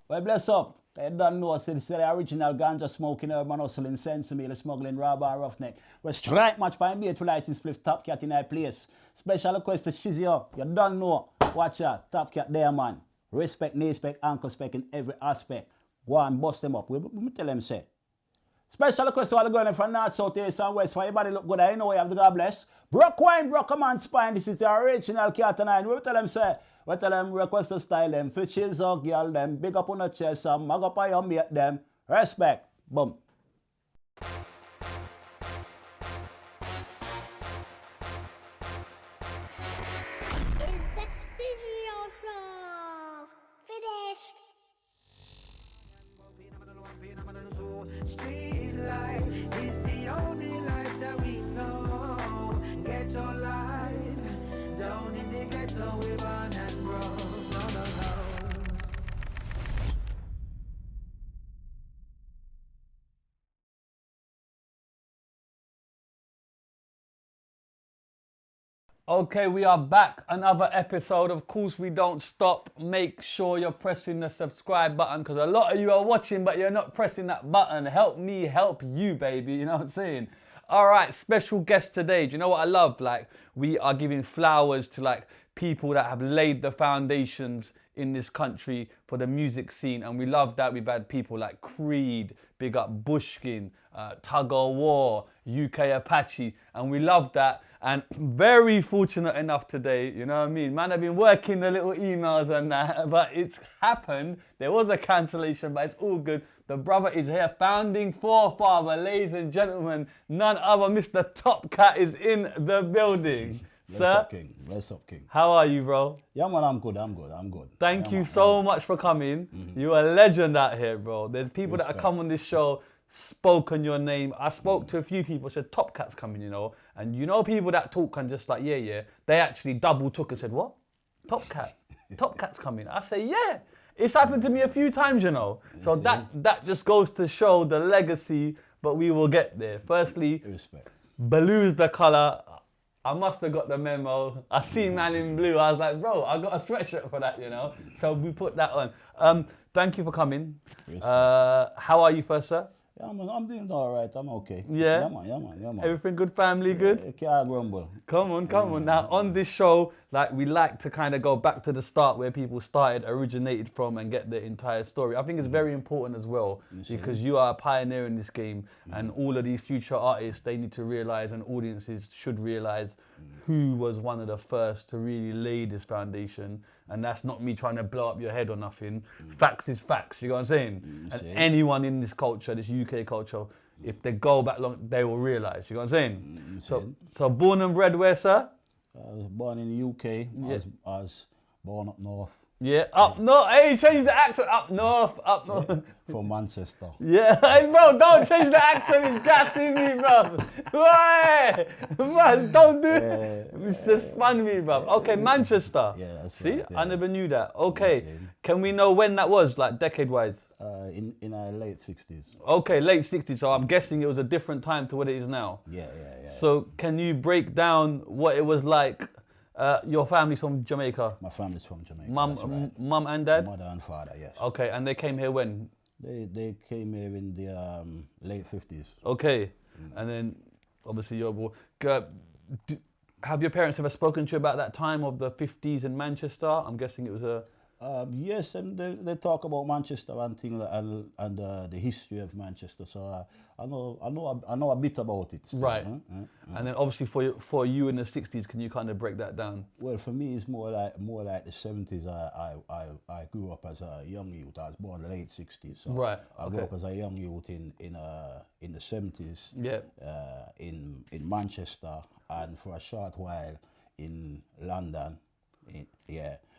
Well, bless up. I don't know, so this is the original ganja smoking, urban hustling, sensimile, smuggling, robber, and roughneck. We strike match by beat to lighting split top cat in our place. Special request to Shizzio. You don't know. Watch out. Top cat there, man. Respect, knee spec, ankle spec in every aspect. Go and bust them up. We tell them, say. Special request to all the going from north, south, east, and west. For everybody look good, I know you have the God bless. Broke wine, broke a man's spine. This is the original cat and I. We tell them, say. We tell them request to style them, fit Shizzio, girl them, big up on the chest, and mag up on your mate them. Respect. Boom. Streetlife is the only life that we know. Ghetto life, down in the ghetto we born and grow. No. Okay, we are back. Another episode. Of course, we don't stop. Make sure you're pressing the subscribe button because a lot of you are watching, but you're not pressing that button. Help me help you, baby. You know what I'm saying? All right, special guest today. Do you know what I love? Like, we are giving flowers to like people that have laid the foundations in this country for the music scene, and we love that. We've had people like Creed, big up Bushkin, Tuggawar, UK Apache, and we love that. And very fortunate enough today, you know what I mean? Man, I've been working the little emails and that, but it's happened. There was a cancellation, but it's all good. The brother is here, founding forefather, ladies and gentlemen. None other, Mr. Top Cat is in the building. Bless Sir, up, King. Bless up, King. how are you, bro? Yeah, man, I'm good. Thank you so much for coming. You're a legend out here, bro. There's people that have come on this show, spoken your name. I spoke to a few people, said Top Cat's coming, you know. And you know people that talk and just like, yeah. They actually double took and said, what? Top Cat? Top Cat's coming. I say, yeah. It's happened to me a few times, you know. So that just goes to show the legacy, but we will get there. Firstly, Respect. blue's the colour. I must have got the memo. I seen man in blue. I was like, bro, I got a sweatshirt for that, you know. So we put that on. Thank you for coming. How are you first, sir? Yeah, man, I'm doing all right. I'm okay. Yeah? Yeah, man. Everything good, family good? You can't grumble. Come on. Now, on this show, like, we like to kind of go back to the start where people started, originated from, and get the entire story. I think it's very important as well because you are a pioneer in this game, and all of these future artists, they need to realize, and audiences should realize who was one of the first to really lay this foundation. And that's not me trying to blow up your head or nothing. Facts is facts, you know what I'm saying? And anyone in this culture, this UK culture, if they go back long, they will realize, you know what I'm saying? So born and bred where, sir? I was born in the UK. I was born up north. Yeah, up north. Hey, change the accent. Up north. From Manchester. Yeah, hey, bro, don't change the accent. It's gassing me, bro. Hey, man, don't do it. It's just fun me, bro. Okay, Manchester. Yeah, that's See, right. Yeah. I never knew that. Okay, can we know when that was, like decade-wise? In our late 60s. Okay, late 60s. So I'm guessing it was a different time to what it is now. Yeah. So can you break down what it was like? Your family's from Jamaica? My family's from Jamaica. Mum and dad? Mother and father, yes. Okay, and they came here when? They came here in the late 50s. Okay, and then obviously you're born. Have your parents ever spoken to you about that time of the 50s in Manchester? I'm guessing it was a... Yes, and they talk about Manchester and things and the history of Manchester. So I know a bit about it. Still, right. And then obviously for you in the 60s, can you kind of break that down? Well, for me, it's more like the 70s. I grew up as a young youth. I was born in the late 60s. So right. I grew up as a young youth in the 70s. Yeah. In Manchester, and for a short while in London.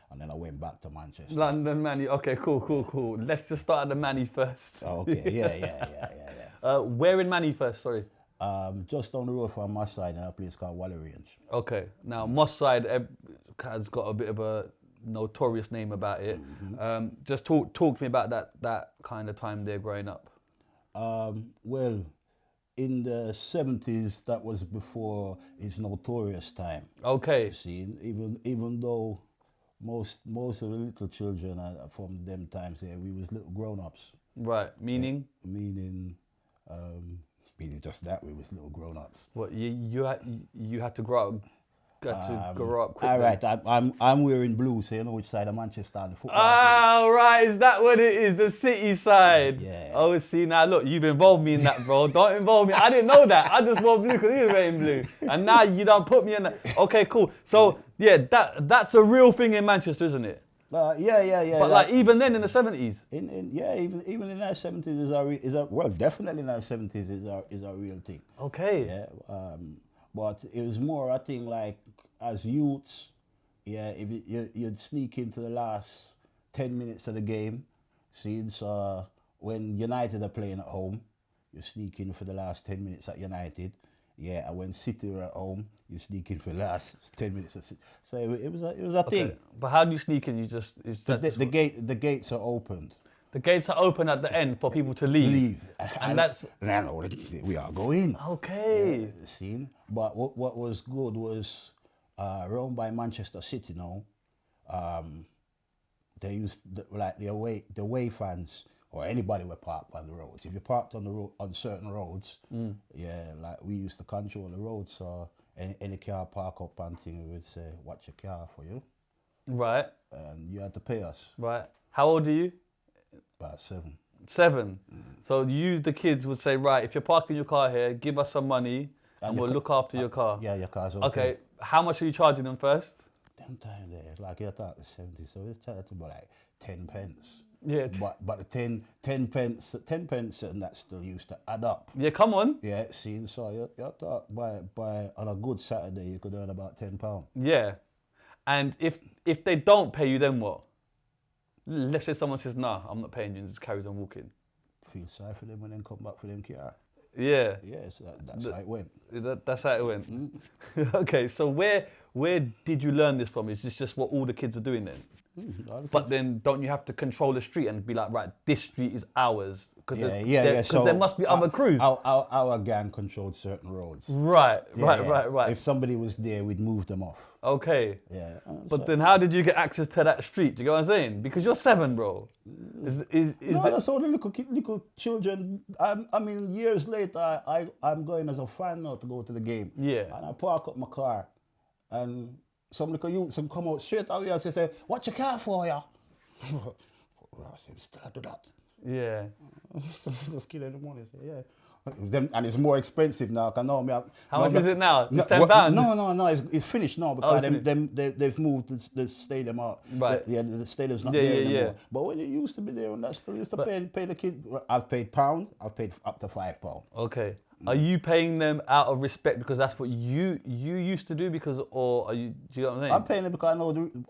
And then I went back to Manchester. London, Manny. Okay, cool. Let's just start at the Manny first. Okay, yeah. Where in Manny first, sorry? Just down the road from Moss Side in a place called Wally Range. Okay, now Moss Side has got a bit of a notorious name about it. Just talk to me about that kind of time there growing up. Well, in the 70s, that was before its notorious time. Okay. You see, even though most of the little children from them times, yeah, we was little grown-ups. Right, meaning? Meaning just that we was little grown-ups. What, you had to grow up, quickly? All right, I'm wearing blue, so you know which side of Manchester and the football Ah, right, is that what it is? The city side? Yeah. Oh, see, now look, you've involved me in that, bro. Don't involve me. I didn't know that. I just wore blue because he was wearing blue. And now you done put me in that. Okay, cool. So, yeah, that's a real thing in Manchester, isn't it? Yeah. But like even then in the 70s? Even in our 70s definitely in our 70s is a real thing. Okay. Yeah. But it was more a thing like as youths, yeah, if you'd sneak into the last 10 minutes of the game. See, so when United are playing at home, you sneak in for the last 10 minutes at United. Yeah, and when City were at home, you sneak in for the last 10 minutes. So it was a thing. But how do you sneak in? The gates are opened. The gates are open at the end for people to leave. And that's... we are going. Okay. Yeah, seen. But what was good was around by Manchester City now, they used the away fans or anybody were parked on the roads. If you parked on the road on certain roads, yeah, like we used to control the road, so any car park up and thing, we would say, watch your car for you. Right. And you had to pay us. Right. How old are you? About 7. 7. So you, the kids, would say, right, if you're parking your car here, give us some money and we'll look after your car. Yeah, your car's okay. How much are you charging them first? Them time there, like you're talking 70, so it's charging about like 10 pence. Yeah. But the 10 pence and that still used to add up. Yeah, come on. Yeah, see, so you thought by on a good Saturday you could earn about £10. Yeah. And if they don't pay you, then what? Let's say someone says, nah, I'm not paying you, and just carries on walking. Feel sorry for them when they come back for them car. Yeah. Yeah, so that's how it went. That's how it went. Okay, so where did you learn this from? Is this just what all the kids are doing then? But then don't you have to control the street and be like, right, this street is ours? Because so there must be other crews. Our gang controlled certain roads. Right. If somebody was there, we'd move them off. Okay. Yeah. But then how did you get access to that street? Do you get what I'm saying? Because you're 7, bro. That's all the little children. I mean, years later, I'm going as a fan now to go to the game. Yeah. And I park up my car, and some little youths come out straight out here and say, "What's your car for, ya?" I say, "Still I do that." Yeah. So I just kill in the morning. Say, yeah. And it's more expensive now. How much is it now? It's £10? No. It's finished now because they've moved the stadium out. Right. The stadium's not there anymore. Yeah. But when it used to be there, and that still used to pay the kid. I've paid £1. I've paid up to £5. Okay. Are you paying them out of respect because that's what you used to do? Or are you? Do you know what I'm saying? I'm paying them because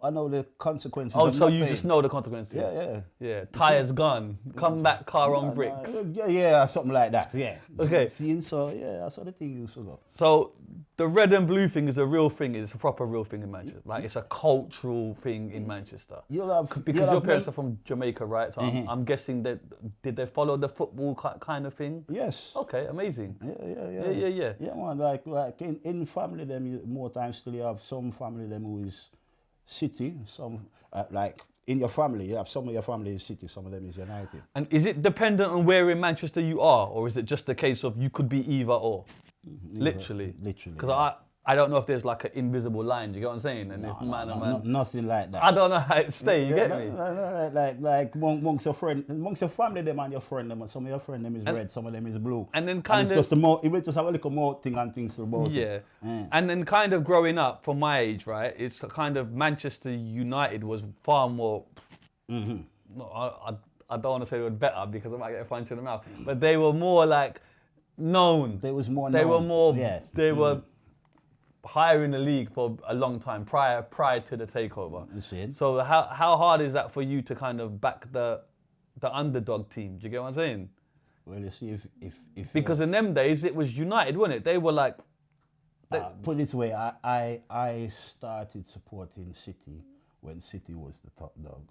I know the consequences. Oh, so you just know the consequences? Yeah. Tires gone. Come back, car on bricks. Yeah, something like that. Yeah. Okay. So yeah, that's how the thing used to go. So the red and blue thing is a real thing. It's a proper real thing in Manchester. Like it's a cultural thing in Manchester. Because your parents are from Jamaica, right? So I'm guessing that did they follow the football kind of thing? Yes. Okay, amazing. Yeah. Yeah, man. Like in family, them more times still you have some family them who is city. Some like in your family, you have some of your family is city, some of them is United. And is it dependent on where in Manchester you are, or is it just a case of you could be either or? Literally. Because I don't know if there's like an invisible line. Do you get what I'm saying? And Nothing like that. I don't know how it stays. You get me? Like amongst your family, them and your friend them. Some of your friend them is red, some of them is blue. And then it's just you just have a little more thing and things about it. And then kind of growing up, from my age, right? It's kind of Manchester United was far more. No, I don't want to say they were better because I might get a punch in the mouth. But they were more like known. They were higher in the league for a long time prior to the takeover. So how hard is that for you to kind of back the underdog team? Do you get what I'm saying? Well, you see, if because in them days it was United, wasn't it? They were like. Put it this way, I started supporting City when City was the top dog.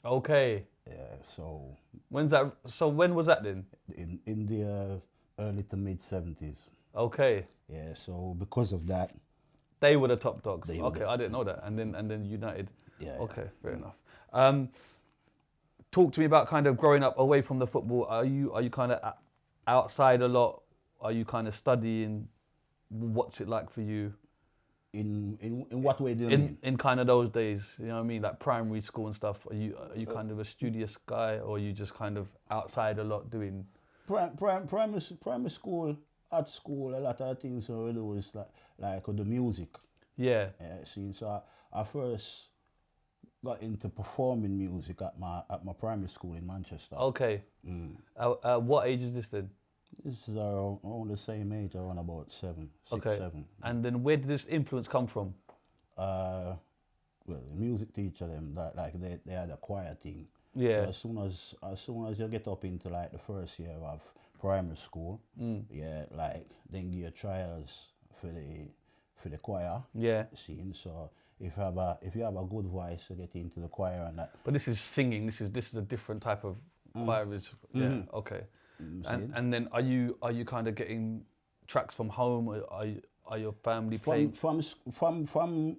Okay. Yeah. So. When's that? So when was that then? In the early to mid 70s. Okay. Yeah. So because of that. They were the top dogs. Okay, I didn't know that. And then United. Yeah. Okay, fair enough. Talk to me about kind of growing up away from the football. Are you kind of outside a lot? Are you kind of studying? What's it like for you? In what way do you mean? In kind of those days, you know what I mean, like primary school and stuff. Are you kind of a studious guy, or are you just kind of outside a lot doing? Primary school, at school, a lot of things we do is like the music. Yeah. See, so I first got into performing music at my primary school in Manchester. Okay. What age is this then? This is around the same age, around about 7. And then where did this influence come from? Well, the music teacher them they had a choir thing. Yeah. So as soon as you get up into like the first year of primary school, yeah, like then give you trials for the choir. Yeah. Scene. So if you have a good voice, you get into the choir and that. But this is singing. This is a different type of choir. Yeah. Okay. And then are you kind of getting tracks from home? Or are your family playing? From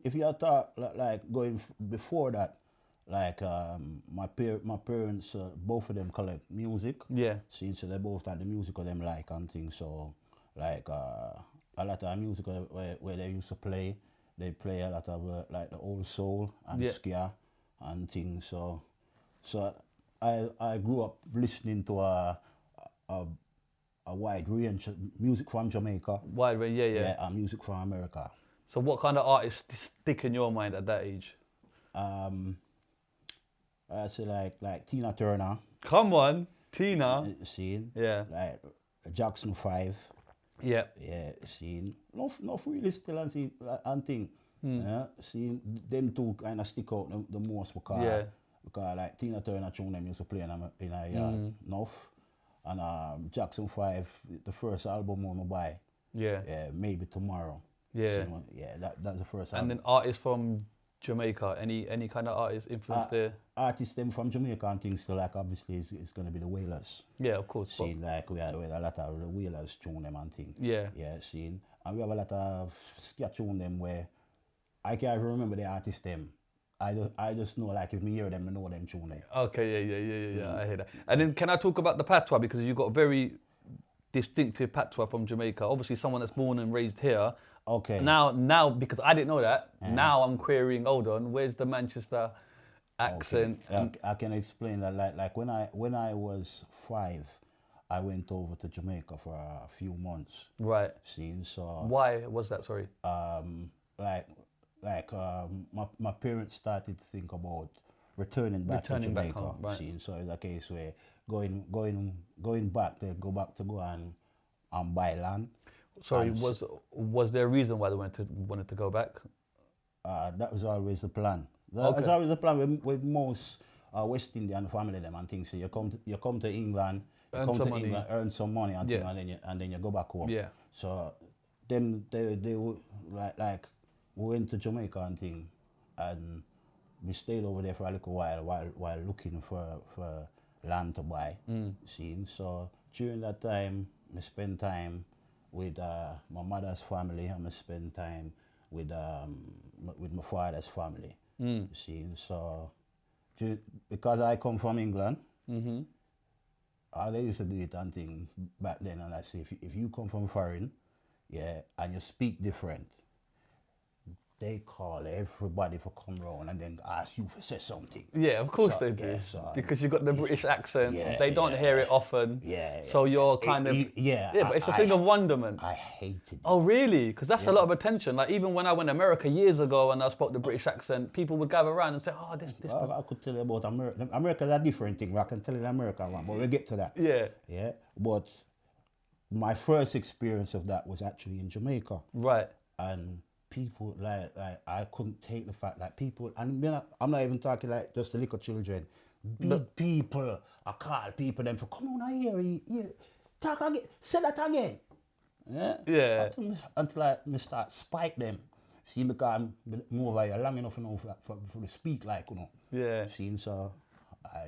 if you talk like going before that, like my parents both of them collect music. Yeah. Since they both like the music of them like and things. So like a lot of music where they used to play, they play a lot of like the old soul and ska and things. So I grew up listening to a wide range of music from Jamaica. Wide range, yeah. Yeah, and music from America. So what kind of artists stick in your mind at that age? I'd say like Tina Turner. Come on, Tina. Scene. Yeah. Like Jackson 5. Yeah. Yeah, scene. No really still and thing. Yeah, see, them two kind of stick out the most because like Tina Turner tune them used to play in a yard enough. And Jackson 5, the first album I buy. Yeah. Maybe Tomorrow. Yeah. So, yeah, that's the first album. And then artists from Jamaica, any kind of artist influence there? Artists them from Jamaica and things, so like obviously it's gonna be the Wailers. Yeah, of course. See, like we had a lot of the Wailers tune them and things. Yeah. Yeah, see. And we have a lot of ska tune them where I can't even remember the artist them. I just know like if me hear them, I know them tune them. Okay, yeah, I hear that. And then can I talk about the patois, because you've got a very distinctive patois from Jamaica. Obviously someone that's born and raised here. Okay. Now because I didn't know that, now I'm querying, hold on, where's the Manchester accent? Okay. I can explain that like when I was 5, I went over to Jamaica for a few months. Right. Seen, so why was that, sorry? My parents started to think about returning back to Jamaica. Back home, right. Seen, so it's a case where going back, they go and buy land. Sorry, was there a reason why they wanted to go back? That was always the plan. That was always the plan with most West Indian family them and things. So you come to England, earn some money and, and then you go back home. Yeah. So them they would like we went to Jamaica and thing, and we stayed over there for a little while looking for land to buy. Seen. So during that time, I spent time with my mother's family, and I spend time with my father's family. Seen. So because I come from England, they used to do it and thing back then, and I say if you come from foreign, and you speak different, they call everybody for come round and then ask you to say something. Yeah, of course they do. Because you've got the British accent. They don't hear it often. So you're kind of... but it's a thing of wonderment. I hated it. Oh, really? Because that's a lot of attention. Like, even when I went to America years ago and I spoke the British accent, people would gather around and say, oh, this... I could tell you about America. America's a different thing. I can tell you the American one, but we'll get to that. Yeah. But my first experience of that was actually in Jamaica. Right. And people like I couldn't take the fact that people, and I'm not even talking like just the little children, big people. I call people them for come on here, talk again, say that again. Yeah. Until I start spike them. See, because I'm over here long enough for to speak like, you know. Yeah. See, so I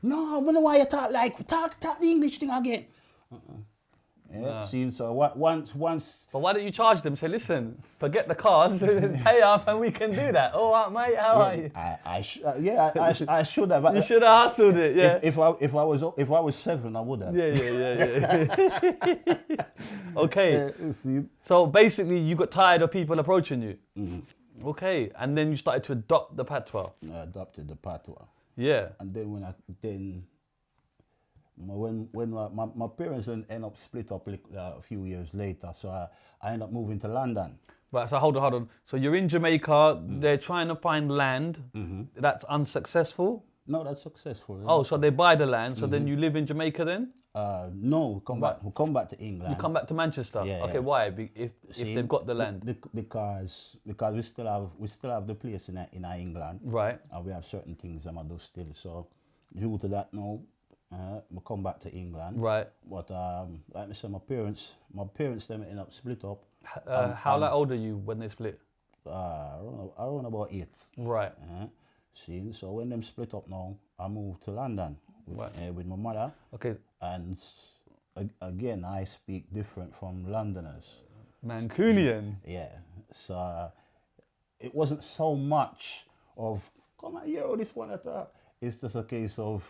no, I don't know why you talk the English thing again. Yeah, see, so once. But why don't you charge them? Say, listen, forget the cars, pay off, and we can do that. All right, mate. How are you? I should have. You should have hustled it. Yeah. If I was 7, I would have. Yeah. Okay. Yeah, see. So basically, you got tired of people approaching you. Okay, and then you started to adopt the patois. I adopted the patois. Yeah. And then when my parents end up split up a few years later, so I ended up moving to London. Right, so hold on. So you're in Jamaica, they're trying to find land, that's unsuccessful? No, that's successful. Yeah. Oh, so they buy the land, so then you live in Jamaica then? No, we come back to England. You come back to Manchester? Yeah, okay, yeah. why? If they've got the land? Because we still have the place in England. Right. And we have certain things that I do still. So due to that now, we come back to England. Right. But like I said, my parents them end up split up. How old are you when they split? Around about 8. Right. See, so when them split up now, I moved to London with my mother. Okay. And again, I speak different from Londoners. Mancunian. Yeah. So it wasn't so much of, come on, hear all this one at that. It's just a case of,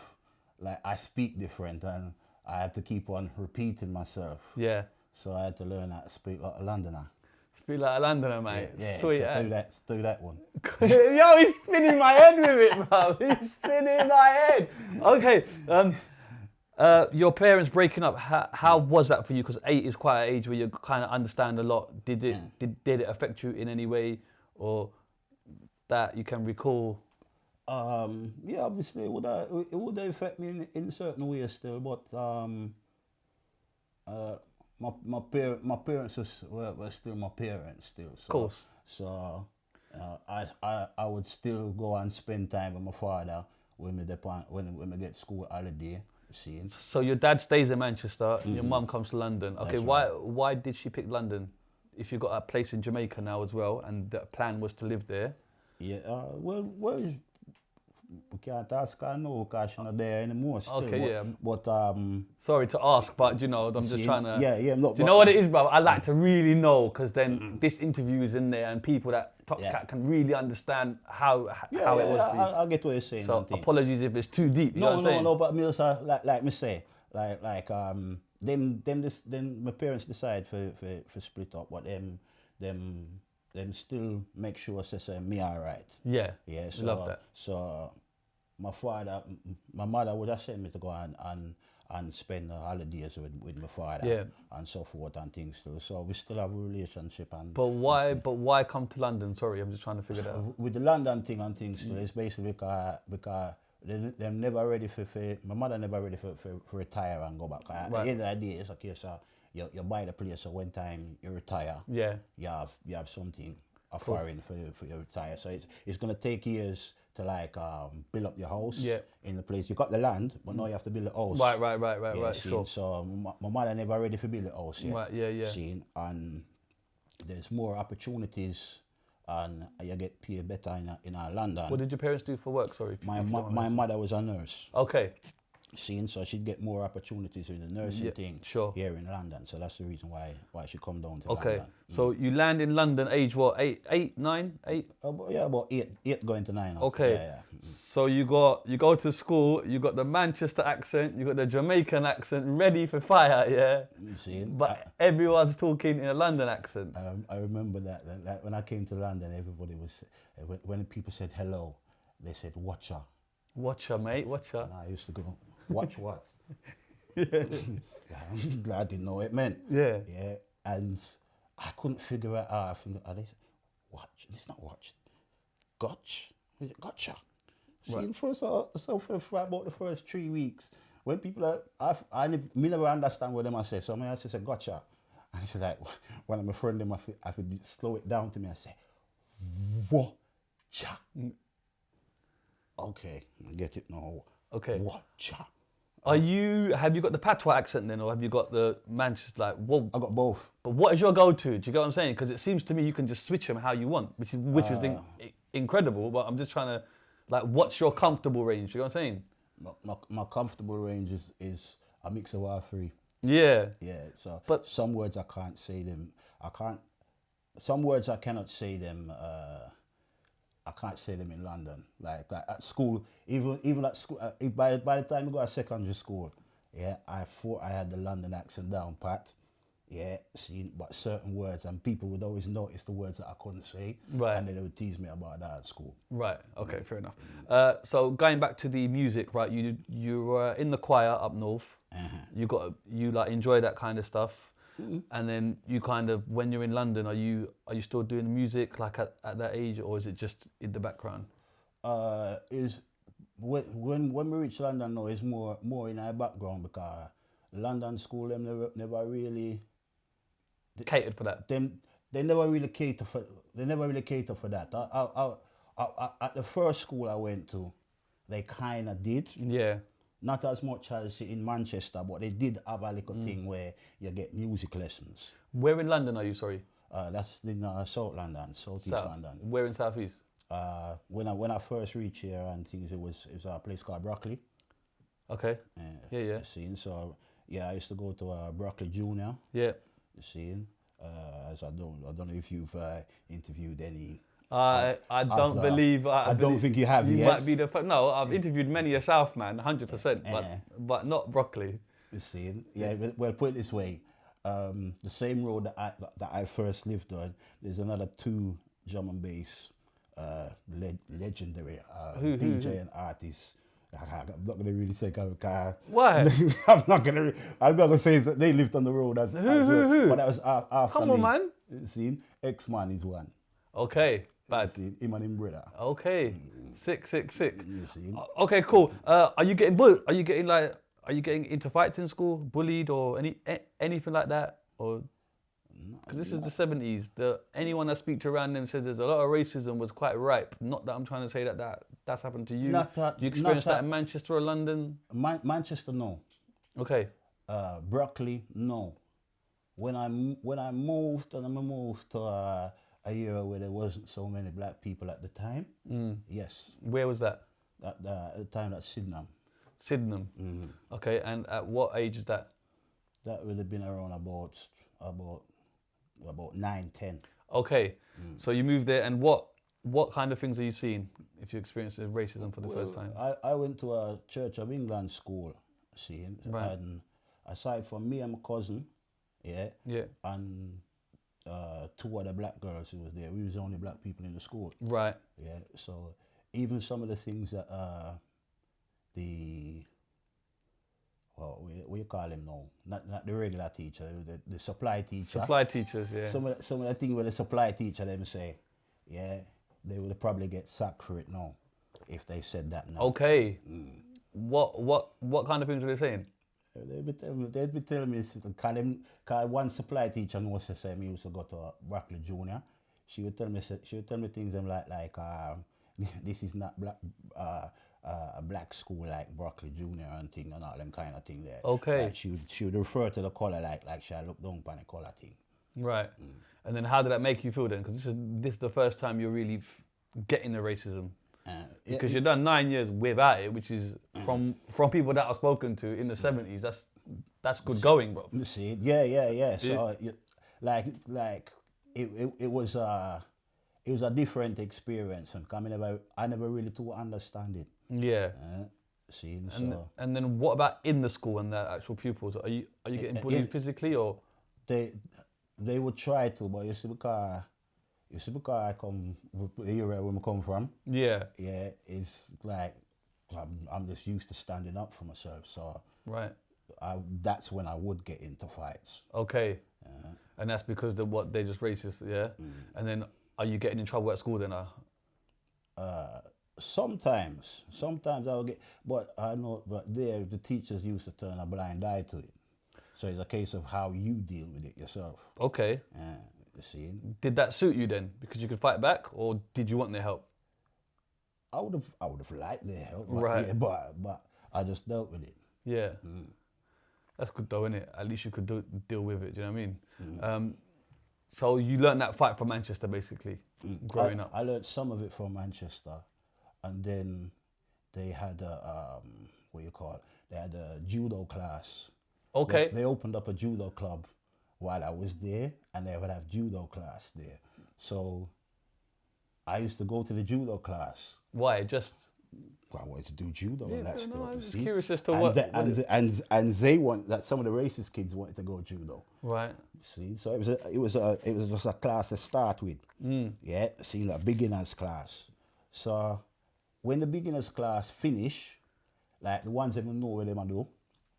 like, I speak different and I had to keep on repeating myself. Yeah. So I had to learn how to speak like a Londoner. Speak like a Londoner, mate. Yeah, Sweet. so do that one. Yo, he's spinning my head with it, bro. He's spinning my head. Okay. Your parents breaking up, how was that for you? Because 8 is quite an age where you kind of understand a lot. Did it affect you in any way, or that you can recall? Yeah, obviously it would affect me in certain ways still, but my parents were still my parents still. So, of course. So I would still go and spend time with my father when we get school holiday. See. So your dad stays in Manchester, and your mum comes to London. Okay, That's why did she pick London? If you got a place in Jamaica now as well, and the plan was to live there. Yeah. Well, we can't ask her no because she's not there anymore still. Okay, yeah. But sorry to ask, but you know, I'm just trying to. Yeah. No, do you know what it is, bro? I like to really know, because then this interview is in there, and people that Top Cat can really understand how it was for you. I get what you're saying. So apologies if it's too deep. You know what I'm saying? No. But me also, like me say, then my parents decide for split up, but them still make sure say me alright. Yeah. Yeah. So, love that. So my mother would have sent me to go and spend the holidays with my father and so forth and things too. So we still have a relationship. But why come to London? Sorry, I'm just trying to figure that out. With the London thing and things too, it's basically because they're never ready my mother never ready for retire and go back. At the end of the day, it's a case of you buy the place, so when time you retire, you have something offering for your retire. So it's gonna take years to build up your house in the place. You got the land, but now you have to build a house. Right. Sure. So my mother never ready for build a house yet. Right, yeah. See, and there's more opportunities, and you get paid better in our London. What did your parents do for work? Sorry. My mother was a nurse. Okay. See, so she'd get more opportunities in the nursing thing here in London. So that's the reason why she come down to London. Okay. So you land in London age what? 8, 9, 8? About 8 going to 9. Okay. Yeah. So you go to school, you got the Manchester accent, you got the Jamaican accent ready for fire, yeah? You see? But everyone's talking in a London accent. I remember that. Like when I came to London, everybody was, when people said hello, they said, watcha. Watcha, mate, watcha. And I used to go, watch what? Yeah. I'm glad I didn't know what it meant. Yeah. Yeah. And I couldn't figure it out. Are they watch? It's not watch. Gotch. Is it gotcha? Right. See, for about the first 3 weeks, when people me never understand what them I say. So I say gotcha. And it's like, one of my friends, them, I could slow it down to me. I say, watcha. Okay, I get it now. Okay. Watcha. Have you got the patois accent then, or have you got the Manchester, whoa? I got both. But what is your go-to? Do you get what I'm saying? Because it seems to me you can just switch them how you want, which is incredible, but I'm just trying to, what's your comfortable range? You know what I'm saying? My comfortable range is a mix of all three. Yeah. Yeah, so But- some words I can't say them. Some words I cannot say them. I can't say them in London. Like at school, even at school. By the time I got to secondary school, yeah, I thought I had the London accent down pat. Yeah, but certain words, and people would always notice the words that I couldn't say, Right. and then they would tease me about that at school. Right. Okay. Fair enough. So going back to the music, right? You were in the choir up north. You like enjoy that kind of stuff, and then you kind of when you're in London, are you still doing music like at that age, or is it just in the background? Is when we reach London now, it's more in our background because London school them never really Catered for that. they never really cater for that. At the first school I went to, they kind of did. Yeah. Not as much as in Manchester, but they did have a little thing where you get music lessons. Where in London are you? Sorry. That's in South London, South East London. Where in South East? When I first reached here and things, it was a place called Brockley. Okay. Yeah. You see, so yeah, I used to go to Brockley Junior. Yeah. You see, as I don't know if you've interviewed any. I don't believe. I don't think you have You yet. might be the first. No, I've interviewed many a South man, 100%, but not broccoli. You see, yeah. Well, put it this way, the same road that I first lived on, there's another two drum and bass legendary DJ and artists. I'm not gonna really say car. Why? I'm not gonna say they lived on the road as well. But that was after Come me. on, man. You see, X-Man is one. Okay, bad. You see, him and him brother. Okay, sick. You see. Okay, cool. Are you getting bullied? Are you getting into fights in school, bullied or anything like that? Or because this is the 70s. Anyone I speak to around them says there's a lot of racism was quite ripe. Not that I'm trying to say that's happened to you. You experienced that in Manchester or London? Manchester, no. Okay. Brockley, no. When I moved to a area where there wasn't so many black people at the time, yes. Where was that? At the time, that's Sydenham. Sydenham. Okay, and at what age is that? That would have been around about 9, 10. Okay, so you moved there, and what kind of things are you seeing if you experience racism for the first time? I went to a Church of England school, seeing, Right. and aside from me and my cousin, yeah, and two other black girls who was there, we was the only black people in the school. Right. Yeah, so even some of the things that what you call him now? Not the regular teacher, the supply teacher. Supply teachers, yeah. Some of the things where the supply teacher them say, yeah, they would probably get sacked for it now, if they said that now. Okay. What kind of things are they saying? They'd be telling me, cause one supply teacher knows to say me used to go to Brockley Junior. She would tell me things them like this is not a black school like Brockley Junior and thing and all them kind of thing there. Okay. Like she would refer to the colour like she look down upon the colour thing. Right. And then how did that make you feel then? Because this is the first time you're really getting the racism. Because you've done 9 years without it, which is from people that I've spoken to in the 70s. That's good going, bro. You see, yeah. So it was a different experience, and I never really to understand it. Yeah. And then what about in the school and the actual pupils? Are you getting bullied physically or? They would try to, but you see because I come the area where I come from. Yeah, it's like I'm just used to standing up for myself. So right, that's when I would get into fights. Okay, and that's because they're just racist, yeah. And then are you getting in trouble at school then? Sometimes I'll get, but I know, but there the teachers used to turn a blind eye to it. So it's a case of how you deal with it yourself. Okay. You see? Did that suit you then? Because you could fight back, or did you want their help? I would have liked their help, but, right? Yeah, but I just dealt with it. Yeah. That's good though, isn't it? At least you could deal with it. Do you know what I mean? So you learned that fight from Manchester, basically, growing up. I learned some of it from Manchester, and then they had a They had a judo class. Okay. They opened up a judo club while I was there, and they would have judo class there. So I used to go to the judo class. Why? Just I wanted to do judo and that stuff. I you was see. curious as to and what. and they want that some of the racist kids wanted to go judo. Right. See, so it was just a class to start with. Yeah, see, like beginners class. So when the beginners class finish, like the ones that don't know what they want to do,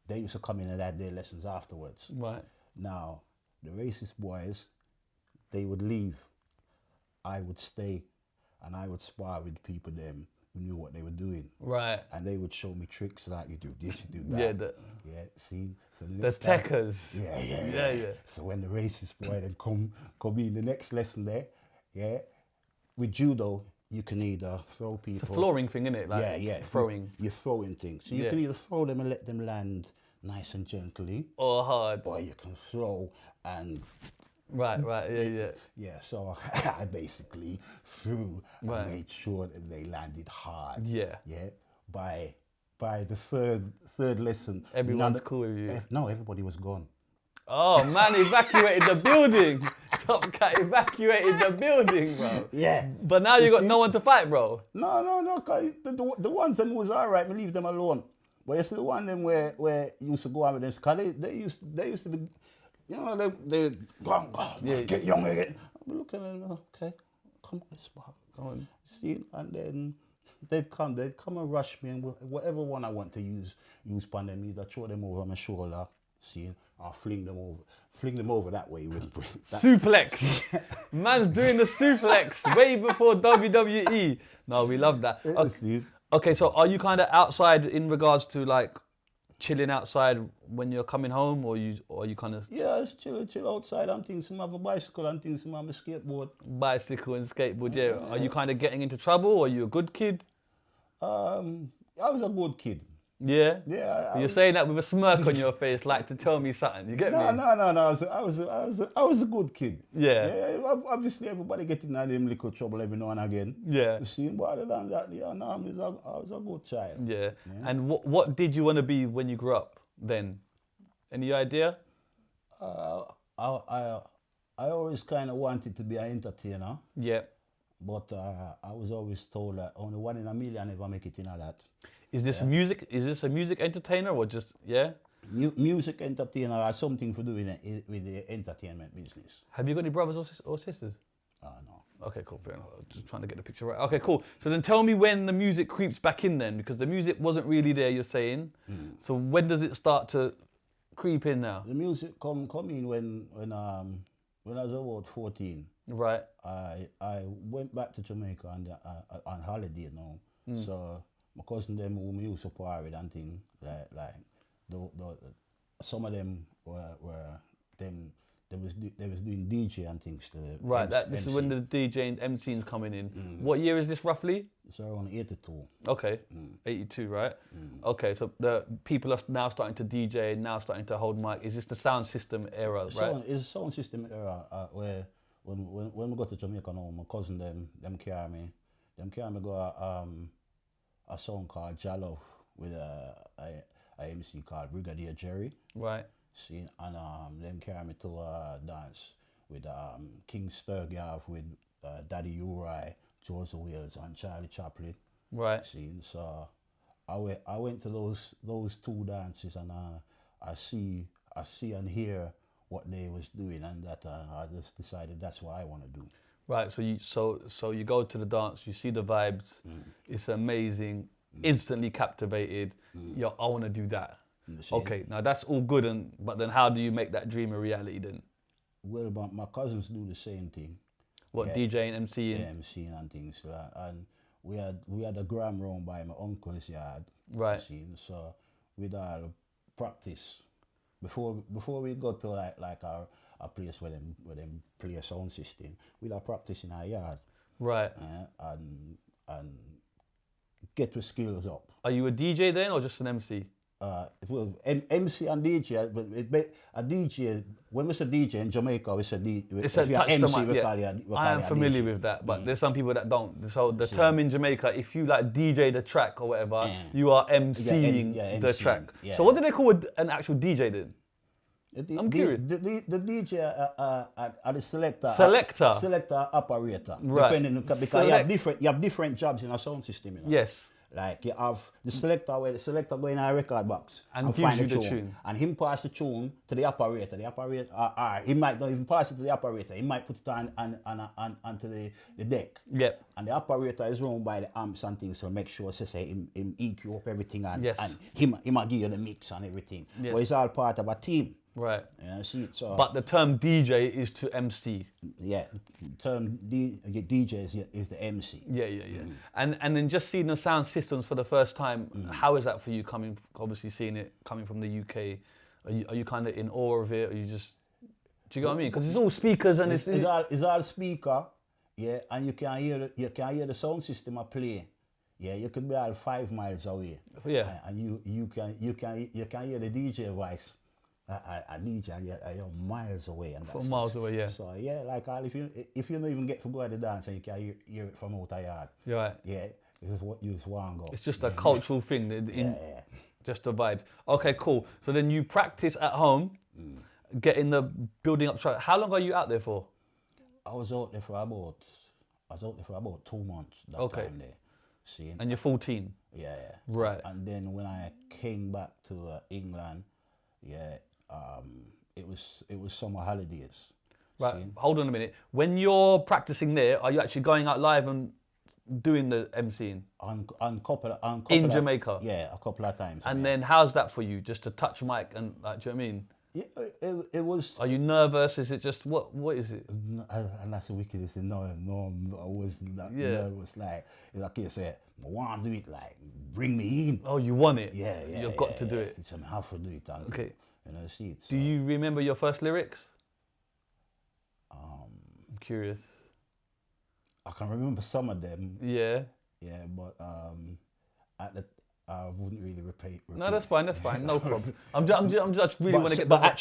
they used to come in and have their lessons afterwards. Right. Now, the racist boys, they would leave. I would stay, and I would spar with people them who knew what they were doing. Right. And they would show me tricks like you do this, you do that. Yeah. See. So The techers. Yeah. So when the racist boy then come in the next lesson there, yeah, with judo you can either throw people. It's a flooring thing, isn't it? Like throwing. You're throwing things. So you can either throw them and let them land nice and gently, or hard. or you can throw and. Right. Yeah. Yeah, so I basically threw and made sure that they landed hard. Yeah. Yeah. By the third lesson, Everyone's cool with you. No, everybody was gone. Oh man, evacuated the building. Top Cat evacuated the building, bro. Yeah. But now you got no one to fight, bro. No, cause the ones that was alright, me leave them alone. But you see the one them where you used to go out with them, cause they used to be, you know, they go get young again. I'm looking at them, okay, come on, let's walk. Go on. See, and then they'd come and rush me, and whatever one I want to use upon them, either throw them over my shoulder, see, or fling them over that way with that. Suplex. Man's doing the suplex way before WWE. No, we love that. Okay, so are you kind of outside in regards to like chilling outside when you're coming home, or you kind of? Yeah, it's chill outside and things. Some have a bicycle and things. Some have a skateboard. Bicycle and skateboard, yeah. Are you kind of getting into trouble, or are you a good kid? I was a good kid. Yeah? Yeah. You're saying that with a smirk on your face, like to tell me something. You get me? No. I was a good kid. Yeah. Obviously, everybody get in them little trouble every now and again. Yeah. You see, but other than that, I was a good child. Yeah. And what did you want to be when you grew up then? Any idea? I always kind of wanted to be an entertainer. Yeah. But I was always told that only 1 in a million ever make it in a that. Is this music? Is this a music entertainer or just Music entertainer has something to do with the entertainment business. Have you got any brothers or sisters? No. Okay, cool. Fair enough. Just trying to get the picture right. Okay, cool. So then tell me when the music creeps back in then, because the music wasn't really there, you're saying. So when does it start to creep in now? The music come in when I was about 14. Right. I went back to Jamaica on holiday now. So my cousin them who me used to party with and things like some of them were they was doing DJ and things to the right. This is when the DJ and MC's coming in. What year is this roughly? It's around 82. Okay, 82, right? Okay, so the people are now starting to DJ, now starting to hold mic. Is this the sound system era, right? It's sound system era where when we go to Jamaica now, my cousin them carry me go a song called Jalove with a MC called Brigadier Jerry. Right. See, and them carry me to dance with King Sturgeon with Daddy Uri, Joseph Wales and Charlie Chaplin. Right. See, so I went to those two dances and I see and hear what they was doing, and that I just decided that's what I want to do. Right, so you go to the dance, you see the vibes, it's amazing, instantly captivated. I want to do that. Okay, now that's all good, but then how do you make that dream a reality then? Well, but my cousins do the same thing. What, DJing, MCing? Yeah, MCing and things. And we had a gram round by my uncle's yard. Right. So we'd all practice before we go to like a place where them play a sound system. We'd all practice in our yard. Right. And get the skills up. Are you a DJ then or just an MC? Well, MC and DJ, but a DJ, when we say DJ in Jamaica, we say DJ. It's a touch MC, the mic, I am familiar DJ. with that, but there's some people that don't. So the term in Jamaica, if you like DJ the track or whatever, you are MCing the track. So what do they call an actual DJ then? I'm curious. The DJ are the selector. Selector? Selector operator. Right. Depending because you have different jobs in a sound system. You know? Yes. Like you have the selector where the selector go in a record box And gives find you the the tune. tune. And him pass the tune to the operator. The operator, he might not even pass it to the operator. He might put it onto the deck. Yep. And the operator is run by the amps and things, so make sure say him EQ up everything and, Yes. and him give you the mix and everything. Yes. But it's all part of a team. Right. Yeah, see it. So But the term DJ is to MC. yeah, the term DJ is the MC. Yeah. And then just seeing the sound systems for the first time, how is that for you obviously seeing it coming from the UK? Are you kind of in awe of it? Or you just, do you get what I mean? Because it's all speakers and it's all speaker, yeah, and you can hear the sound system a play. Yeah, you could be all 5 miles away. Yeah. And you can hear the DJ voice. A DJ you're miles away and that's miles away, yeah. So yeah, like if you don't even get to go at the dance and you can hear it from out the yard. Right. Yeah, this is what you just want to go. It's just a cultural thing. Just the vibes. Okay, cool. So then you practice at home, getting the building up track. How long are you out there for? I was out there for about 2 months that time there. See? And you're 14? Yeah. Right. And then when I came back to England, yeah, it was summer holidays. Right. See? Hold on a minute. When you're practicing there, are you actually going out live and doing the MCing? On couple in of, Jamaica? Yeah, a couple of times. And then how's that for you? Just to touch mic and like, do you know what I mean? Yeah, it was. Are you nervous? Is it just what is it? And that's the wickedest thing. No, I was not nervous. Like you say, I want to do it. Like bring me in. Oh, you want it? Yeah. You've got to do it. So I have to do it. And, Okay. See it. So, Do you remember your first lyrics? I'm curious. I can remember some of them. Yeah. Yeah, but I wouldn't really repeat. No, that's fine. No problem. I'm just really want to get. But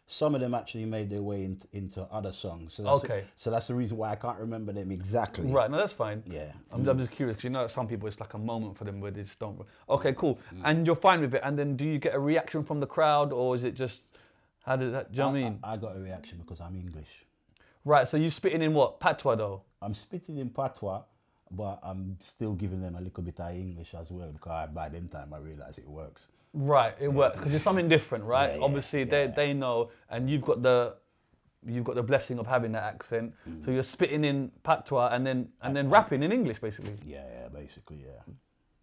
some of them actually made their way into other songs. So that's so that's the reason why I can't remember them exactly. Right. No, that's fine. Yeah. I'm just curious because you know some people it's like a moment for them where they just don't. Okay, cool. And you're fine with it. And then do you get a reaction from the crowd or is it just how does that? Do you know what I mean? I got a reaction because I'm English. Right. So you spitting in what patois though? I'm spitting in patois, but I'm still giving them a little bit of English as well because by them time I realize it works. Right, it works because it's something different, right? Yeah, Obviously, they know, and you've got the blessing of having that accent. So you're spitting in patois and then rapping in English, basically. Yeah, basically, yeah.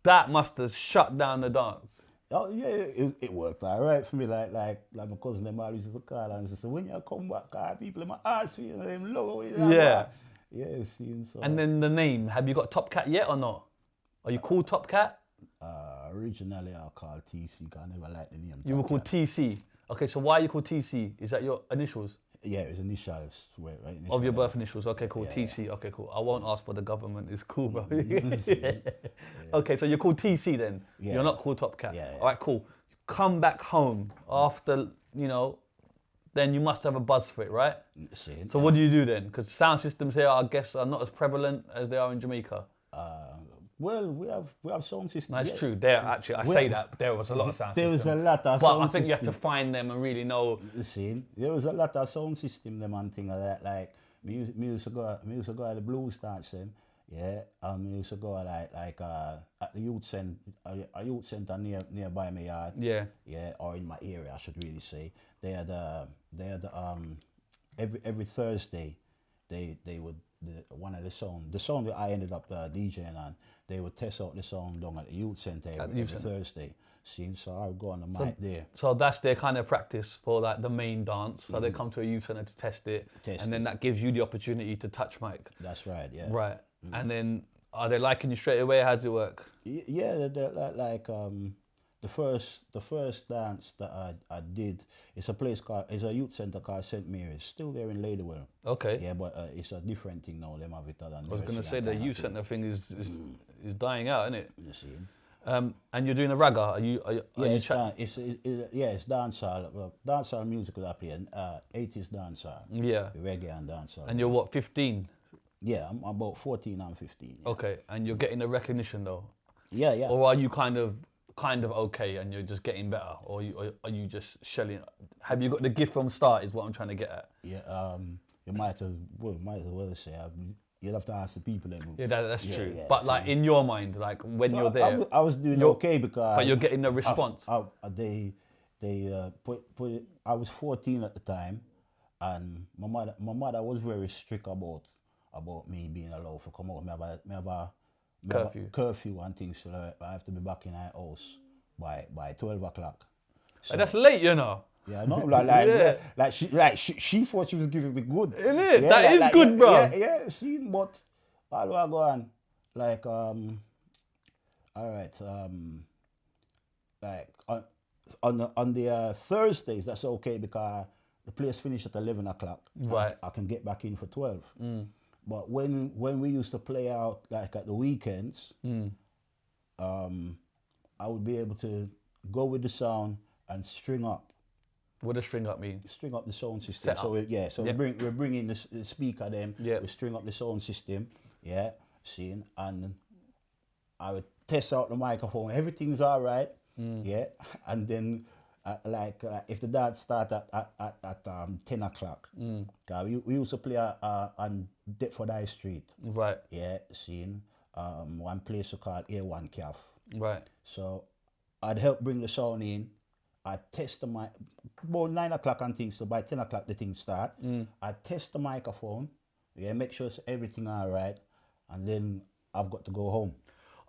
That must have shut down the dance. Oh yeah, it worked all right for me. Like my cousin them always used to call and say, when you come back, people in my ass for you, them love it. Yeah. Yeah, see. So. And then the name, have you got Top Cat yet or not? Are you called Top Cat? Originally I called TC because I never liked the name. You were called TC. Okay, so why are you called TC? Is that your initials? Yeah, it was initials, right? Of your birth initials. Okay, cool. TC. Yeah. Okay, cool. I won't ask for the government. It's cool, bro. Okay, so you're called TC then. Yeah. You're not called Top Cat. Yeah. All right, cool. You come back home after, then you must have a buzz for it, right? So what do you do then? Because sound systems here, I guess, are not as prevalent as they are in Jamaica. Well, we have sound systems. That's true. There, actually, I say that, but there was a lot of sound systems. There was a lot of but sound I think you have to systems. find them and really know. See, there was a lot of sound system them and things like that. Like me used to go at the blues dance then. Yeah, me used to go at the youth center, a youth center nearby my yard. Yeah. Yeah, or in my area, I should really say. They had every Thursday, they would one of the song that I ended up DJing on. They would test out the song down at the youth center every Thursday. See, so I would go on the mic there. So that's their kind of practice for like the main dance. So they come to a youth centre to test it, and then that gives you the opportunity to touch mic. That's right, yeah. Right, and then are they liking you straight away? How does it work? Yeah, they're like the first dance that I did. It's a youth centre called St. Mary's, still there in Ladywell. Okay. Yeah, but it's a different thing now. Them have it than. I was going to say the youth centre thing is dying out, isn't it? You see. And you're doing a ragga. It's dancehall. Well, dancehall music that I play. 80s dancehall. Yeah. Reggae and dancehall. And you're what, 15? Yeah, I'm about 14 and 15. Yeah. Okay, and you're getting the recognition though. Yeah. Or are you kind of kind of okay and you're just getting better, or are you just shelling? Have you got the gift from start? Is what I'm trying to get at. Yeah, you might as well say. You'll have to ask the people that move. Yeah, that's true. Yeah, but like in your mind, like when you're there, I was doing okay because. But you're getting the response. They put it. I was 14 at the time, and my mother was very strict about me being allowed to come out. Me have a curfew and things. So I have to be back in our house by 12 o'clock. So, that's late, you know. yeah, no, she thought she was giving me good. Isn't it? Yeah, That is good, bro. Yeah, see, but all I go on, like, all right, like on the Thursdays, that's okay because the place finished at 11 o'clock. Right. I can get back in for 12. But when we used to play out like at the weekends, I would be able to go with the sound and string up. What does string up mean? String up the sound system. We're bringing the speaker then. Yeah. We string up the sound system. Yeah, seeing, and I would test out the microphone. Everything's all right. Yeah, and then if the dance start at 10 o'clock, we used to play on Deptford High Street. Right. Yeah, seeing one place called A1 Calf. Right. So I'd help bring the sound in. I'd test the mic about 9 o'clock and things. So by 10 o'clock the things start. I'd test the microphone. Yeah, make sure it's everything all right, and then I've got to go home.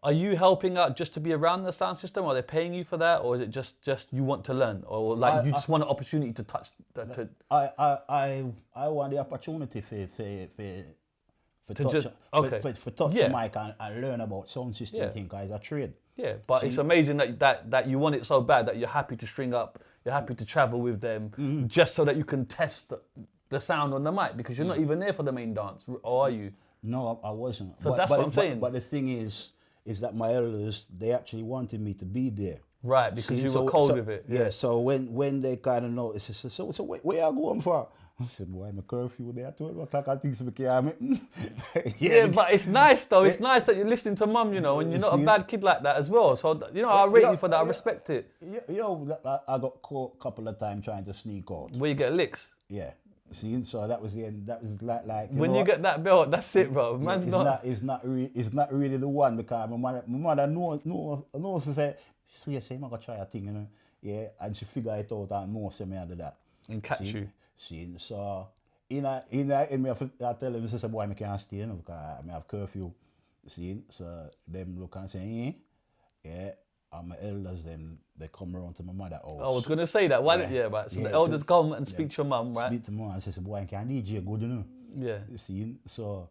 Are you helping out just to be around the sound system? Are they paying you for that, or is it just you want to learn, or like you just want an opportunity to touch? I want the opportunity for touch the mic and learn about sound system thing, guys. I trade. Yeah, but it's amazing that you want it so bad that you're happy to string up, you're happy to travel with them, just so that you can test the sound on the mic, because you're not even there for the main dance, or are you? No, I wasn't. So that's what I'm saying. But the thing is that my elders, they actually wanted me to be there. Right, because you were cold with it. Yeah, so when they kind of noticed, they said, so where are you going for? I said, boy, I'm a curfew there at 12 o'clock. I think so. Yeah, but it's nice though. It's nice that you're listening to mum, you know, and you're not a bad kid like that as well. So, you know, I rate you for that. I respect it. I got caught a couple of times trying to sneak out. Where you get licks? Yeah. See, so that was the end. That was like when you get that belt, that's it, bro. Man's it's not really the one, because my mother knows to say, so you say, I'm gonna try a thing, you know. Yeah, and she figure it out and knows me and do that. And catch you. See, so in me I tell them, say, boy, I can't stay, you know, because I have curfew. See, so them look and say, yeah. And my elders, then they come around to my mother's house. I was gonna say that. Why? Yeah, right. So the elders come and speak to your mum, right? Speak to mum and say, boy, I can't DJ good, you know. Yeah. You see, so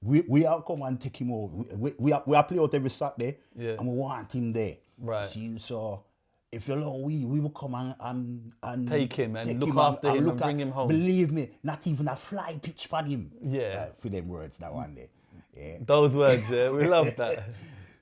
we are come and take him out. We are play out every Saturday, and we want him there. Right. See, so if you know, we will come and take him and look after him and bring him home. Believe me, not even a fly pitch on him. Yeah. For them words that one day. Yeah. Those words, we love that.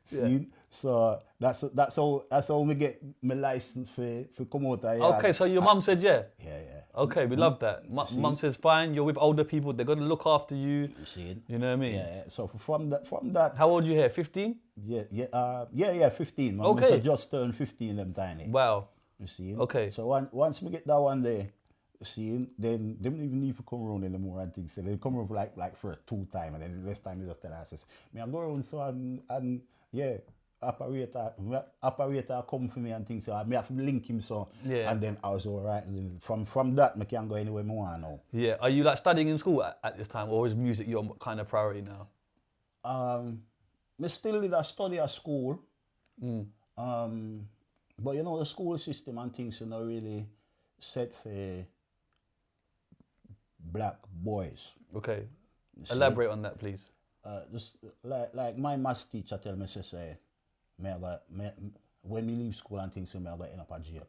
See, so that's how we get my license for come out there. Okay, so your mum said yeah? Yeah. Okay, we love that. Mum says fine, you're with older people, they're gonna look after you. You see it? You know what I mean? Yeah. So from that. How old are you here? 15? Yeah, 15. Man. Okay. So just turned 15 them tiny. Wow. You see? Okay. So once we get that one day, you see, then they don't even need to come around anymore and things. So they come around like first 2 times, and then the next time they just tell us, I go around so and yeah. Operator come for me and things, so I have to link him, so and then I was all right. And then from that, I can go anywhere I want now. Yeah. Are you like studying in school at this time, or is music your kind of priority now? I still did a study at school, but you know the school system and things are not really set for black boys. Okay. Elaborate on that, please. Just like my maths teacher tell me, say, when we leave school and things, I got end up at jail.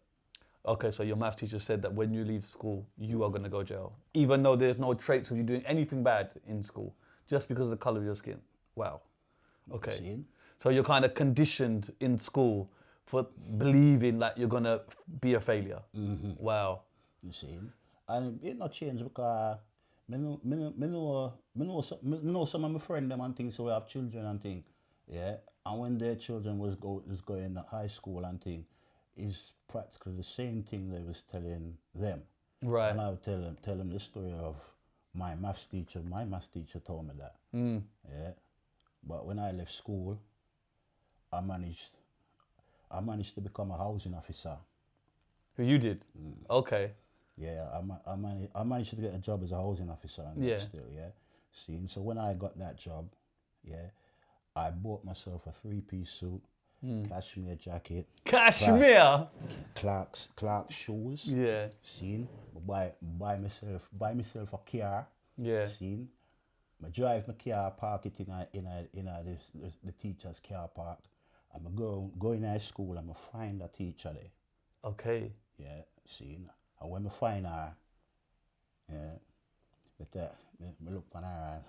Okay, so your maths teacher said that when you leave school, you are going to go to jail, even though there's no traits of you doing anything bad in school, just because of the colour of your skin. Wow. Okay. So you're kind of conditioned in school for believing that you're going to be a failure. Mm-hmm. Wow. You see? And it not changed because I know some of my friends them and things, so we have children and things. Yeah, And when their children was going to high school and thing, is practically the same thing they was telling them. Right. And I would tell them the story of my maths teacher. My maths teacher told me that. Yeah. But when I left school, I managed to become a housing officer. Who you did? Okay. Yeah, I managed to get a job as a housing officer and Yeah. that still, yeah. See, so when I got that job, yeah, I bought myself a 3-piece suit, cashmere jacket, Kashmir. Clark's shoes. Yeah. Seen, buy myself a car. Yeah. Seen, I drive my car, park it in the teacher's car park. I'm go in high school. I'm find a teacher there. Okay. Yeah, seen, and when I find her, yeah, but me look on her.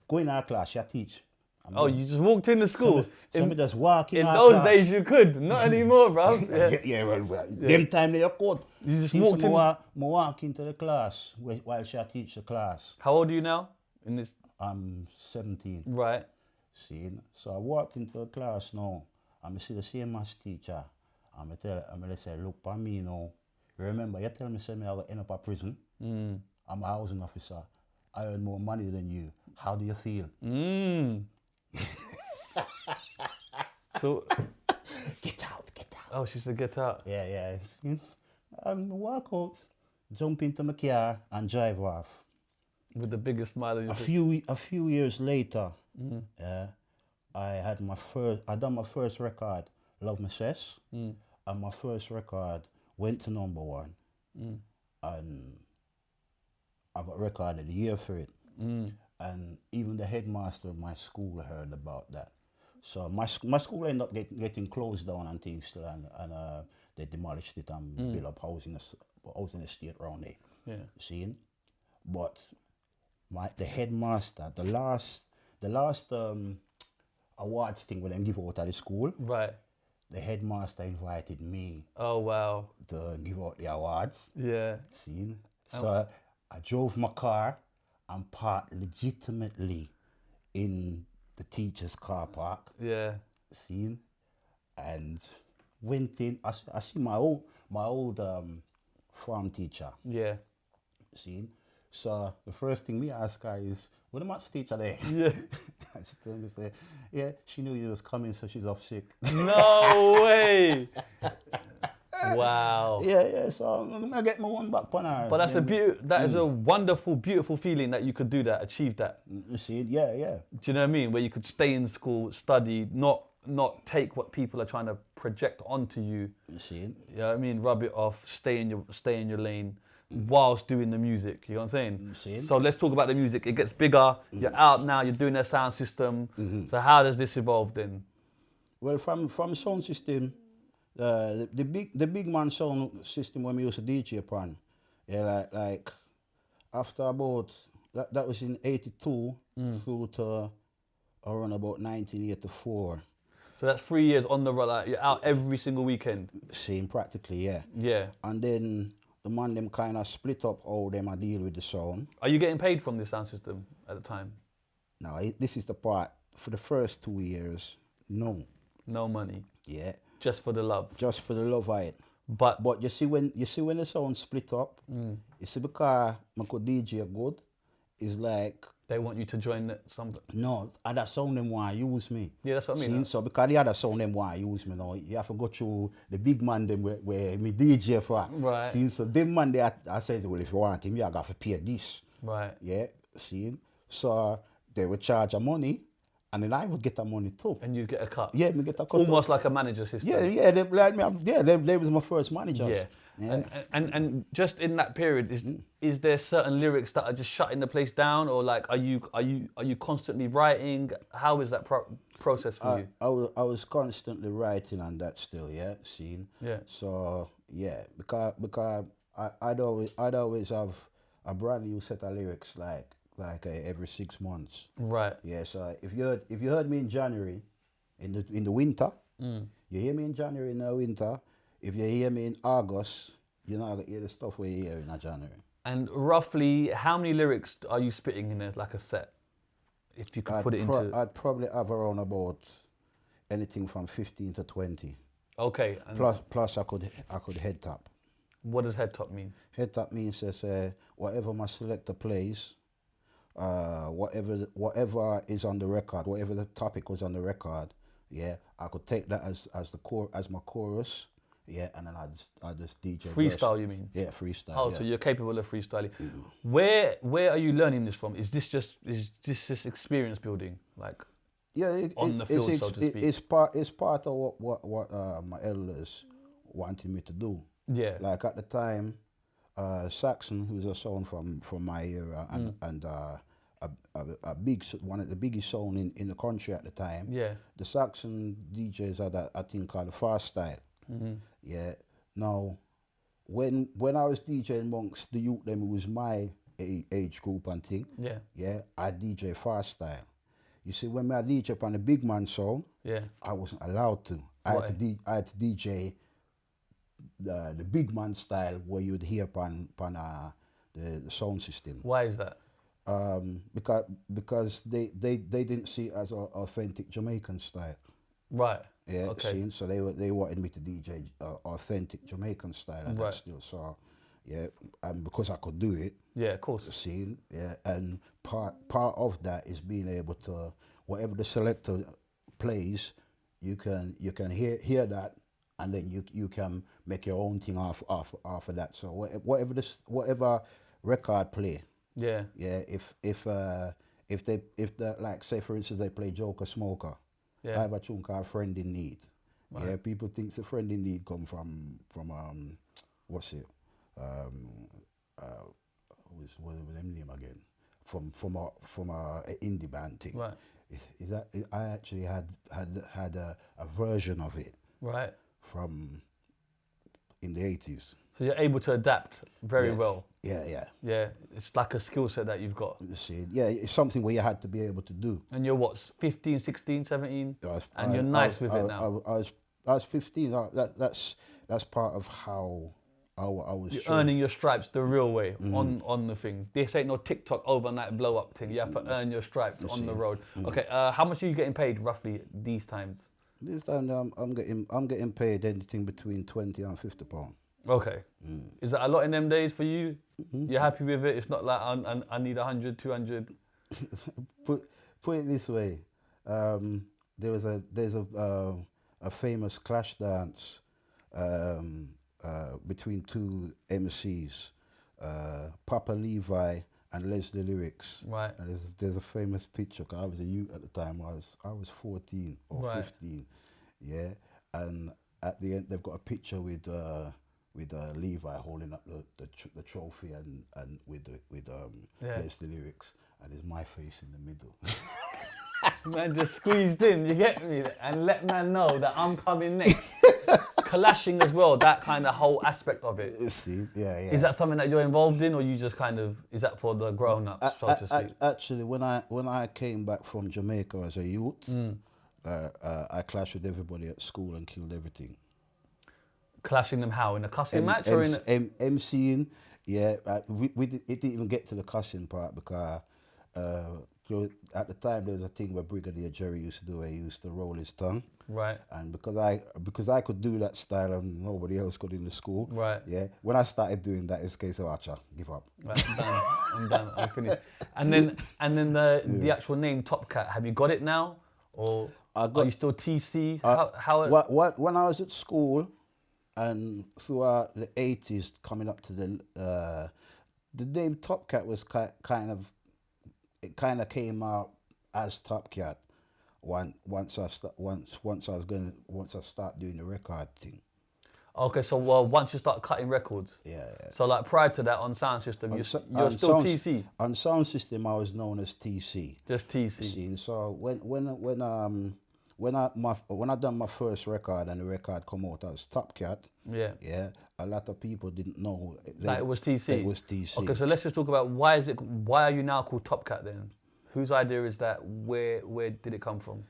Go in her class, she teach. You just walked into school. So me just walk in In her those class. days you could, not anymore, bro. Yeah, well, them time they could. You just See, walked so in. I walk into the class while she teach the class. How old are you now? In this, I'm 17. right? See, so I walked into the class now, and I see the same maths teacher. And I say, look for me now. You remember, you tell me, say me I will end up at prison. I'm a housing officer. I earn more money than you. How do you feel? So, Get out. oh, she said get out. Yeah. See, and walk out, jump into my car, and drive off. With the biggest smile on your A face. few years later, I done my first record, Love My Cess, and my first record went to #1, and I got record of the year for it, and even the headmaster of my school heard about that. So my school ended up getting closed down and things still, and they demolished it and built up housing estate around there. Yeah. Seeing, but the headmaster, the last awards thing when they give out at the school, Right. the headmaster invited me Oh, wow. to give out the awards. Yeah. Seen, so I drove my car and parked legitimately in the teacher's car park. Yeah. Seen, and went in. I see my old farm teacher. Yeah. Seen. So the first thing me ask her is, what the maths teacher there? Yeah. And she told me, say, yeah, she knew you was coming, so she's off sick. No way. Wow. Yeah, so I get my one back on her. But that's that is a wonderful, beautiful feeling that you could do that, achieve that. You see, yeah. Do you know what I mean? Where you could stay in school, study, not take what people are trying to project onto you. You see. You know what I mean? Rub it off, stay in your lane whilst doing the music. You know what I'm saying? So let's talk about the music. It gets bigger. You're out now. You're doing a sound system. So how does this evolve then? Well, from sound system, the big man sound system when we used to DJ upon, yeah, like after about that was in '82 through to around about 1984. So that's 3 years on the road. Like you're out every single weekend. Same practically, yeah. Yeah. And then the man them kind of split up how them a deal with the sound. Are you getting paid from this sound system at the time? Now this is the part. For the first 2 years, no. No money. Yeah. Just for the love. Just for the love of it. But you see when the sound split up, you see because I could DJ good, it's like they want you to join some. no, other sound them want to use me. Yeah, that's what I mean. See, so because the other sound them want to use me now, you have to go through the big man them where me DJ for. Right. See, so them man they I said, well, if you want him, you got to pay this. Right. Yeah. See, so they would charge a money, and then I would get the money too. And you'd get a cut. Yeah, me get a cut. Almost like a manager system. Yeah. They like me. Yeah, they was my first manager. Yeah. Yeah. And just in that period, is there certain lyrics that are just shutting the place down, or like are you constantly writing? How is that process for you? I was constantly writing on that still, yeah, scene. Yeah. So yeah, because I'd always have a brand new set of lyrics like every 6 months. Right. Yeah. So if you heard me in January, in the winter, you hear me in January in the winter. If you hear me in August, you're not gonna hear the stuff we hear in January. And roughly, how many lyrics are you spitting in like a set? If you could put it into... I'd probably have around about anything from 15 to 20. Okay. And Plus I could head tap. what does head top mean? Head tap means whatever my selector plays, whatever is on the record, whatever the topic was on the record, yeah, I could take that as my chorus, yeah, and then I just DJ Freestyle, verse. you mean? Yeah, freestyle. Oh, yeah. so you're capable of freestyling. Where are you learning this from? Is this just experience building, like Yeah, on the field, so to speak? It's part of what my elders wanted me to do. Yeah. Like at the time, Saxon, who's a sound from my era, and a big one of the biggest sound in the country at the time. Yeah. The Saxon DJs had a thing called the fast style. Yeah. Now, when I was DJing amongst the youth, them who was my age group and thing. Yeah. Yeah, I DJ fast style. You see, when I DJ up on the big man song, Yeah. I wasn't allowed to. I had to DJ the big man style where you'd hear upon the sound system. Why is that? Because they didn't see it as an authentic Jamaican style. Right. Yeah, Okay. see, so they wanted me to DJ authentic Jamaican style and Right. that still. So yeah, and because I could do it, Yeah, of course. scene, yeah, and part of that is being able to, whatever the selector plays, you can hear that, and then you can make your own thing off of that. So whatever record play, Yeah. yeah, if the like, say for instance they play Joker Smoker, Yeah. I have a tune called Friend in Need. Right. Yeah, people think the Friend in Need come from what's it? What was the name again? From a indie band thing. Right. Is that I actually had a version of it Right. from in the 80s. So you're able to adapt very Yeah. well. Yeah. Yeah. It's like a skill set that you've got. You see, yeah, it's something where you had to be able to do. And you're what, 15, 16, 17? And you're I nice was- with it now. I was 15. That's part of how I was. You're shaped. earning your stripes the real way on the thing. This ain't no TikTok overnight blow up thing. You have to earn your stripes on the road. Okay, how much are you getting paid roughly these times? This time I'm getting paid anything between £20 and £50. Okay. Is that a lot in them days for you? You're happy with it? It's not like I need 100, 200. Put it this way, there's a famous clash dance between two MCs, Papa Levi and Leslie Lyrics. Right. And there's a famous picture, 'cause I was a youth at the time. I was 14 or Right. 15, yeah. And at the end, they've got a picture with Levi holding up the trophy and with Yeah. Leslie Lyrics, and there's my face in the middle. Man just squeezed in, you get me? And let man know that I'm coming next. Clashing as well, that kind of whole aspect of it. See, yeah. Is that something that you're involved in, or you just kind of, is that for the grown-ups, so to speak? Actually, when I came back from Jamaica as a youth, I clashed with everybody at school and killed everything. Clashing them how? In a cussing match or in a... MCing, yeah. It didn't even get to the cussing part because at the time there was a thing where Brigadier Jerry used to do where he used to roll his tongue. Right. And because I could do that style and nobody else could in the school. Right. Yeah. When I started doing that, it's a case of Archer, give up. Right, I'm done, I'm finished. And then the actual name Top Cat, have you got it now? Or are you still TC? When I was at school and throughout the 80s coming up to the name Top Cat was kind of came out as Top Cat once I start doing the record thing. Okay, so once you start cutting records. Yeah. So like prior to that on sound system, you're still TC. On sound system, I was known as TC. Just TC. See, so when I done my first record and the record come out as Top Cat, yeah, a lot of people didn't know that it was TC. It was TC. Okay, so let's just talk about why are you now called Top Cat then? Whose idea is that? Where did it come from?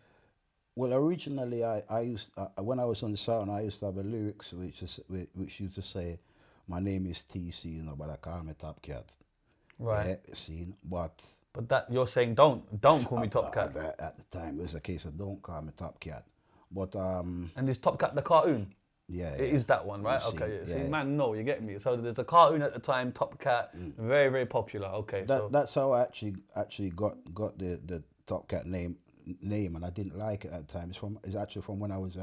Well, originally I used when I was on the sound, I used to have a lyrics which used to say, "My name is TC, but I call me Top Cat." Right. Yeah, see, but that you're saying don't call me Top Cat. At the time, it was a case of don't call me Top Cat. But And is Top Cat the cartoon? yeah, It is that one, right? See, Okay, yeah. yeah. See, man, no, you get me. So there's a cartoon at the time, Top Cat, very, very popular. Okay, so That's how I actually got the Top Cat name, and I didn't like it at the time. It's actually from when I was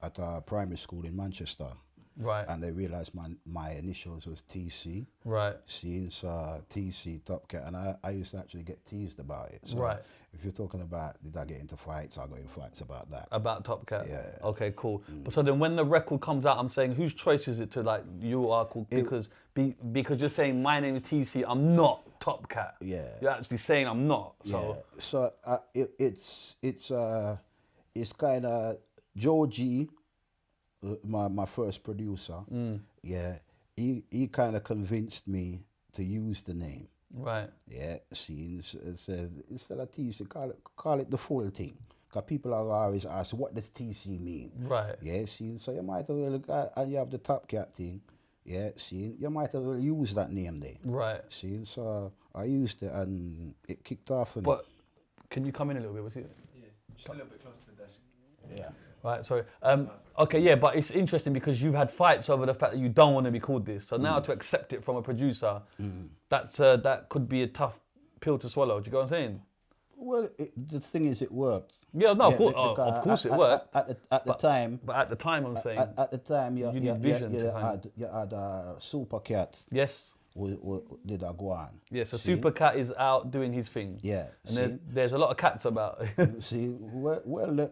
at primary school in Manchester. right, And they realised my initials was TC. right, Seeing TC Top Cat, and I used to actually get teased about it. So Right. if you're talking about did I get into fights, I got in fights about that. about Top Cat. Yeah. Okay, cool. So then when the record comes out, I'm saying whose choice is it to like you are called because you're saying my name is TC, I'm not Top Cat. Yeah. You're actually saying I'm not. So Yeah. So it's kind of Joe G, my first producer. Yeah, he kind of convinced me to use the name. right. Yeah, see, instead of TC, call it the full thing. Because people are always ask, what does TC mean? Right. Yeah, see, so you might as well, and you have the Top Cat thing. Yeah, see, you might as well use that name there. Right. See, so I used it and it kicked off. And But can you come in a little bit? Was it? Yeah, just a little bit closer to the desk. yeah. Right, sorry. Okay, yeah, but it's interesting because you've had fights over the fact that you don't want to be called this. So now to accept it from a producer, that could be a tough pill to swallow. Do you get what I'm saying? Well, the thing is, it worked. Yeah, no, Yeah, of course it at, worked. At the time, But at the time, I'm saying, at the time, you need vision to kind had Super Cat yes, did a go on. yeah. So See? Super Cat is out doing his thing. Yeah. And there's a lot of cats about. See, well,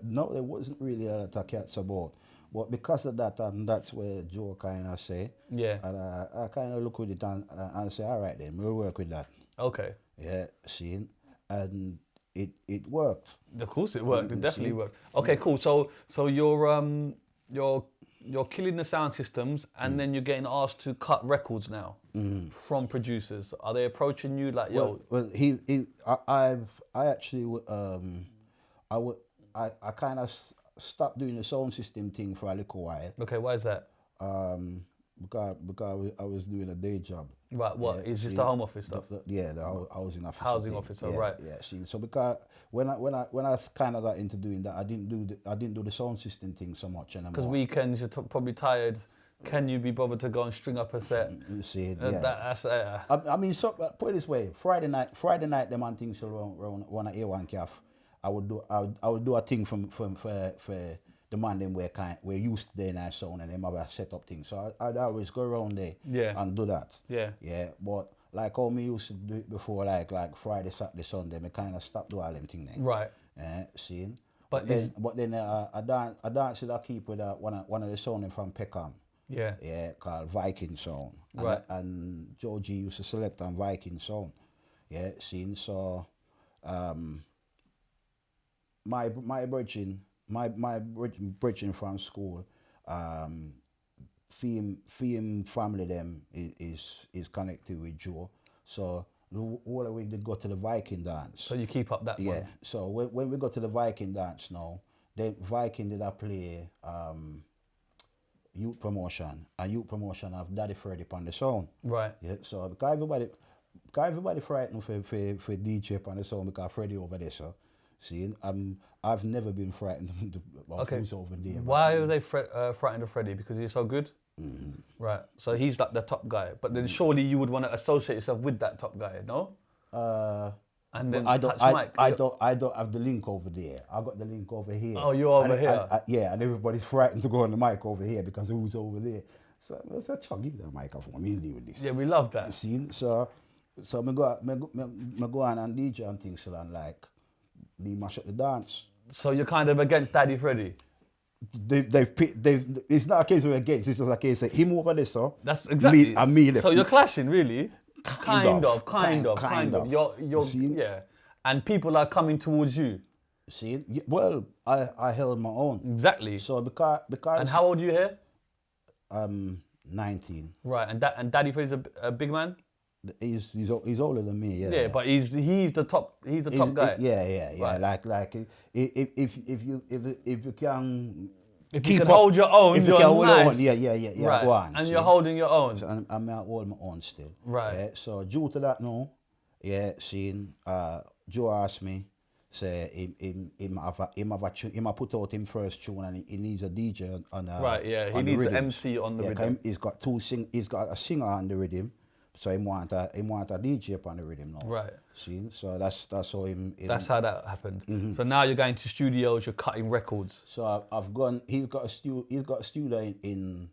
no, there wasn't really a lot of cats about. But because of that, and that's where Joe kind of say, Yeah. and I kind of look with it and say, all right then, we'll work with that. Okay. Yeah, see, and it worked. Of course it worked. It See? definitely worked. Okay, cool. So you're killing the sound systems, and then you're getting asked to cut records now from producers. Are they approaching you like, yo? Well, I kind of stopped doing the sound system thing for a little while. Okay, why is that? Because I was doing a day job. Right. What Yeah, is this see, the Home Office stuff? The housing officer. Housing thing. officer, Yeah, right. Yeah. See, so because when I kind of got into doing that, I didn't do the sound system thing so much anymore. Because weekends you're probably tired. Can you be bothered to go and string up a set? You see, yeah. That's I mean, so put it this way: Friday night, them and things around a A1 calf. I would do a thing for the man them we're used to their nice sound and them have a set up thing. So I'd always go around there and do that. Yeah. Yeah. But like how me used to do it before, like Friday, Saturday, Sunday, me kind of stopped doing all them thing then. Right. Seeing. But then I dance with a keep with one of the sounding from Peckham. Yeah. Yeah, called Viking Sound. And Right. And Joe G used to select on Viking Sound. Yeah, seeing so my bridging from school, Fame family them is connected with Joe. So all the way they go to the Viking dance. So you keep up that Yeah. one. So when we go to the Viking dance now, then Viking did I play youth promotion, and youth promotion have Daddy Freddy on the sound. Right. Yeah. So because everybody frightened for DJ on the sound because Freddy over there. So see, I've never been frightened of who's over there. Why are they frightened of Freddy? Because he's so good? Right. So he's like the top guy. But then surely you would want to associate yourself with that top guy, no? And then I don't Mike. have the link over there. I got the link over here. Oh, you're over And here. Yeah, and everybody's frightened to go on the mic over here because who's over there. So I said, "Chuck, give me the microphone. Me deal with this." Yeah, we love that. See, so me go on and DJ and things and like me mash up the dance. So you're kind of against Daddy Freddy? It's not a case of against. It's just a case of him over there, so That's exactly. me. So you're clashing, really? Kind of. You're See? yeah. And people are coming towards you. See, well, I held my own. Exactly. So because And how old are you here? 19. Right. And Daddy Freddy's a big man? He's older than me. Yeah. Yeah, but he's the top guy. Yeah. Right. Like if you can. If you can hold your own, if you you're can hold nice. your own, yeah, Right. go on. And see? you're holding your own. So, I'm hold my own still. Right. Yeah, so due to that now, yeah, seeing Joe asked me, say him have put out him first tune and he needs a DJ on Right, yeah. He on the needs an rhythms. MC on the Yeah, 'cause rhythm. he's got a singer on the rhythm, so he want a DJ up on the rhythm now. Right. See, so that's how him. That's how that happened. Mm-hmm. So now you're going to studios, you're cutting records. So I've gone. He's got a studio in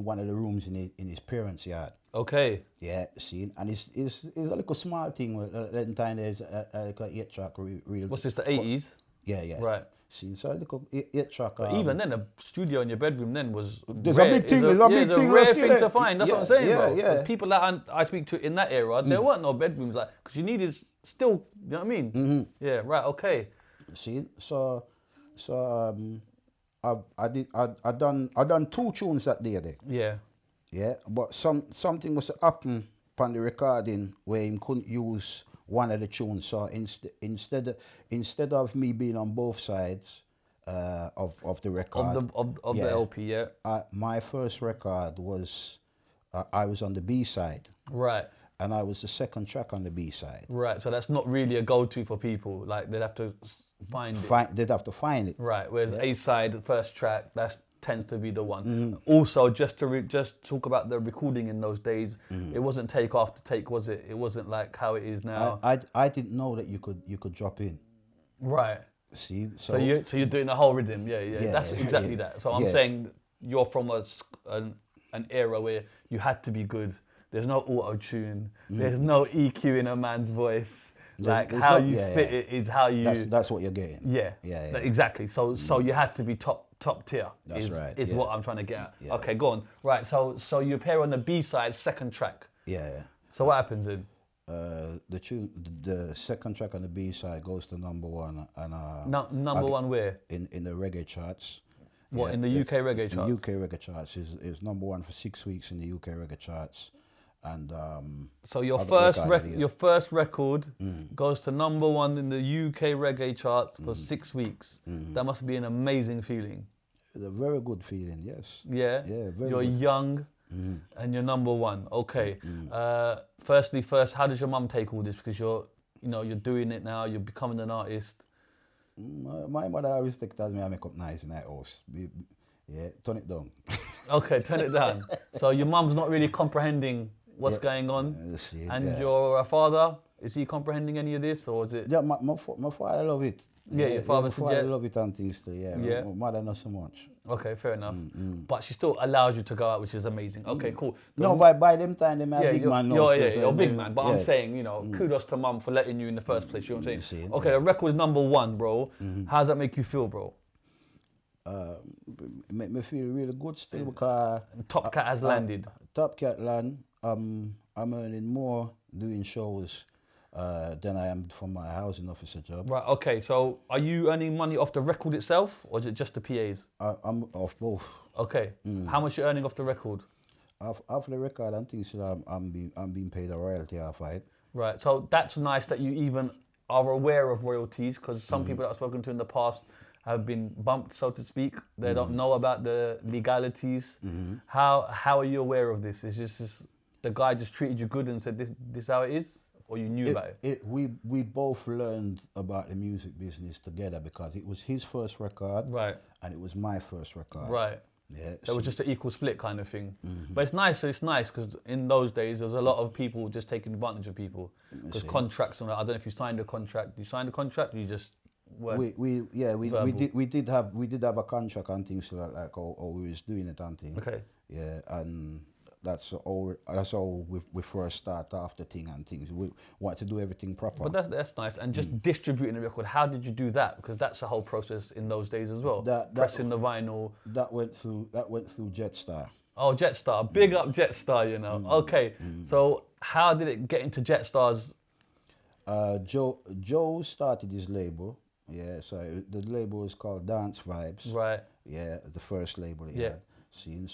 one of the rooms in his parents' yard. Okay. Yeah, see, and it's a little small thing. At the time there's like a 8-track reel. What's this, the 80s? Yeah, yeah. Right. See, so a little 8-track. But even then, a studio in your bedroom then was There's rare. a big thing. It's There's a big it's thing. a rare let's see thing that. to find. That's what I'm Yeah, saying, yeah, bro. yeah. The people that I speak to in that era, there weren't no bedrooms like because you needed still. You know what I mean? Mm-hmm. Yeah. Right. Okay. See, so I done 2 tunes that day. Yeah. Yeah, but something was happen on the recording where he couldn't use one of the tunes. So instead of me being on both sides of the record Of the LP. Yeah. my first record was I was on the B side, Right. and I was the second track on the B side. Right. So that's not really a go-to for people. Like they'd have to find it. They'd have to find it. Right. Whereas A side, the first track, that tends to be the one. Mm-hmm. Also, just to just talk about the recording in those days, Mm-hmm. it wasn't take after take, was it? It wasn't like how it is now. I didn't know that you could drop in. Right. See, So you're doing the whole rhythm. Yeah. Yeah, That's exactly yeah, that. So I'm yeah. saying you're from an era where you had to be good. There's no auto tune. There's no EQ in a man's voice. Like there's how not- you yeah, spit yeah. it is how you. that's what you're getting. Yeah. Yeah. Exactly. So you had to be top tier. That's is, right, Is yeah. what I'm trying to get at. Yeah. Okay, go on. Right. So you appear on the B side, second track. Yeah. So what happens then? The second track on the B side goes to number 1 and Number one where? in the reggae charts. What, in the UK reggae charts? In the UK reggae charts is number 1 for 6 weeks in the UK reggae charts, and So your other first record of the year. your first record goes to number 1 in the UK reggae charts for 6 weeks. That must be an amazing feeling. It's a very good feeling. Yes. Yeah. Yeah, very You're good. young, and you're number 1. Okay. First, how does your mum take all this? Because you're doing it now. You're becoming an artist. My mother always take that me I make up nice in that house. Yeah, turn it down. Okay, turn it down. So your mum's not really comprehending what's Yeah. going on, See, and yeah. your father, is he comprehending any of this, or is it? Yeah, my father love it. Yeah, your father my said, father yeah. love it and things too. Yeah, Yeah. My mother not so much. Okay, fair enough. But she still allows you to go out, which is amazing. Okay, cool. No, by them time they Yeah, big you're, man now. you're a big man, but I'm yeah. saying, kudos to mum for letting you in the first place. You know what I'm saying? Okay, yeah. the record is number 1, bro. How does that make you feel, bro? Make me feel really good still because Top Cat has landed. Top Cat land. I'm earning more doing shows than I am from my housing officer job. Right, okay, so are you earning money off the record itself, or is it just the PAs? I'm off both. Okay, how much you earning off the record? After the record and things, I'm being paid a royalty off it. Right, so that's nice that you even are aware of royalties, because some people that I've spoken to in the past have been bumped, so to speak. They don't know about the legalities. How are you aware of this? Is just the guy just treated you good and said this is how it is, or you knew about it? We both learned about the music business together because it was his first record, Right. and it was my first record. Right. Yeah. It was just an equal split kind of thing. But it's nice because in those days there was a lot of people just taking advantage of people. Because contracts, I don't know if you signed a contract. You signed a contract, or you just weren't. we did have a contract and things like how we was doing it and things. Okay. Yeah, and that's how we first start off the thing and things. We want to do everything proper. But that's nice. And just distributing the record, how did you do that? Because that's a whole process in those days as well. Pressing the vinyl. That went through Jetstar. Oh, Jetstar. Big up Jetstar, Okay. So how did it get into Jetstar's? Joe started his label. Yeah, so the label was called Dance Vibes. Right. Yeah, the first label he Yeah. had. Seen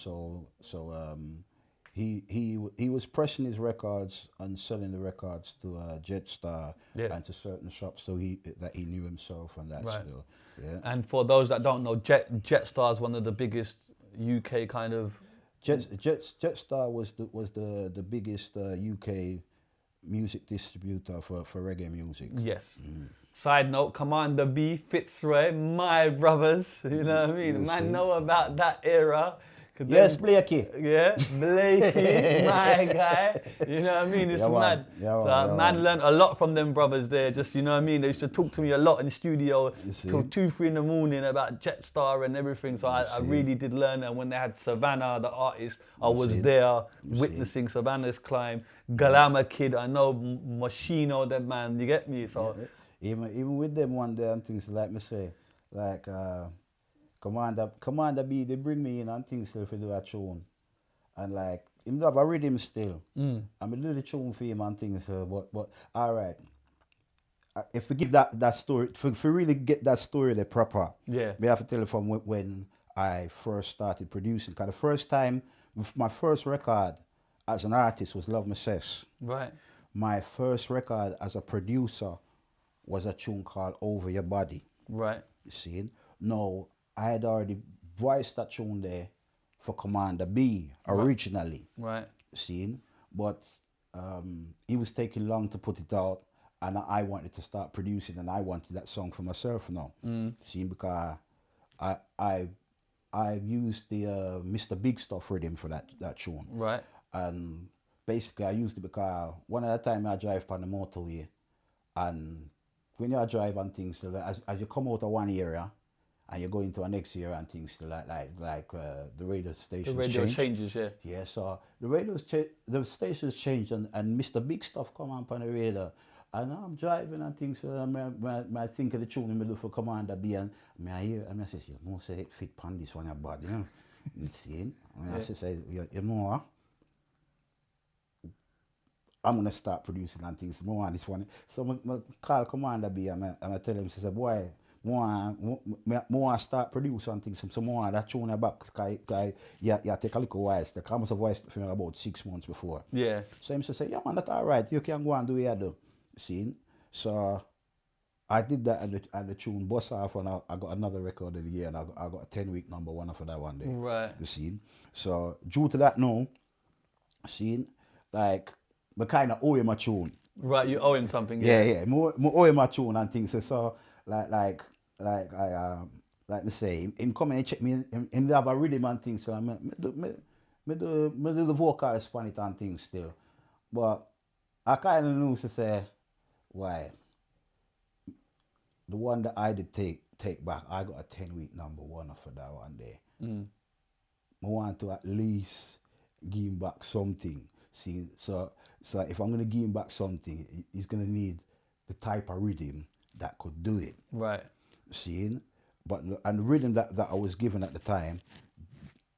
he was pressing his records and selling the records to Jetstar and to certain shops, so he knew himself and that Right. still. Yeah. And for those that don't know, Jetstar is one of the biggest UK kind of. Jetstar was the biggest UK music distributor for reggae music. Yes. Side note, Commander B, Fitzroy, my brothers. You know what I mean? Man know about that era. Yes, Blakey. Yeah, Blakey, my guy. You know what I mean? It's mad. Man learned a lot from them brothers there. Just, you know what I mean? They used to talk to me a lot in the studio till 2, 3 in the morning about Jetstar and everything. So I really did learn. And when they had Savannah, the artist, I was there witnessing Savannah's climb. Glamma Kid, I know Moschino, that man. You get me? So even with them one day and things like me say, like. Commander B, they bring me in and things still for do a tune. And like, him have a rhythm still. I'm a little tune for him and things, but all right. If we give that story, if we really get that story the proper, we have to tell you from when I first started producing. Because the first time, my first record as an artist was Love Me Cess. Right. My first record as a producer was a tune called Over Your Body. Right. You see? No. I had already voiced that tune there for Commander B originally. Right. Seen, but he was taking long to put it out, and I wanted to start producing, and I wanted that song for myself now. Seen, because I used the Mr. Big Stuff rhythm for that tune. Right. And basically I used it because one at a time I drive on the motorway, and when you drive and things, as you come out of one area, and you go into a next year and things like the radio stations The radio change. changes, yeah. Yeah, so the stations change and Mr. Big Stuff come up on the radio. And I'm driving and things, I think of the tune in the middle for Commander B, and I hear, and I say, you know, say it fit pan this one your body, you know. You see? And I say, you know what? I'm gonna start producing and things more on this one. So I call Commander B and I tell him, say, boy, more start producing things, some more that tune back, because you take a little while. I must have voiced for about 6 months before. Yeah. So him say, yeah man, that's all right, you can go and do what you do. See? So I did that and the tune bust off, and I got another record of the year, and I got a 10-week number one for that one day. Right. You see? So due to that now, see, like, I kind of owe him a tune. Right, you owe him something. Yeah. I owe him a tune and things. So like me say, him come and check me, him have a rhythm and things. So me do the vocals on it and things still. But I kind of knew to say, why? The one that I did take back, I got a 10-week number one for that one day. I want to at least give him back something. See, so if I'm going to give him back something, he's going to need the type of rhythm that could do it. Right. See, and the rhythm that I was given at the time,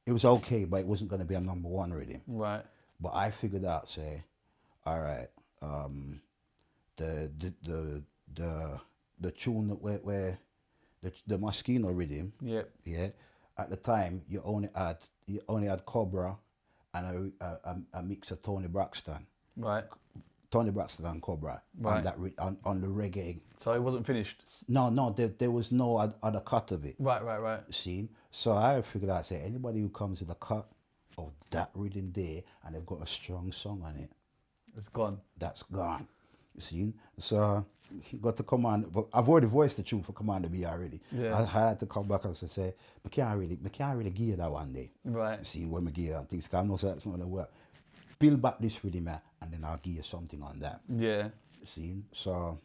it was okay, but it wasn't going to be a number one rhythm. Right. But I figured out, say, all right, the tune where the Moschino rhythm. Yeah. Yeah. At the time, you only had Cobra and a mix of Tony Braxton. Right. Tony Braxton and Cobra. Right. On the reggae. So it wasn't finished. No, there was no other cut of it. Right. See? So I figured out, say, anybody who comes with a cut of that rhythm there and they've got a strong song on it, It's gone. that's gone. You see? So got to Commander, but I've already voiced the tune for Commander B already. Yeah. I had to come back and say, I can't really give you that one day. Right. You see, when I give you and things, because I know that's not gonna work. Build back this rhythm and then I'll give you something on that. Yeah. You see? So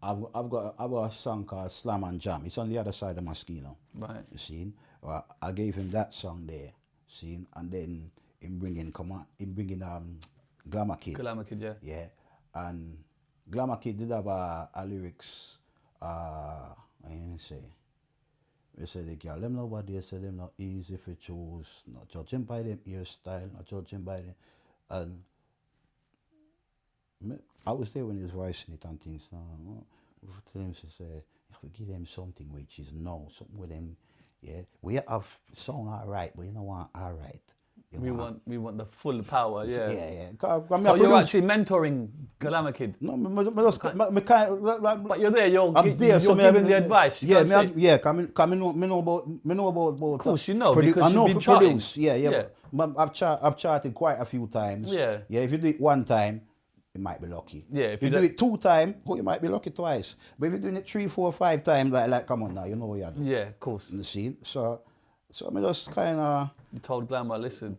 I've got a song called Slam and Jam. It's on the other side of Moschino. Right. You see? I gave him that song there. See? And then him bringing Glamma Kid. Glamma Kid, yeah. Yeah. And Glamma Kid did have a lyrics, I say, they say the girl, them nobody say them not easy for choose, not judging by them hairstyle, not judging by them. And I was there when he was voicing it and things. Tell him to say, you have to give them something which is no, something with them, yeah. We have sound alright, but you know what, alright. We want the full power, yeah. Yeah. So you're actually mentoring Glamma Kid? No, But you're there, you're there, so giving the advice. Yeah, me know about. Of course, you know, I because know you've been for charting. produce. Yeah. But I've charted quite a few times. Yeah. Yeah, if you do it one time, you might be lucky. Yeah, if you do it 2 times, you might be lucky twice. But if you're doing it 3, 4, 5 times, like come on now, you know what you're doing. Yeah, of course. You see? So I just kind of... You told Glamma, listen.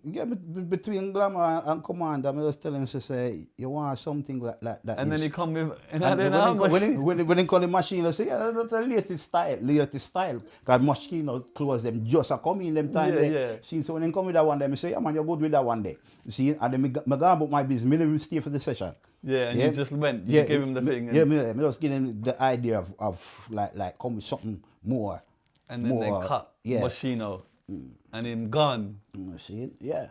Yeah, between Glamma and Commander, I just tell him to say, you want something like that. And then he come with... When he call him Moschino, say, yeah, that's the latest style. Because Moschino clothes them just a come in them time. Yeah. See, so when they come with that one day, I say, yeah man, you're good with that one day. You see, and then I go about my business, I never stay for the session. Yeah, and you just went, you gave him the thing. Yeah, me just give him the idea of like come with something more. And then they cut Moschino and him gone. See, yeah.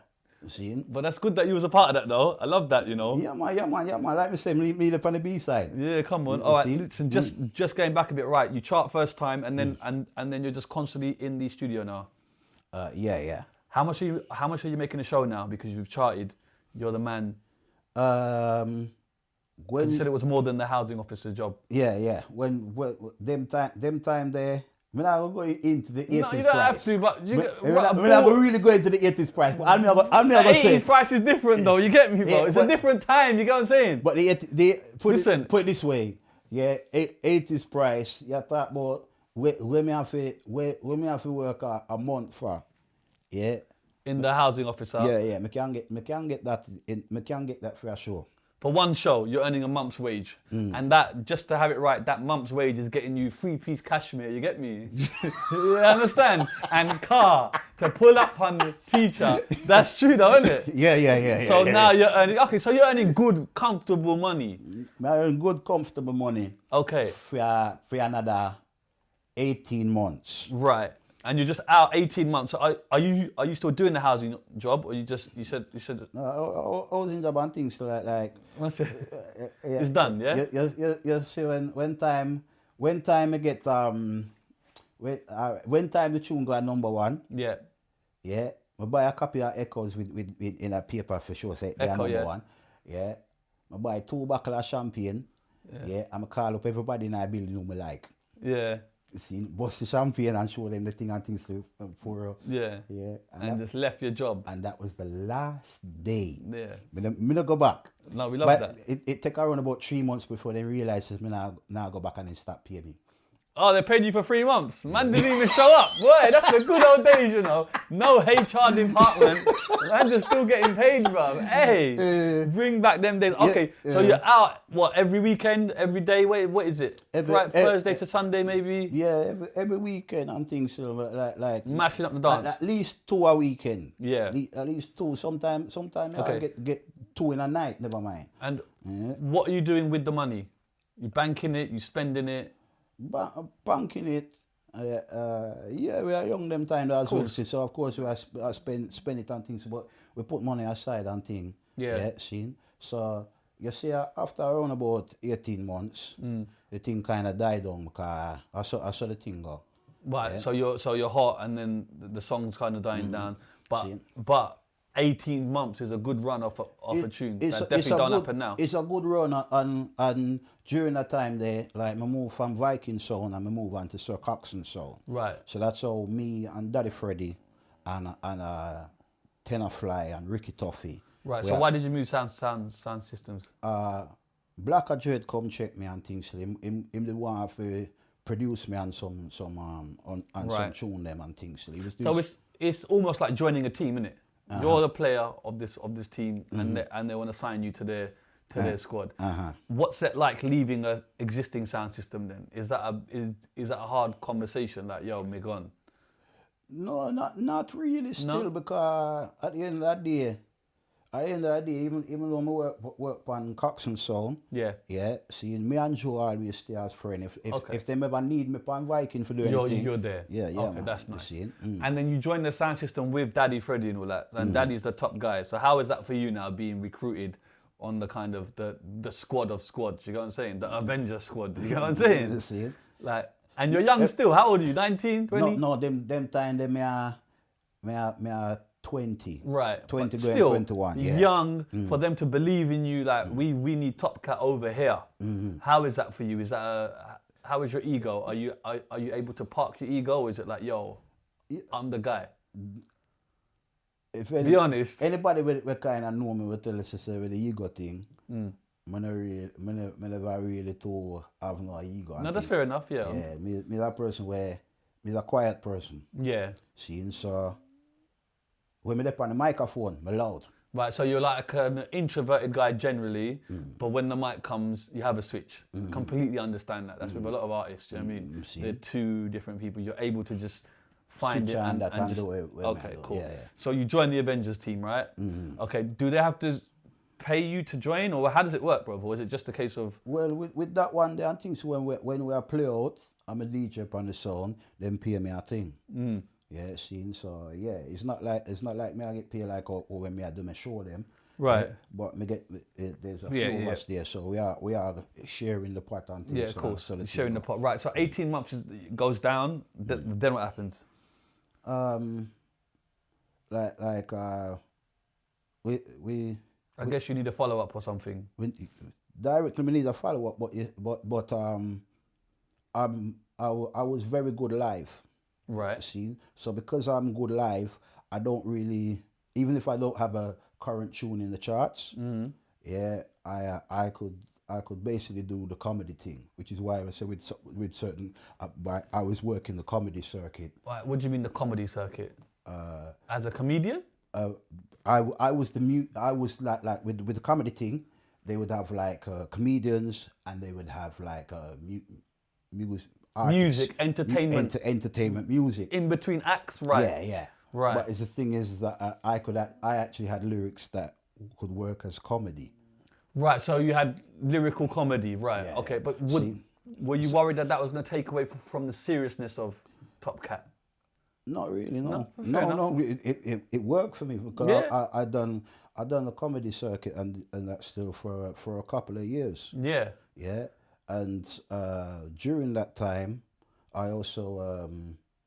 See? But that's good that you was a part of that though. I love that, you know. Yeah man. Like me say, me up on the B side. Yeah, come on. All right, listen, just going back a bit, right? You chart first time, and then and then you're just constantly in the studio now. Yeah. How much are you making a show now? Because you've charted, you're the man. When you said it was more than the housing officer job. Yeah. When them time there. I'm not going to go into the 80s price. No, you don't have to, but you I'm not going to really go into the 80s price. But I'm not going to say. 80s price is different though, you get me, bro? It's a different time, you get what I'm saying? But put it this way. Yeah, 80s price, you talk about where me have to work a month for. Yeah. In the housing officer. Yeah. Me can get that for a show. For one show, you're earning a month's wage. And that, just to have it right, that month's wage is getting you 3-piece cashmere, you get me? You understand? And car to pull up on the teacher. That's true though, isn't it? Yeah. So now you're earning, so you're earning good, comfortable money. I'm earning good, comfortable money. Okay. For another 18 months. Right. And you're just out 18 months. So are you still doing the housing job, or you said? No, housing job and things like. What's it? It's done, yeah. You see when time I get when time the tune got #1. Yeah. Yeah. I buy a copy of Echoes with in a paper for sure. Say they are #1. Yeah. I buy 2 bottles of champagne. Yeah. I'm call up everybody in our building who me like. Yeah. See, bust the champagne and show them the thing and things for yeah. And just left your job. And that was the last day. Yeah. Me not go back. No, we love that. It take around about 3 months before they realize that me now go back and then start paying me. Oh, they paid you for 3 months. Man didn't even show up. Boy, that's the good old days, you know. No HR department. Man just still getting paid, bro. Hey, bring back them days. Okay, so you're out, what, every weekend, every day? What is it? Thursday to Sunday, maybe? Yeah, every weekend and things. So like mashing up the dance. At least 2 a weekend. Yeah. At least 2. Sometimes I get 2 in a night, never mind. And what are you doing with the money? You banking it, you spending it? Banking it, yeah, we are young them time as well, so of course we are spend it on things, but we put money aside and things. Yeah, see. So you see, after around about 18 months, the thing kind of died down because I saw the thing go. Right. Yeah. So you're hot, and then the song's kind of dying down, but 18 months is a good run off a tune. That's definitely done up and now. It's a good run, and during that time there, like I moved from Viking sound and I moved on to Sir Coxsone sound. Right. So that's how me and Daddy Freddy and Tenor Fly and Ricky Toffee. Right. So why did you move sound systems? Black Dread come check me and things. Him the one to produce me on some some tune them and things. So it's almost like joining a team, isn't it? You're the player of this team, and they want to sign you to their squad. What's that like leaving an existing sound system? Then is that a hard conversation? Like, yo, me gone. No, not really. Still, because at the end of the day, even though I work on Coxsone sound, see, me and Joe always stay as friends. If they ever need me on Viking for doing anything, you're there. Yeah, okay, man, that's nice. See, And then you join the sound system with Daddy Freddy and all that, and Daddy's the top guy. So how is that for you now, being recruited on the kind of the squad of squads? You know what I'm saying? The Avenger squad. You know what I'm saying? See, like, and you're young still. How old are you? 19, 20? No, them time me are 20. Right. 20 going still 21. Yeah. Young for them to believe in you. Like we need Top Cat over here. How is that for you? Is that how is your ego? Are you able to park your ego? Or is it like, yo, I'm the guy? if Be honest. anybody will kind of know me will tell us to say with the ego thing. I never really to have no ego. No, that's fair enough, yeah. Yeah, me that person where me's a quiet person. Yeah. See, so when me up on the microphone, me loud. Right, so you're like an introverted guy generally, but when the mic comes, you have a switch. Completely understand that. That's with a lot of artists, do you know what I mean? See. They're two different people. You're able to just find Switch it on that and just... do it when Okay, I do. cool. Yeah, yeah. So you join the Avengers team, right? Okay, do they have to pay you to join, or how does it work, brother? Or is it just a case of... Well, with that one, there are things when we are play out, I'm a DJ up on the sound, then pay me a thing. Yeah, see, so yeah, it's not like me I get paid like or when me I do my show them. Right. But me get there's a few of us there, so we are sharing the pot and things. Yeah, of course. So sharing the pot. Right, so 18 months goes down, then what happens? We I guess you need a follow-up or something. directly we need a follow up, but I was very good live. Right. See, so because I'm good live, I don't really, even if I don't have a current tune in the charts, yeah, I could basically do the comedy thing, which is why I say with certain, I was working the comedy circuit. Right, what do you mean the comedy circuit? As a comedian? I was like with the comedy thing, they would have like comedians and they would have like music. Music, entertainment. Entertainment music. In between acts, right? Yeah. Right. But the thing is that I actually had lyrics that could work as comedy. Right, so you had lyrical comedy, right? Yeah, okay, yeah. but were you worried that was going to take away from the seriousness of Top Cat? Not really, no. fair enough. It worked for me because Yeah. I done the comedy circuit and that still for a couple of years. Yeah. Yeah, and during that time, I also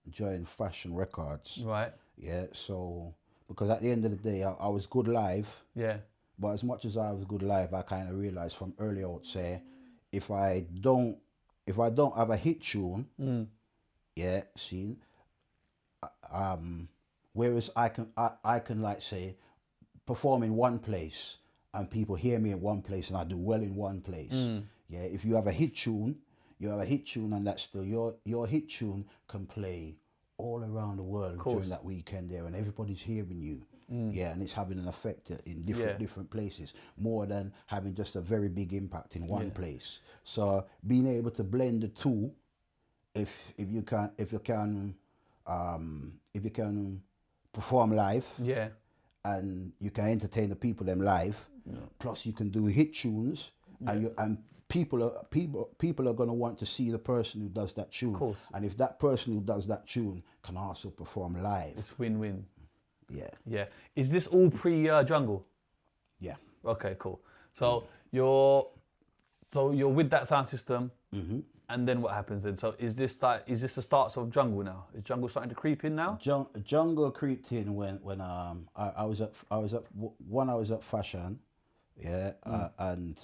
joined Fashion Records. Right. Yeah, so because at the end of the day, I was good live. Yeah. But as much as I was good live, I kind of realized from earlier, I would say, if I don't have a hit tune, yeah, see, whereas I can like say perform in one place and people hear me in one place and I do well in one place. Yeah, if you have a hit tune, and that's still your hit tune can play all around the world during that weekend there, and everybody's hearing you. Yeah, and it's having an effect in different places, more than having just a very big impact in one place. So being able to blend the two, if you can perform live, Yeah. and you can entertain the people them live, plus you can do hit tunes, and people are going to want to see the person who does that tune. Of course. And if that person who does that tune can also perform live, It's win-win. yeah. Yeah. Is this all pre-jungle? Yeah. Okay, cool. So you're with that sound system, and then what happens then? So is this the starts of jungle now? Is jungle starting to creep in now? Jungle creeped in when I was at Fashion, yeah, and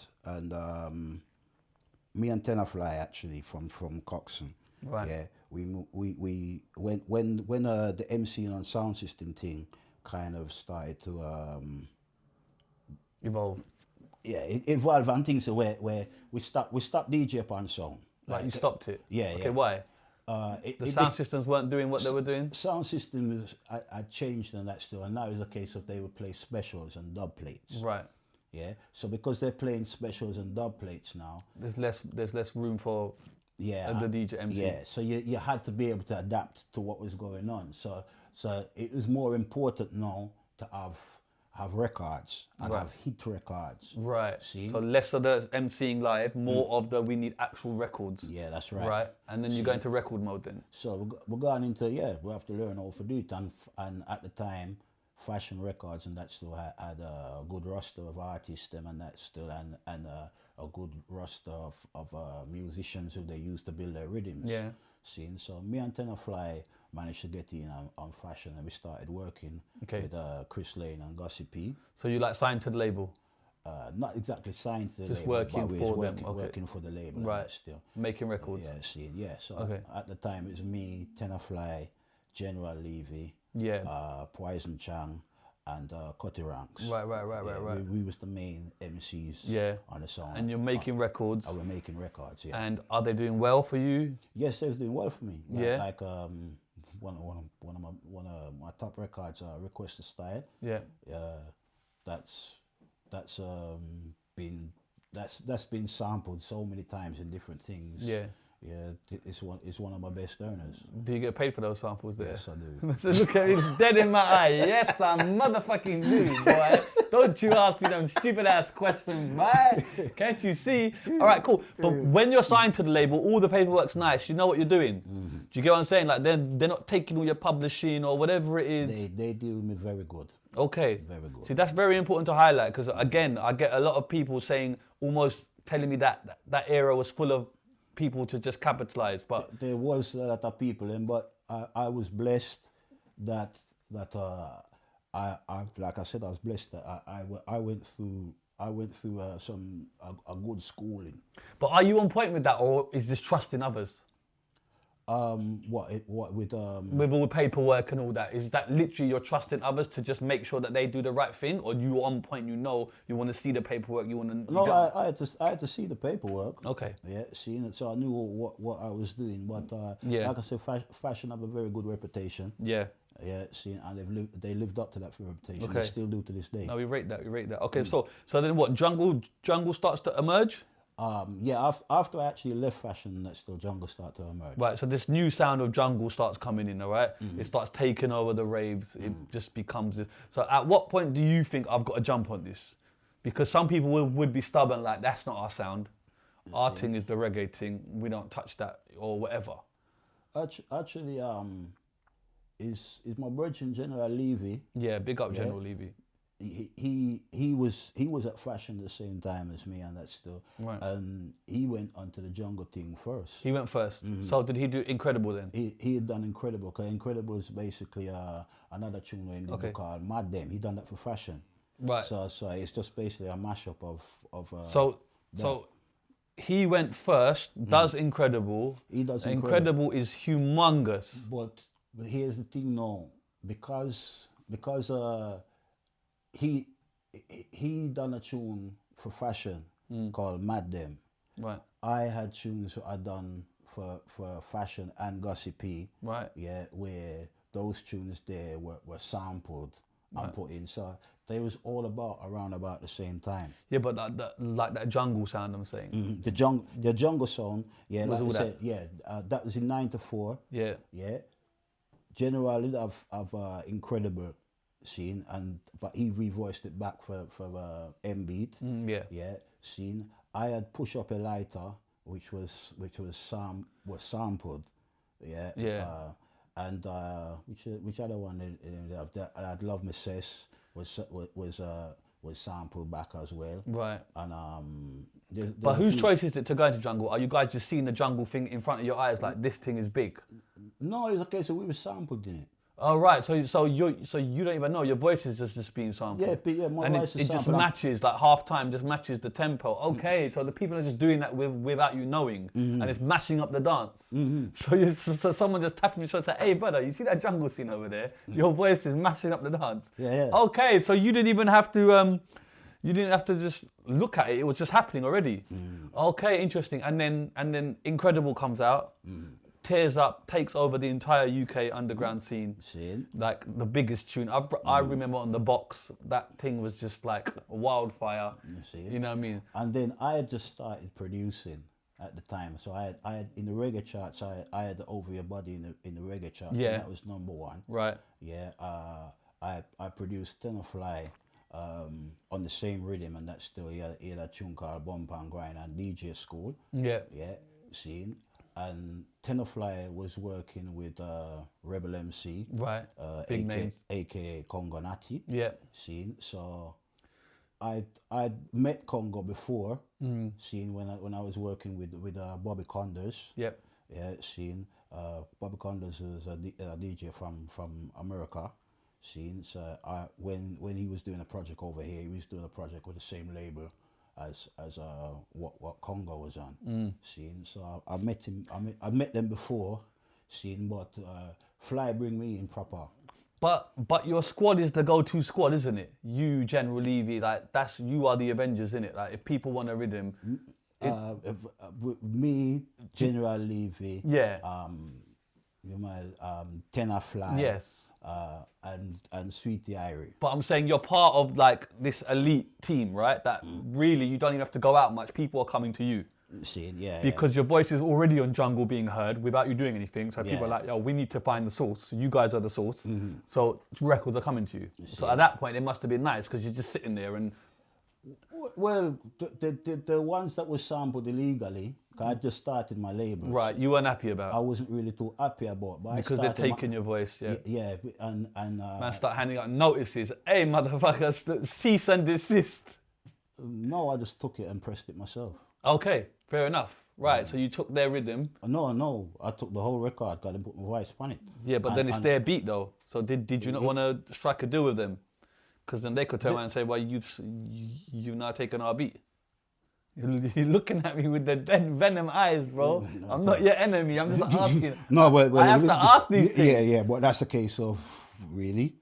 me and Tenor actually from Coxon, Right. yeah, we when the MC on sound system thing kind of started to Evolve. yeah, evolve and things where we stopped DJ upon sound. Like you stopped it? Yeah, Okay, yeah. why? The sound systems weren't doing what they were doing? Sound system I changed and that still, and now it's a case of they would play specials and dub plates. Right. Yeah. So because they're playing specials and dub plates now, There's less room for the DJ MC. Yeah. So you had to be able to adapt to what was going on. So it was more important now to have records and have hit records. Right. See? So less of the MCing live, more of the we need actual records. Yeah, that's right. Right. And then you go into record mode then. So we're going into we have to learn how to do it, and at the time, Fashion Records and that still had a good roster of artists and that still and a good roster of musicians who they used to build their rhythms. Yeah. See, so me and Tenor managed to get in on Fashion, and we started working with Chris Lane and Gossipy. So you like signed to the label? Not exactly signed to the Just label, working but we for was them, okay. working for the label. Right. And that still. Making records? Yeah, see, yeah. So Okay. at the time it was me, Tenor, General Levy, Yeah. Poison Chang, and Cutty Ranks. Right. We was the main MCs Yeah. on the song. And you're making records. I was making records, yeah. And are they doing well for you? Yes, they was doing well for me. Yeah. Like one of my top records, Request the Style. Yeah. That's been sampled so many times in different things. Yeah. Yeah, it's one of my best earners. Do you get paid for those samples there? Yes, I do. So look at it, dead in my eye. Yes, I motherfucking do, boy. Don't you ask me them stupid ass questions, man. Can't you see? All right, cool. But when you're signed to the label, all the paperwork's nice. You know what you're doing. Do you get what I'm saying? Like they're not taking all your publishing or whatever it is. They deal with me very good. Okay. Very good. See, that's very important to highlight because again, I get a lot of people saying, almost telling me that era was full of people to just capitalize, but there was a lot of people, but I was blessed that I like I said, I was blessed that I went through a good schooling. But are you on point with that, or is this trust in others? With With all the paperwork and all that, is that literally you're trusting others to just make sure that they do the right thing, or you on point? You know, you want to see the paperwork. You want to. No, I had to see the paperwork. Okay. Yeah, seeing it, so I knew what I was doing. But Yeah. like I said, fashion have a very good reputation. Yeah. Yeah, seeing, and they lived up to that reputation. Okay. They still do to this day. No, we rate that. Okay, so then what? Jungle starts to emerge. Yeah, after I actually left fashion, that's still jungle start to emerge. Right, so this new sound of jungle starts coming in, all right? It starts taking over the raves. It just becomes this. So at what point do you think I've got to jump on this? Because some people would be stubborn, like, that's not our sound. Our thing is the reggae thing. We don't touch that or whatever. Actually, is my brother General Levy. Yeah, big up General Levy. He was at fashion the same time as me, and that's still Right. And he went onto the jungle thing first. He went first. So did he do Incredible then? He had done Incredible, because Incredible is basically another tune we Okay. called Mad Them. He done that for fashion. Right. So it's just basically a mashup of So he went first, does Incredible. He does Incredible is humongous. But here's the thing now, because he done a tune for fashion called Mad Them. Right. I had tunes I done for fashion and gossipy. Right. Yeah, where those tunes there were sampled and put in. So they was all around about the same time. Yeah, but that jungle sound, I'm saying. The jungle song, yeah, Was like all I that? said, yeah, that was in 94. Yeah. Yeah. Generally have Incredible scene, but he revoiced it back for M-Beat. Yeah. Yeah, scene. I had Push Up a Lighter, which was sampled. Yeah. Yeah. And which other one? I had Love Me Cess was sampled back as well. Right. And But whose choice is it to go into jungle? Are you guys just seeing the jungle thing in front of your eyes, like this thing is big? No, it's okay. So we were sampled in it. Oh right, so you don't even know your voice is just being sampled. Yeah, but yeah, my and voice is it just sampled. matches like half time, just matches the tempo. Okay, so the people are just doing that without you knowing, and it's mashing up the dance. So someone just tapping your shoulder, say, "Hey brother, you see that jungle scene over there? Your voice is mashing up the dance." Yeah. Okay, so you didn't even have to just look at it; it was just happening already. Okay, interesting. And then Incredible comes out. Tears up, takes over the entire UK underground scene. Like the biggest tune. I remember on the box, that thing was just like wildfire. You know what I mean? And then I had just started producing at the time. So I had in the reggae charts, I had the Over Your Body in the reggae charts. Yeah. And that was #1. Right. Yeah. I produced Tenor on the same rhythm, and that's still he had a tune called Bump and Grind and DJ School. Yeah. Yeah. Scene. And Tenor was working with Rebel MC, Right. Big names. aka Congo Natty. Yeah. Seen. So I'd met Congo before. Seen when I was working with Bobby Condors. Yep. Yeah. Seen. Bobby Condors is a DJ from America. Seen. So when he was doing a project over here, he was doing a project with the same label as what Congo was on. Seen. So I met him. I met them before. Seen. But Fly bring me in proper. But your squad is the go-to squad, isn't it? You, General Levy, like you are the Avengers, innit? Like if people want a rhythm, Me, General Levy, yeah, Tenor Fly, yes. and Sweetie Irie. But I'm saying you're part of like this elite team, right? That really you don't even have to go out much. People are coming to you. Because your voice is already on Jungle being heard without you doing anything. So people are like, yo, we need to find the source. You guys are the source. So records are coming to you. So at that point, it must have been nice because you're just sitting there and... Well, the ones that were sampled illegally, 'cause I just started my label. Right, you weren't happy about. I wasn't really too happy about, but because they're taking your voice, yeah. Yeah, and man, start handing out notices. Hey, motherfuckers, cease and desist. No, I just took it and pressed it myself. Okay, fair enough. Right, so you took their rhythm. No, I took the whole record, got to put my voice on it. Yeah, but then it's their beat though. So did you not want to strike a deal with them? Because then they could turn around and say, well, you've now taken our beat. You're looking at me with the dead venom eyes, bro. I'm not your enemy. I'm just asking. No, but I have to ask these things. Yeah, but that's a case of really.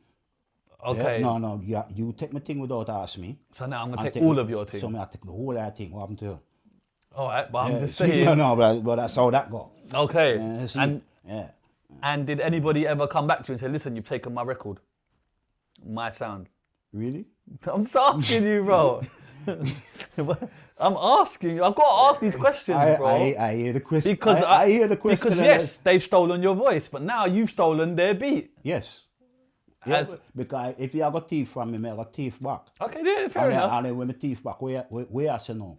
Okay. Yeah, no, you take my thing without asking me. So now I'm gonna take all of your thing. So I take the whole of thing. What happened to you? All right, but I'm just saying. No, but that's how that go. Okay. And did anybody ever come back to you and say, listen, you've taken my record, my sound? Really? I'm just asking you, bro. I'm asking you. I've got to ask these questions, bro. I hear the question. Because I hear the question. Because yes, they've stolen your voice, but now you've stolen their beat. Yes. Yeah, because if you have got teeth from me, I got teeth back. Okay, yeah, fair enough. And then when my teeth back, where I say no?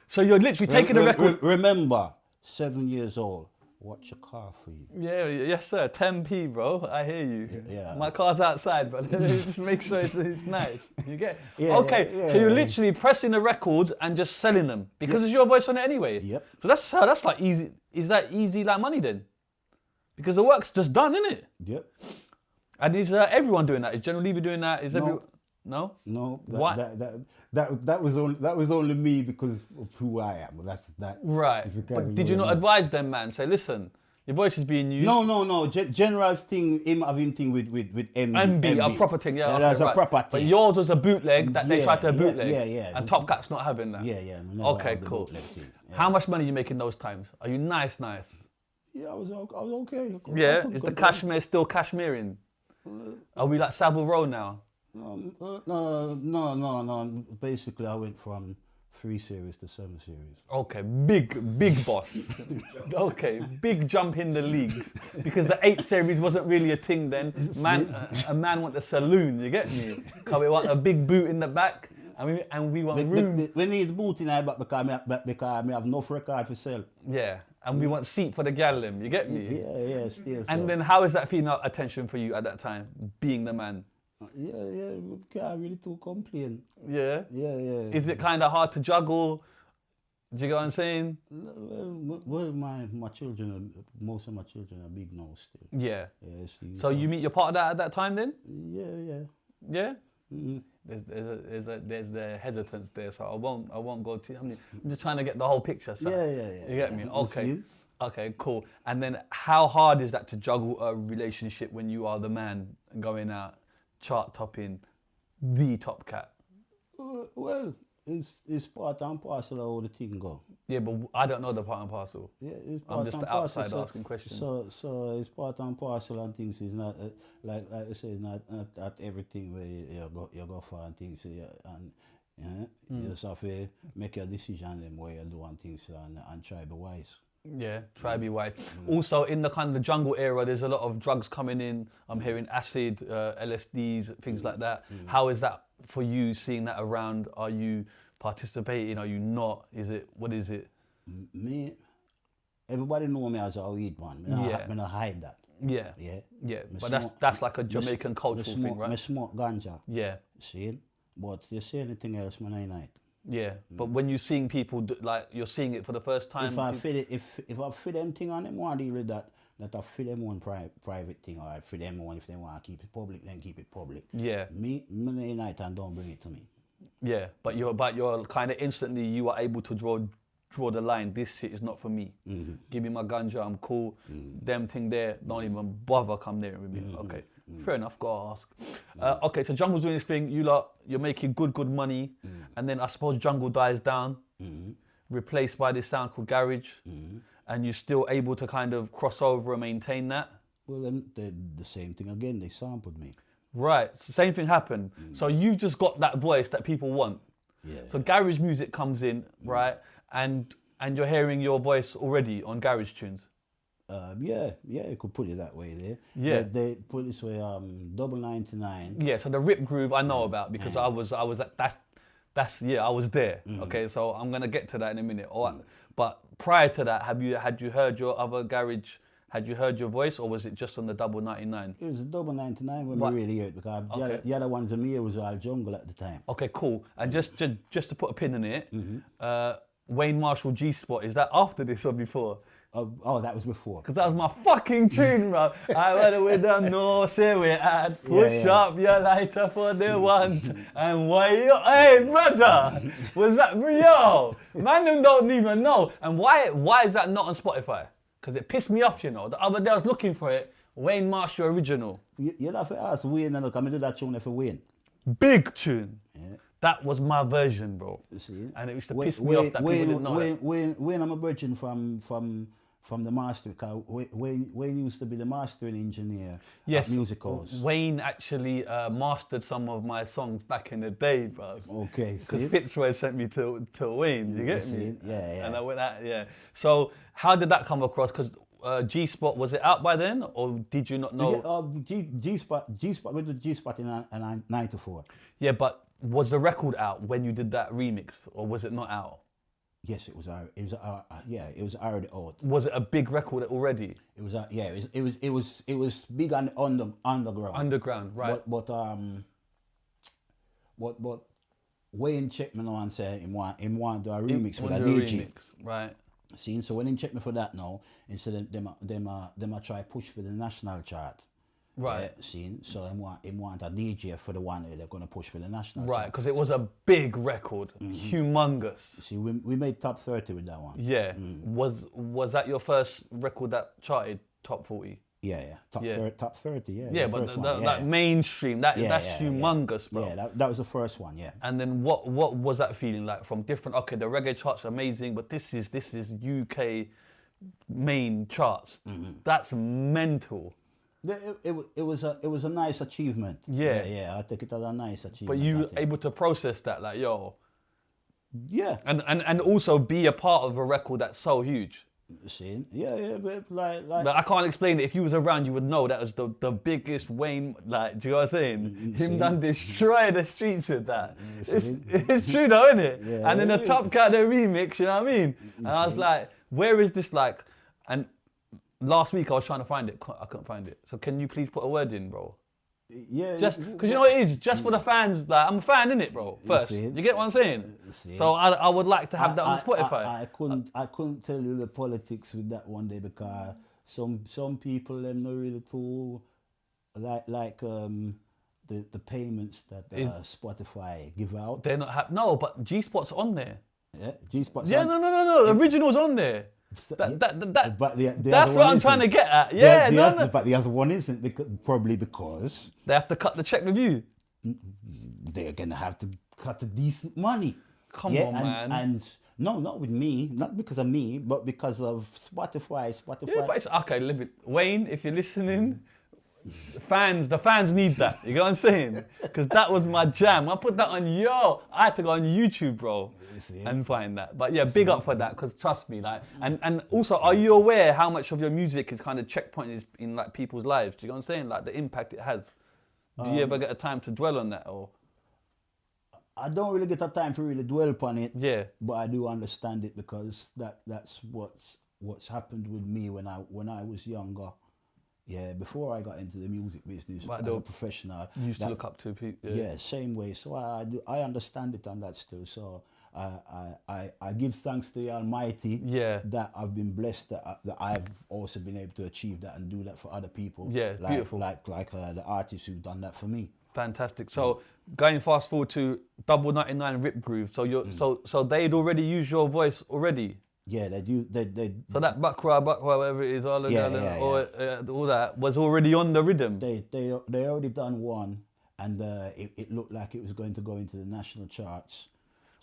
So you're literally taking the record. Remember, 7 years old. Watch your car for you. Yeah, yes, sir. 10p, bro. I hear you. Yeah. My car's outside, but just make sure it's nice. You get? Yeah, okay, so you're literally pressing the records and just selling them because it's your voice on it anyway. Yep. So that's like easy. Is that easy like money then? Because the work's just done, isn't it? Yep. And is everyone doing that? Is General Levy doing that? Is everyone? No. No. What? That was only me because of who I am. That's that. Right. But did you not advise them, man? Say, listen, your voice is being used. No. General's thing, him having thing with MB, a proper thing, yeah. That's okay, a proper thing. But yours was a bootleg that they tried to bootleg. Yeah. And Top Cat's not having that. Yeah. Okay, cool. How much money are you making those times? Are you nice? Yeah, I was okay. Yeah. Is the cashmere still cashmereing? Are we like Savile Row now? No. Basically, I went from 3 series to 7 series. Okay, big boss. Okay, big jump in the leagues. Because the 8 series wasn't really a thing then. A man want the saloon, you get me? Because we want a big boot in the back and we want room. We need boot in our back because I have no record for sale. Yeah, and we want seat for the gal them, you get me? Yeah, still. And then how is that female attention for you at that time, being the man? Yeah, can't really too complain. Yeah? Yeah. Is it kind of hard to juggle? Do you get what I'm saying? Well, my children, most of my children are big now still. Yeah. See, so you meet your partner at that time then? Yeah. Yeah? Mm-hmm. There's the hesitance there, so I won't go too. I'm just trying to get the whole picture. So Yeah. You get me? Okay. Okay, cool. And then how hard is that to juggle a relationship when you are the man going out, chart topping, the top cat? Well, it's part and parcel of how the thing go. Yeah, but I don't know the part and parcel. Yeah, it's part I'm just and the parcel, outside asking questions. So it's part and parcel and things. It's not like I say, it's not everything where you go for and things. You just have to make your decision then where you do and things and try to be wise. Yeah, try be wise. Also, in the kind of the jungle era, there's a lot of drugs coming in. I'm hearing acid, LSDs, things like that. How is that for you, seeing that around? Are you participating? Are you not? What is it? Me, everybody know me as a weed man. I don't hide that. Yeah. But that's like a Jamaican cultural thing, right? I smoke ganja. Yeah. See? But you say anything else, man, I night. Yeah, but when you're seeing people, like you're seeing it for the first time. If I feel them thing on them, want to deal with that I feel them one private thing, or I feel them one if they want to keep it public, then keep it public. Yeah. Me night and don't bring it to me. Yeah, but you're kind of instantly you are able to draw draw the line. This shit is not for me. Give me my ganja, I'm cool. Them thing there, don't even bother come there with me. Okay, fair enough, gotta ask. Okay, so Jungle's doing this thing, you're making good money, and then I suppose Jungle dies down, replaced by this sound called Garage, and you're still able to kind of cross over and maintain that? Well, then the same thing again, they sampled me. Right, so same thing happened. So you've just got that voice that people want. Yeah. So garage music comes in, right? And you're hearing your voice already on garage tunes. Yeah, you could put it that way there. Yeah. They put it this way, double 99. Yeah, so the rip groove I know about because I was I was there. Okay, so I'm gonna get to that in a minute. But prior to that, had you heard your other garage? Had you heard your voice, or was it just on the double 99? It was a double 99 when Right. we really heard it, because the other ones in me was all jungle at the time. Okay, cool. And just to put a pin in it, Wayne Marshall G-Spot, is that after this or before? Oh, that was before. Because that was my fucking tune, bro. I went with them, no, say we had push up your lighter for the want. And why you, hey, brother, was that, yo, man, them don't even know. And why is that not on Spotify? Because it pissed me off, you know. The other day I was looking for it, Wayne Marshall original. You'll have to ask Wayne, and look, I'm going to do that tune for Wayne. Big tune. Yeah. That was my version, bro. You see? And it used to piss me off that people didn't know that. Wayne, I'm a virgin from the master, because Wayne used to be the mastering engineer at Music House. Wayne actually mastered some of my songs back in the day, bro. Okay, Because see? Fitzroy sent me to Wayne, you get me? Yeah. And I went out, yeah. So how did that come across? Because G-Spot, was it out by then, or did you not know? G-Spot, we did G-Spot in 94. Yeah, but was the record out when you did that remix, or was it not out? Yes, it was already out. Was it a big record already? It was it was big on the underground. Underground, right? But Wayne checked me now and said him want to do a remix with a DJ. Right. See, so when he checked me for that now, instead of them try push for the national chart. Right. See, so him want a DJ for the one that they're gonna push for the national Right, chart. because it was a big record, humongous. See, we made top 30 with that one. Yeah. Was that your first record that charted top 40? Yeah. Top 30, yeah. Yeah, the but first one, that mainstream, that's humongous, bro. Yeah, that was the first one, yeah. And then what was that feeling like from different? Okay, the reggae charts are amazing, but this is UK main charts. That's mental. It was a nice achievement. Yeah. I take it as a nice achievement. But you able to process that, like, yo. Yeah. And also be a part of a record that's so huge. See, yeah, but like I can't explain it. If you was around, you would know that was the biggest Wayne. Like, do you know what I'm saying? Him done destroy the streets with that. It's true though, isn't it? Yeah, and then the Top Cat the remix, you know what I mean? And I was like, where is this like? And last week I was trying to find it. I couldn't find it. So can you please put a word in, bro? Yeah. Just because you know what it is, just for the fans. Like, I'm a fan, innit, bro? First, you get what I'm saying? So I would like to have that on Spotify. I couldn't tell you the politics with that one day, because some people them not really too like the payments that Spotify give out. They're not no, but G-Spot's on there. Yeah, G-Spot's Yeah, on. no. The original's on there. But That's what I'm trying to get at. Yeah, no. But the other one isn't, probably because They have to cut the check with you. they're gonna have to cut a decent money. Come on, man. And no, not with me, not because of me, but because of Spotify. Yeah, but it's okay. Wayne, if you're listening, the fans need that. You know what I'm saying? Because that was my jam. I put that on. I had to go on YouTube, bro, and find that. But yeah, big up for that. Because trust me, like, and also, are you aware how much of your music is kind of checkpointed in like people's lives? Do you know what I'm saying? Like the impact it has. Do you ever get a time to dwell on that, or? I don't really get a time to really dwell upon it. Yeah. But I do understand it, because that's what's happened with me when I was younger. Yeah, before I got into the music business as a professional. You used to look up to people. Yeah, same way. So I understand it on that still. So I give thanks to the Almighty that I've been blessed that I've also been able to achieve that and do that for other people. Yeah, beautiful. Like the artists who've done that for me. Fantastic. So going fast forward to Double 99 Rip Groove. So you're so they'd already used your voice already. Yeah, they So that bakra, whatever it is, all of that, all that was already on the rhythm. they already done one, and it looked like it was going to go into the national charts.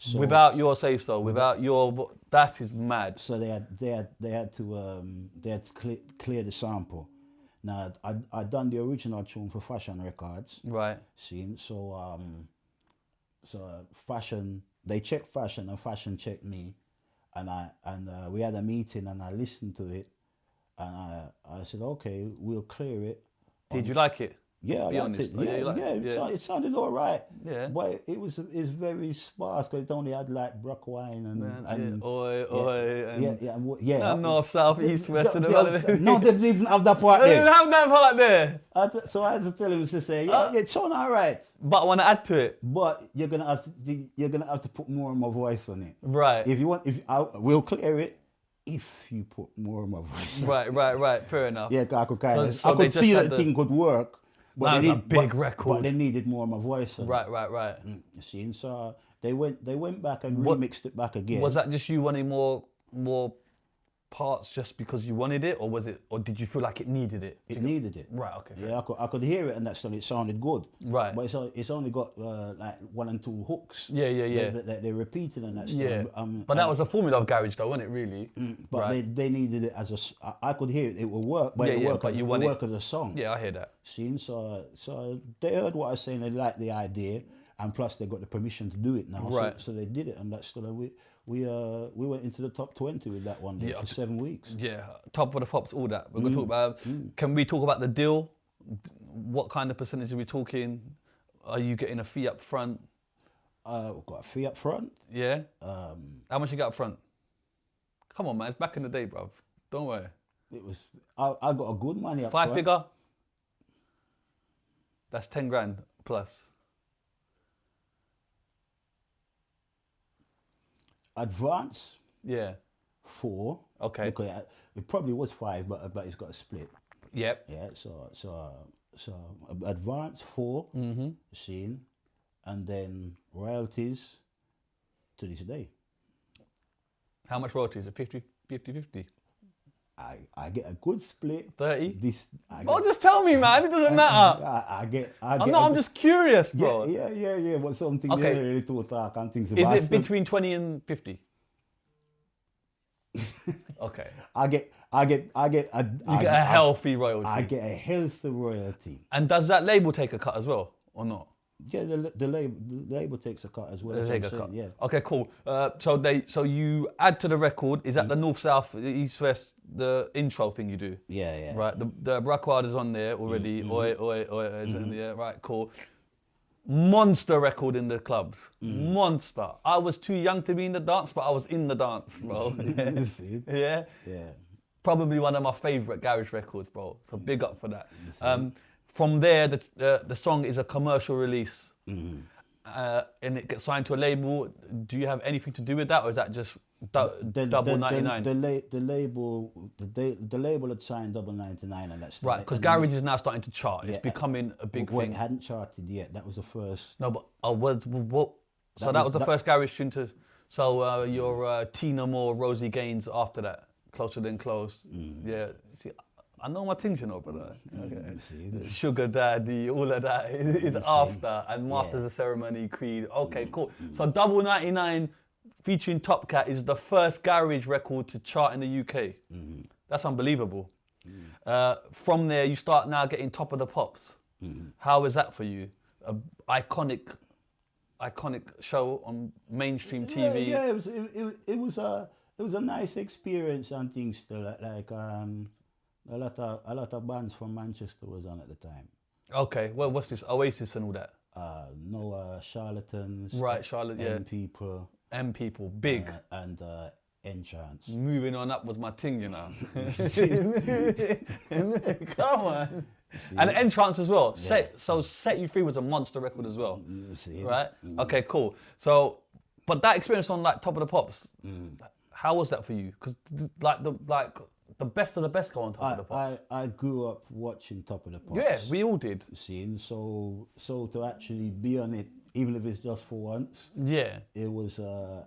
So, Without your say so, without your that is mad. so they had to clear the sample. Now I done the original tune for Fashion Records. Right. See, so Fashion, they checked Fashion and Fashion checked me, and we had a meeting and I listened to it, and I said, okay, we'll clear it. Did you like it? Yeah, I Be liked honest. it. Oh, yeah, Yeah, you like it? yeah, Yeah. it sounded all right. Yeah. But it's very sparse because it only had like Brock wine and Oi, and yeah. north, south, east, west, and all of that. No, they didn't even have that part I didn't there. have that part there. So I had to tell him to say, yeah, it sound all right, But I want to add to it. but you're gonna have to put more of my voice on it. Right. If you want, we'll clear it if you put more of my voice. Right. Fair enough. Yeah, 'cause I could kind of, So I they could just see had that the- thing could work. That was a big record. But they needed more of my voice on it. Right. You see, and so they went back and What- remixed it back again. Was that just you wanting more parts just because you wanted it, or did you feel like it needed it? It needed it. Right. Okay. Fair. Yeah, I could hear it, and that's it sounded good. Right. But it's only got like 1 and 2 hooks. Yeah. They're repeating and that's. Yeah. But that was the formula of garage, though, wasn't it? Really. But right. they needed it as I could hear it. It will work, but Yeah, it yeah, work. but you It want work it- as a song. Yeah, I hear that. See, so they heard what I was saying. They liked the idea, and plus they got the permission to do it now. Right. So they did it, and that's still we went into the top 20 with that one day for 7 weeks. Yeah, top of the pops, all that. We're gonna talk about. Can we talk about the deal? What kind of percentage are we talking? Are you getting a fee up front? We've got a fee up front. Yeah. How much you got up front? Come on, man. It's back in the day, bruv. Don't worry. It was I got a good money up 5 front. figure. That's 10 grand plus. Advance Yeah. 4. Okay. Because it probably was 5, but it's got a split. Yep. Yeah. So advance 4. Seen, and then royalties to this day. How much royalties? A 50-50? I get a good split. 30? Oh, Just tell me, man. It doesn't matter. I'm just curious, bro. Yeah. But something Okay. they really to talk and things. Is it between 20 and 50? Okay. I get You get a healthy royalty. I get a healthy royalty. And does that label take a cut as well, or not? Yeah, the label takes a cut as well. They that's take what a I'm cut. saying, Yeah. Okay, cool. So you add to the record. Is that the north, south, east, west, the intro thing you do? Yeah. Right. The Brackward is on there already. Oi. Is in there. Right. Cool. Monster record in the clubs. Monster. I was too young to be in the dance, but I was in the dance, bro. You see? Yeah. Yeah. Probably one of my favourite garage records, bro. So big up for that. From there, the song is a commercial release, and it gets signed to a label. Do you have anything to do with that, or is that just double 99? The label had signed double 99, and that's Right, because garage is now starting to chart. It's becoming a big Well, thing. it hadn't charted yet. That was the first. No, but what? So that was the first garage tune to. So your Tina Moore, Rosie Gaines after that, Closer Than Close. Yeah. See, I know my things, you know, brother. Okay. Sugar Daddy, all of that is after, and Masters of Ceremony, Creed. Okay, cool. So Double 99 featuring Top Cat is the first garage record to chart in the UK. That's unbelievable. From there, you start now getting Top of the Pops. How is that for you? An iconic show on mainstream TV. Yeah, it was a nice experience and things. Still, like a lot of bands from Manchester was on at the time. Okay, well, what's this? Oasis and all that. Charlatans. Right, Charlotte. Yeah. M M people, big. And Enchants. Moving on up was my thing, you know. Come on. And Entrance as well. Yeah. Set You Free was a monster record as well. See? Right? Okay, cool. So, but that experience on like Top of the Pops, how was that for you? Because like the best of the best go on Top of the Pops. I grew up watching Top of the Pops. Yeah, we all did. Seeing so to actually be on it, even if it's just for once, Yeah, it was a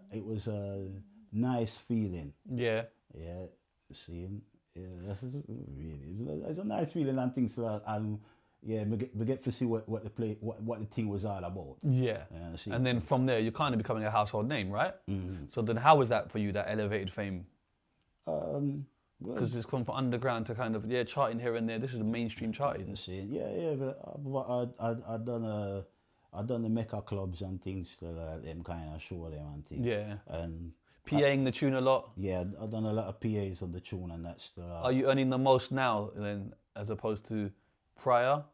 nice feeling. yeah. Yeah, seeing, yeah, that's really, it's a nice feeling and things like that. And yeah, we get to see what the thing was all about. Yeah. See, And then from there, you're kind of becoming a household name, right? So then how was that for you, that elevated fame? well, Because it's come from underground to kind of, charting here and there. This is the mainstream charting. seeing, yeah, but I done the Mecca clubs and things like them kind of show them and things. Yeah. And PAing the tune a lot. yeah, I've done a lot of PAs on the tune and that's the. Are you earning the most now then, as opposed to prior?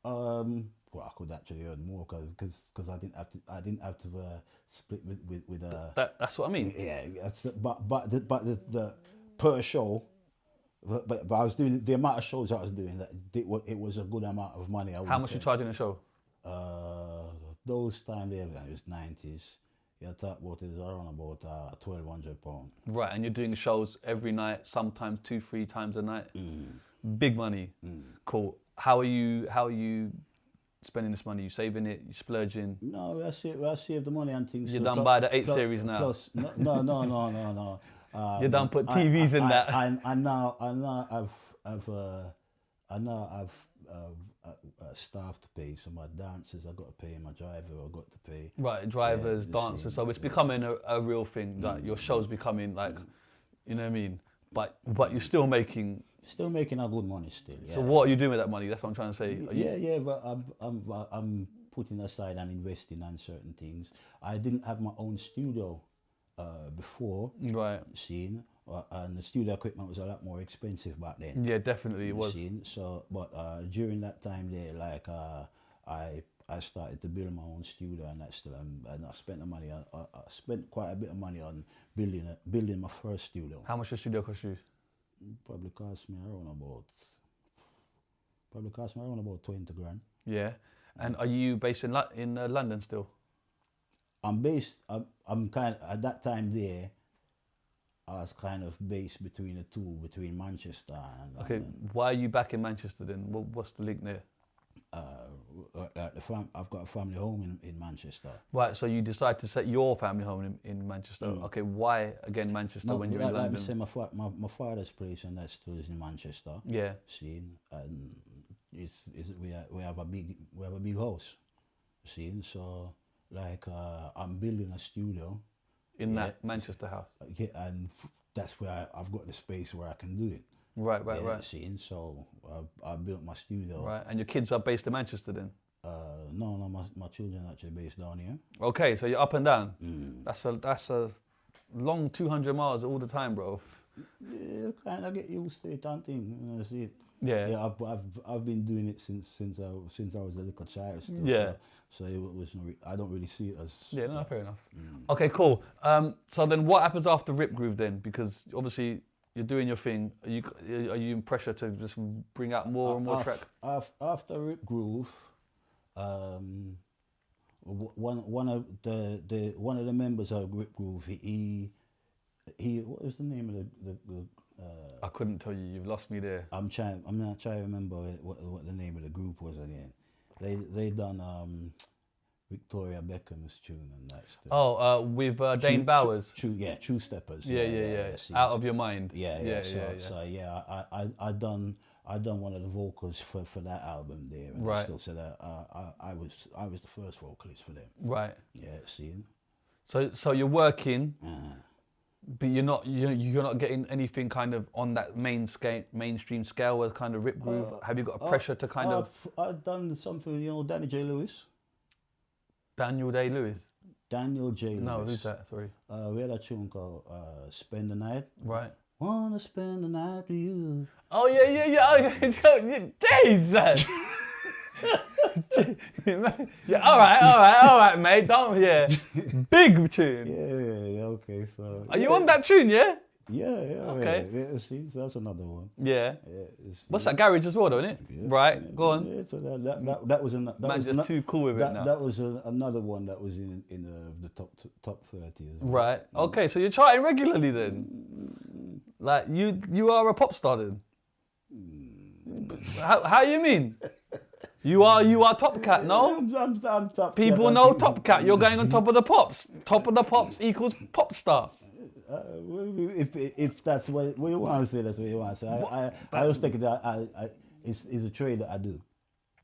Well, I could actually earn more because I didn't have to split with That's what I mean. yeah. But the per show, but I was doing the amount of shows I was doing that it was a good amount of money. How much you charging a show? Those time there, it was 90s. Yeah, that what is around about £1,200. Right, and you're doing shows every night, sometimes 2-3 times a night. Big money. Cool. How are you spending this money? You saving it? You splurging? No, I save the money and things. You're done by the 8 series now. Plus, no. You done put TVs in that. I now I've staff to pay. So my dancers I got to pay. My driver I got to pay. Right, drivers, Yeah, dancers. So it's becoming a real thing. Like your show's becoming like, you know what I mean? But you're still making. Still making a good money still. Yeah. So what are you doing with that money? That's what I'm trying to say. Yeah, but I'm putting aside and investing on certain things. I didn't have my own studio before. Right. Seen, and the studio equipment was a lot more expensive back then. Yeah, definitely it was. Seen, so, but during that time there, like I started to build my own studio, and that's still, and I spent the money. I spent quite a bit of money on building my first studio. How much the studio cost you? Probably cost me around about 20 grand. Yeah. And are you based in London still? I'm kind of, at that time there, I was kind of based between the two, between Manchester and Okay, London. why are you back in Manchester then? What's the link there? I've got a family home in Manchester. Right, so you decide to set your family home in Manchester. Okay, why again Manchester when you're in like London? I say, my father's place and that still is in Manchester. Yeah. Seen, and we have a big house. Seen, so like I'm building a studio In that Manchester house. Yeah, and that's where I've got the space where I can do it. Right. Seen, so I built my studio. Right, and your kids are based in Manchester then? No, my children are actually based down here. Okay, so you're up and down. That's a long 200 miles all the time, bro. Yeah, kind of get used to it and thing. You know, see it. Yeah. I've been doing it since I was a little child. Still, Yeah. So it was. I don't really see it as. Yeah, no, fair enough. Okay, cool. So then what happens after Rip Groove then? Because obviously you're doing your thing. Are you in pressure to just bring out more and more track? After Rip Groove, one of the members of Rip Groove, he what was the name of the I couldn't tell you. You've lost me there. I'm not trying to remember what the name of the group was again. They done Victoria Beckham's tune and that stuff. Oh, with Dane Bowers. True Steppers. Yeah. See, Out of Your mind. Yeah. So I done one of the vocals for that album there. And Right. Still, so that I was the first vocalist for them. Right. Yeah. See. So you're working, but you're not getting anything kind of on that mainstream scale with kind of Rip Groove. Have you got a pressure to kind of I've done something, Danny J. Lewis. Daniel Day-Lewis? Daniel J. Lewis. No, who's that? Sorry. We had a tune called Spend the Night. Right. Wanna spend the night with you. Oh yeah. Jesus. Yeah, all right, mate. Don't big tune. Yeah, okay. So Are you on that tune? Yeah. Yeah. Okay. Yeah, see, so that's another one. Yeah. It's- What's that garage as well, though, isn't it? Yeah. Right. Go on. Yeah, so that was Man's just too cool with it now. That was another one that was in the top 30 as well. Right. Okay. So you're charting regularly then. Like you are a pop star then? How you mean? You are Top Cat, no? I'm top People cat, know Top Cat. You're going on top of the pops. Top of the pops equals pop star. If that's what you want to say, that's what you want to say. I always think that it's a trade that I do.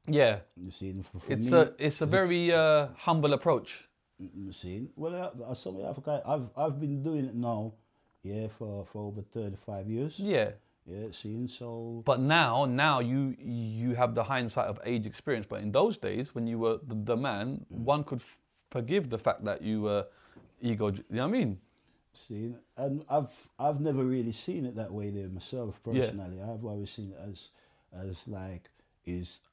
Yeah. You see, for me, It's a very humble approach. you see, well, some of Africa, I've been doing it now, yeah, for over 35 years. Yeah. Yeah, seeing so. But now you have the hindsight of age experience. But in those days, when you were the man, one could forgive the fact that you were ego. You know what I mean? See, and I've never really seen it that way there myself personally. I've always seen it as like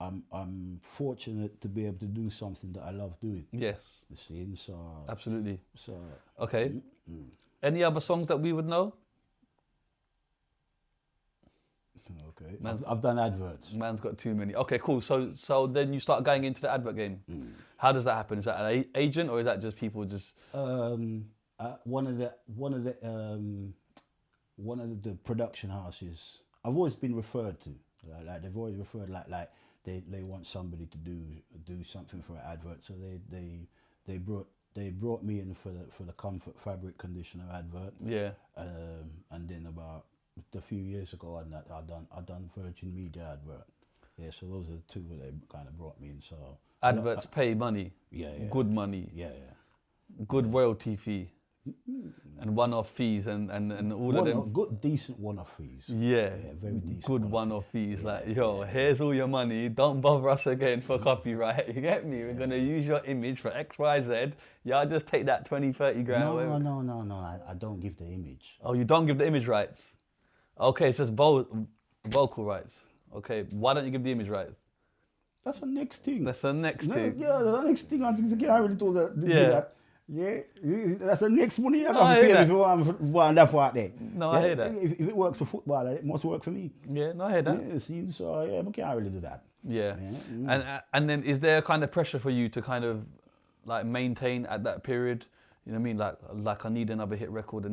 I'm fortunate to be able to do something that I love doing. Yes. You see, and so Absolutely. so. Okay. Any other songs that we would know? Okay, I've done adverts. Man's got too many. Okay, cool. So then you start going into the advert game. How does that happen? Is that an agent or is that just people just? One of the production houses I've always been referred to. Like they've always referred like they want somebody to do something for an advert. So they brought me in for the comfort fabric conditioner advert. Yeah. And then about a few years ago, I done Virgin Media advert. Yeah, so those are the two that they kind of brought me in. So Adverts pay money. Yeah. Good money. Yeah. Good royalty fee. And one-off fees and all of them. Good, decent one-off fees. Yeah, very decent. good one-off fees. Like, here's all your money. Don't bother us again for copyright. You get me? We're going to use your image for X, Y, Z. Y'all just take that 20, 30 grand. No. I don't give the image. Oh, you don't give the image rights? Okay, it's just vocal rights. Okay, why don't you give the image rights? That's the next thing. That's the next thing. Yeah, the next thing. I think I can't really do that. Yeah. That. Yeah, that's the next money I No, I got to hear pay that. if you want that part there. No, I hear that. If it works for football, it must work for me. Yeah, no, I hear that. Yeah, see, so yeah, we can't really do that. Yeah. Yeah. And then is there a kind of pressure for you to kind of like maintain at that period? You know what I mean? Like I need another hit record,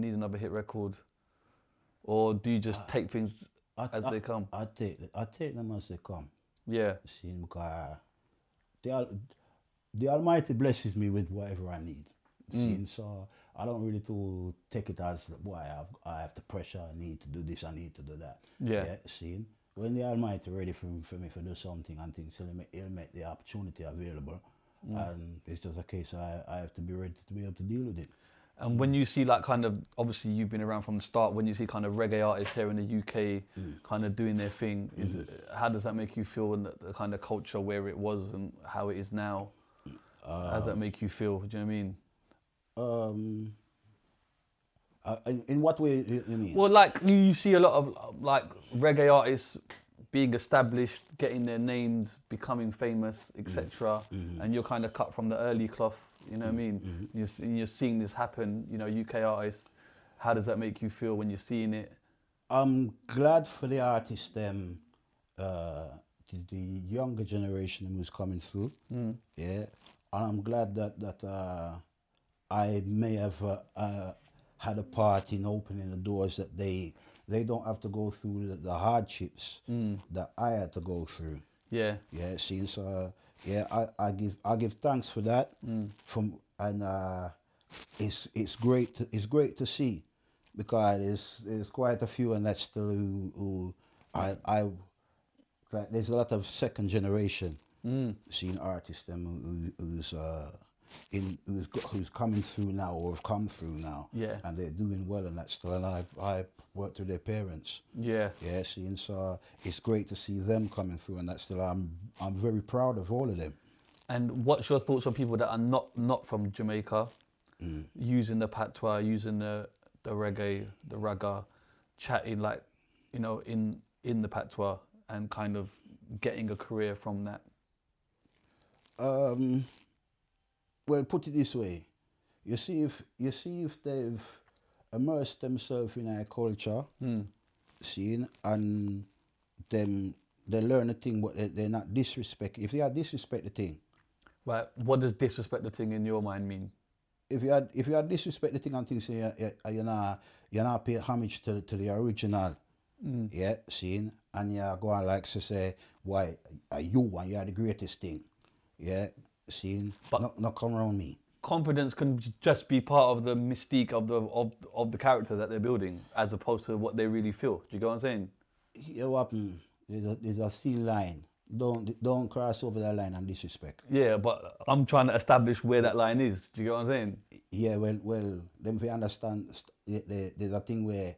or do you just take things as they come? I take them as they come. Yeah. See, because the Almighty blesses me with whatever I need. See, so I don't really take it as boy I have the pressure. I need to do this. I need to do that. Yeah. See, when the Almighty ready for me to do something and things, he'll make the opportunity available, and it's just a case I have to be ready to be able to deal with it. And when you see like kind of, obviously you've been around from the start, when you see kind of reggae artists here in the UK kind of doing their thing, how does that make you feel in the kind of culture where it was and how it is now? How does that make you feel? Do you know what I mean? In what way you mean? Well, like you see a lot of like reggae artists being established, getting their names, becoming famous, etc. And you're kind of cut from the early cloth. You know what I mean? You're seeing this happen. You know, UK artists. How does that make you feel when you're seeing it? I'm glad for the artists, the younger generation who's coming through. Yeah, and I'm glad that I may have had a part in opening the doors that they don't have to go through the hardships that I had to go through. Yeah. Yeah, see, so I give thanks for that. It's great to see, because there's quite a few, and that's still who like, there's a lot of second generation seeing artists who's coming through now or have come through now, and they're doing well, and that's still. And I worked with their parents. Yeah, see, and so it's great to see them coming through, and that's still. I'm very proud of all of them. And what's your thoughts on people that are not from Jamaica, using the patois, using the reggae, the ragga, chatting like, you know, in the patois, and kind of getting a career from that? Well, put it this way, you see if they've immersed themselves in our culture, seeing, and them they learn a thing, but they're not disrespect. If they are disrespect the thing, Right. What does disrespect the thing in your mind mean? if you had disrespect the thing and things, you're not pay homage to the original. Yeah, seeing, and you're going like to say, why are you and you're the greatest thing? Yeah, seeing, But- not come around me. Confidence can just be part of the mystique of the character that they're building, as opposed to what they really feel. Do you get what I'm saying? You what happen? There's a thin line. Don't cross over that line and disrespect. Yeah, but I'm trying to establish where that line is. Do you get what I'm saying? Yeah, well, them if you understand, there's a thing where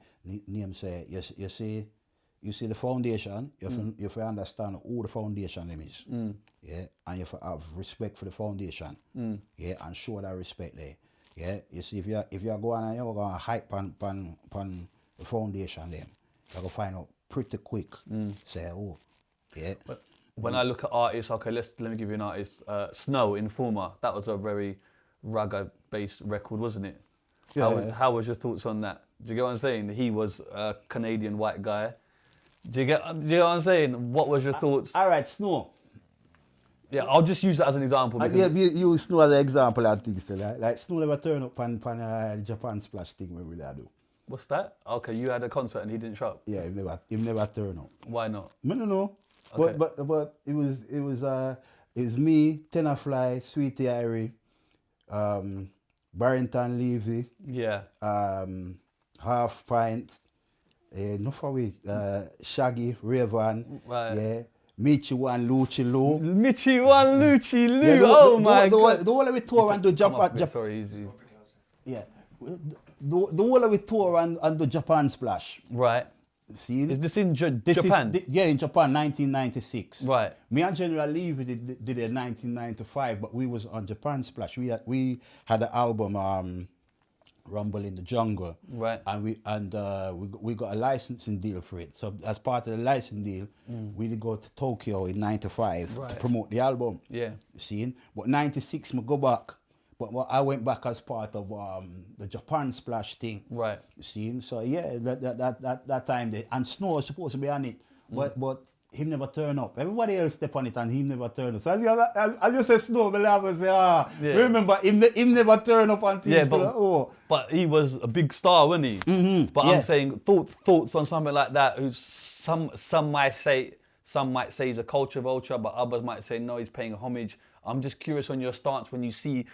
name say, you see the foundation, you have to understand who the foundation name is. Yeah, and you have to have respect for the foundation. Yeah, and show that respect there. Yeah, you see, if you're going and you're going to hype on the foundation them, you're going to find out pretty quick. Say, oh, yeah. But when I look at artists, okay, let me give you an artist. Snow, Informer, that was a very ragga-based record, wasn't it? Yeah. How was your thoughts on that? Do you get what I'm saying? He was a Canadian white guy. Do you get what I'm saying? What was your thoughts? All right, Snow. Yeah, I'll just use that as an example. Yeah, you use Snow as an example and things like Snow never turn up on Japan Splash thing when we do. What's that? Okay, you had a concert and he didn't show up. Yeah, he never turn up. Why not? I don't know. Okay. But it was me, Tenor Fly, Sweetie Irie, Barrington Levy, Yeah. Half Pint, no for we, Shaggy, Raven, Right. yeah, Michi One, Luchi Lou. Michi One, Luchi Lou. Yeah, Oh my God. the whole of we tour and do Come off a Japan. bit, sorry, easy. Yeah, the whole of we tour and do Japan Splash. Right. See? Is this in This Japan? Yeah, in Japan, 1996. Right. Me and General Levy did it in 1995, but we was on Japan Splash. We had the album Rumble in the Jungle. Right. And we got a licensing deal for it. So as part of the licensing deal, we did go to Tokyo in 95 to Right. promote the album. Yeah. See? But 96 me go back. But I went back as part of the Japan Splash thing. Right. See? So yeah, that time and Snow was supposed to be on it, but he never turned up. Everybody else step on it and he never turned up. So as you say Snow, I laugh and say, Yeah. remember him never turned up until Yeah, but he was a big star, wasn't he? But yeah. I'm saying thoughts on something like that. Who's some might say he's a culture vulture, but others might say no, he's paying homage. I'm just curious on your stance when you see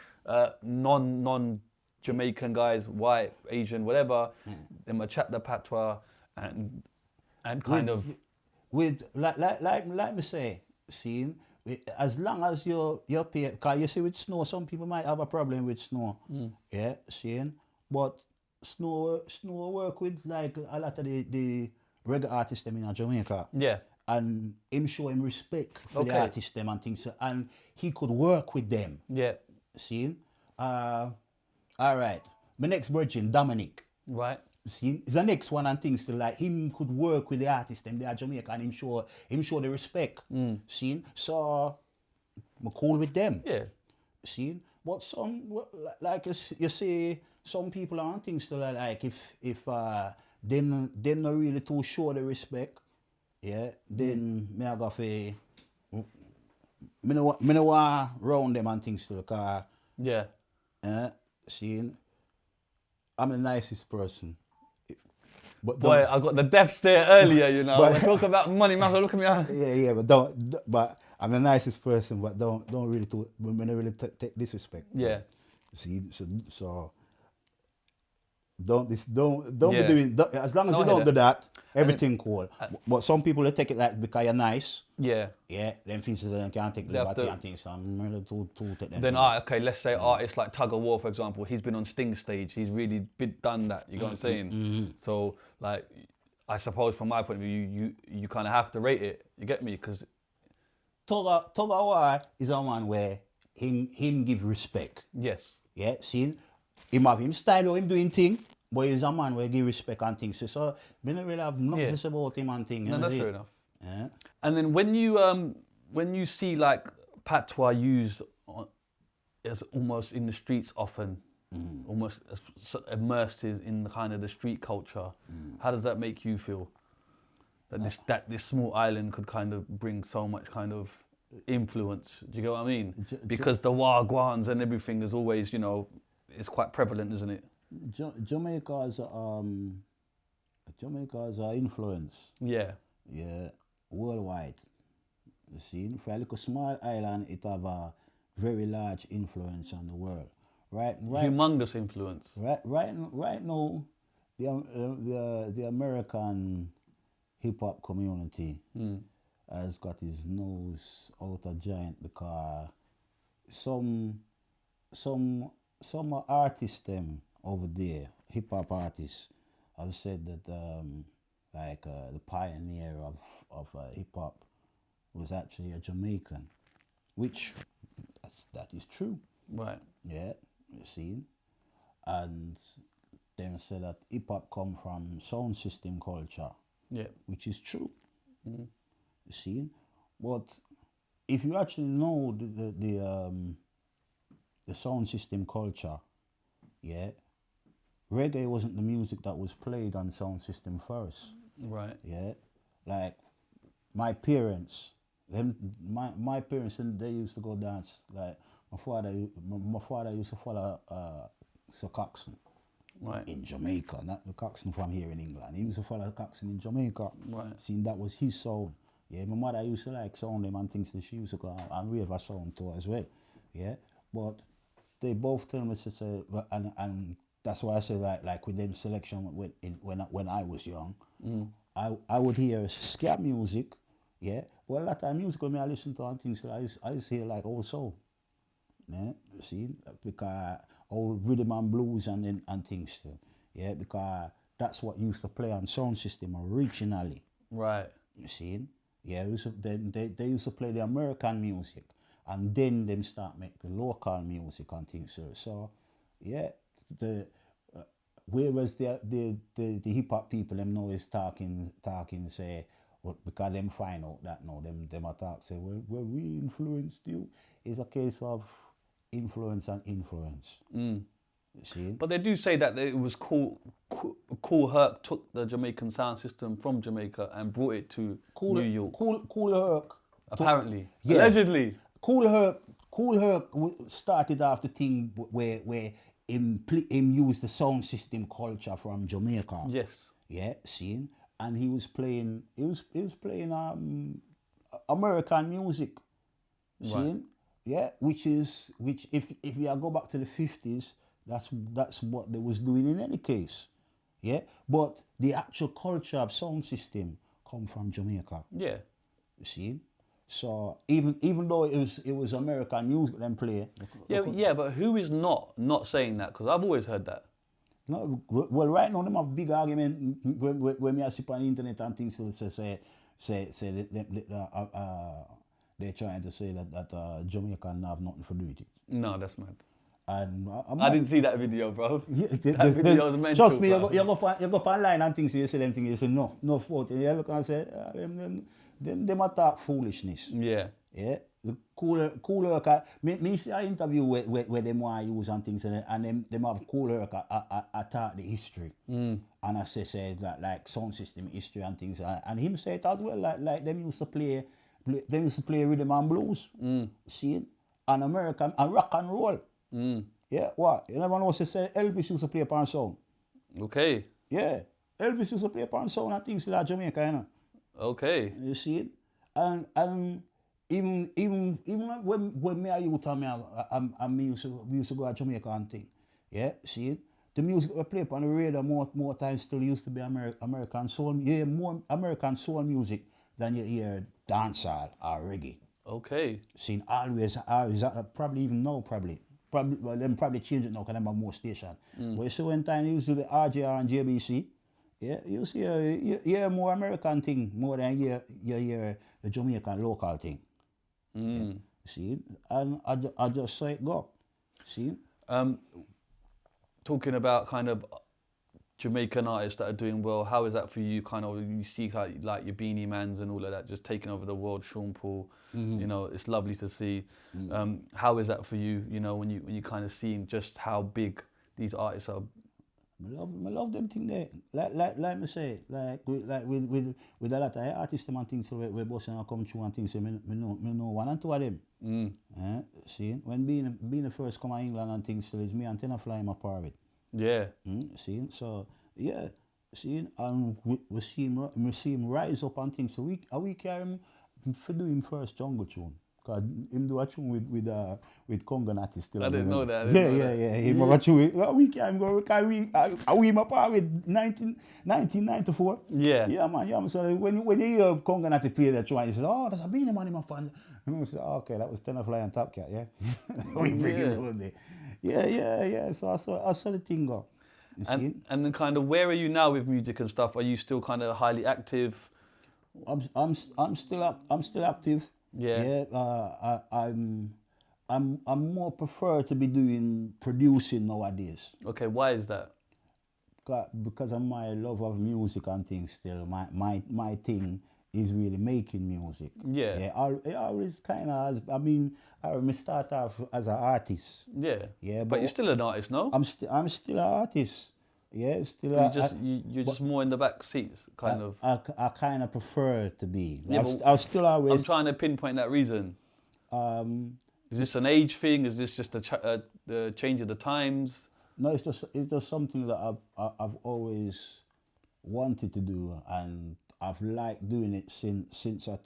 non Jamaican guys, white, Asian, whatever, them a chat the patois and kind of with like me say, seeing as long as you pay, because you see with Snow, some people might have a problem with Snow. Yeah, seeing, but Snow work with like a lot of the reggae artists them in Jamaica. yeah. And him show him respect for the Okay. artists them and things, and he could work with them. Yeah. See? All right. My next virgin, Dominic. Right. See? It's the next one and things to like him could work with the artists them, they are Jamaica, and him show the respect. See? So I'm cool with them. Yeah. See? But some like you see some people and things to like if them not really too show the respect, yeah, then me I go for me no want round them and things to because Yeah. seeing I'm the nicest person. But Boy, don't- I got the deaths there earlier, you know. But- We're talking about money, man. Look at me. yeah, but I'm the nicest person, but don't really take disrespect. Yeah. See, so don't be Yeah. doing as long as No, you I hear don't do that. that, everything cool. But some people they take it like because you're nice. Yeah. Yeah, them things they can't take They have liberty to- and things. So I'm really to take them. Then, things. okay, let's say artists like Tuggawar, for example, he's been on Sting stage. He's really done that. You know what I'm saying? So, like, I suppose from my point of view, you kind of have to rate it. You get me? Because Tuggawar is a man where him give respect. yes, Yeah, see, him have him style or him doing thing, but he's a man where give respect and things. So we don't really have nothing Yeah. to say about him and things. no, that's fair enough. Yeah. And then when you see like patois used as almost in the streets often, almost immersed in the kind of the street culture, how does that make you feel? That this small island could kind of bring so much kind of influence. Do you get what I mean? Because the wagwans and everything is always, you know, it's quite prevalent, isn't it? Jamaica's influence, Yeah. yeah, worldwide. You see, for a little small island, it have a very large influence on the world. Right, Humongous influence. right now, the American hip hop community has got his nose out of joint because some artists them over there, hip hop artists, have said that the pioneer of hip hop was actually a Jamaican, which that is true. Right. Yeah, you see, and them say that hip hop come from sound system culture. Yeah. Which is true. You see, but if you actually know the sound system culture, yeah, reggae wasn't the music that was played on sound system first. Right. Yeah, like my parents, my parents, and they used to go dance. Like my father used to follow Sir Coxsone. Right. In Jamaica, not the Coxsone from here in England. He used to follow Coxsone in Jamaica. Right. Seeing that was his sound. Yeah, my mother used to like sound them and things that she used to go and rave a sound to as well. Yeah, but they both tell me to say, and that's why I say like with them selection when I was young, I would hear ska music. Yeah, but a lot of music when I listen to and things that I used to hear like old soul. Yeah, you see, because old rhythm and blues and things still. Yeah, because that's what used to play on sound system originally. Right. You see, yeah, they used to play the American music, and then them start make the local music and things. So yeah, whereas the hip hop people them now is talking say, well, because them find out that now them attack say, well we influenced you. It's a case of influence and influence. You see? But they do say that it was Cool Herc took the Jamaican sound system from Jamaica and brought it to New York. Cool Herc. Apparently. Yeah. Allegedly. Cool Herc started off the thing where him used the sound system culture from Jamaica. Yes. Yeah, see? And he was playing American music. See? Right. Yeah, which if you go back to the 50s, that's what they was doing in any case. Yeah, but the actual culture of sound system come from Jamaica. Yeah. You see, so even though it was American music them play. Yeah, but who is not saying that? Because I've always heard that. No, well, right now them have big argument when me sit on the internet and things say they're trying to say that Jamaican have nothing to do with it. No, that's mad. And I didn't see that video, bro. Yeah, that video was mental. Trust me, bro. you go online and things, you say them things, you say no fault. And you look and say, them attack foolishness. Yeah. Yeah. The cooler, me see an interview where them want to use and things, and them have cooler attack the history. And I say that like sound system history and things, and him say it as well, like them used to play rhythm and blues, see, and American and rock and roll. Yeah, what? You never know, say Elvis used to play upon sound. Okay. Yeah, Elvis used to play upon sound and things like Jamaica, you know. Okay. You see it? And even when me a youth and we used to go to Jamaica and thing. Yeah, see it? The music we play upon the radio more times still used to be American soul. Yeah, more American soul music than you hear dancehall or reggae. Okay. See, always probably even now well, them probably change it now because them have more station. But you see when time you used to be RJR and JBC, yeah, you see you hear more American thing more than you hear the Jamaican local thing. Yeah, see, and I just saw it go. See. Talking about kind of Jamaican artists that are doing well, how is that for you? Kind of, you see like your Beenie Mans and all of that just taking over the world. Sean Paul, you know, it's lovely to see. How is that for you? You know, when you kind of seeing just how big these artists are. I love them thing there. Like me say, with a lot of artists them and things so we boss and come through and things so me know one and two of them. See, when being first come to England and things so it's me and Tenor flying my part of it. Yeah. See, so yeah, see, and we see him rise up and things. So we carry him for doing first jungle tune. Cause him do a tune with Congo Natty still. I didn't know that. Yeah. Him do a tune with we carry him go we my part with 1994. Yeah, man. So when you hear Congo Natty play that tune, you say, oh, that's a Beenie Man in my fan. And we say, oh, okay, that was Tenor Fly and Top Cat, yeah. We bring it all day. Yeah. So I saw the thing go. And then kind of where are you now with music and stuff? Are you still kind of highly active? I'm still active. Yeah. I'm more prefer to be doing producing nowadays. Okay, why is that? Because of my love of music and things still. My thing is really making music. Yeah. I always kind of, I start off as an artist. Yeah. Yeah. But you're still an artist, no? I'm still an artist. Yeah, still. You're just more in the back seats, kind of. I kind of prefer to be. Yeah, I'll still always. I'm trying to pinpoint that reason. Is this an age thing? Is this just the change of the times? No, it's just something that I've always wanted to do, and I've liked doing it since I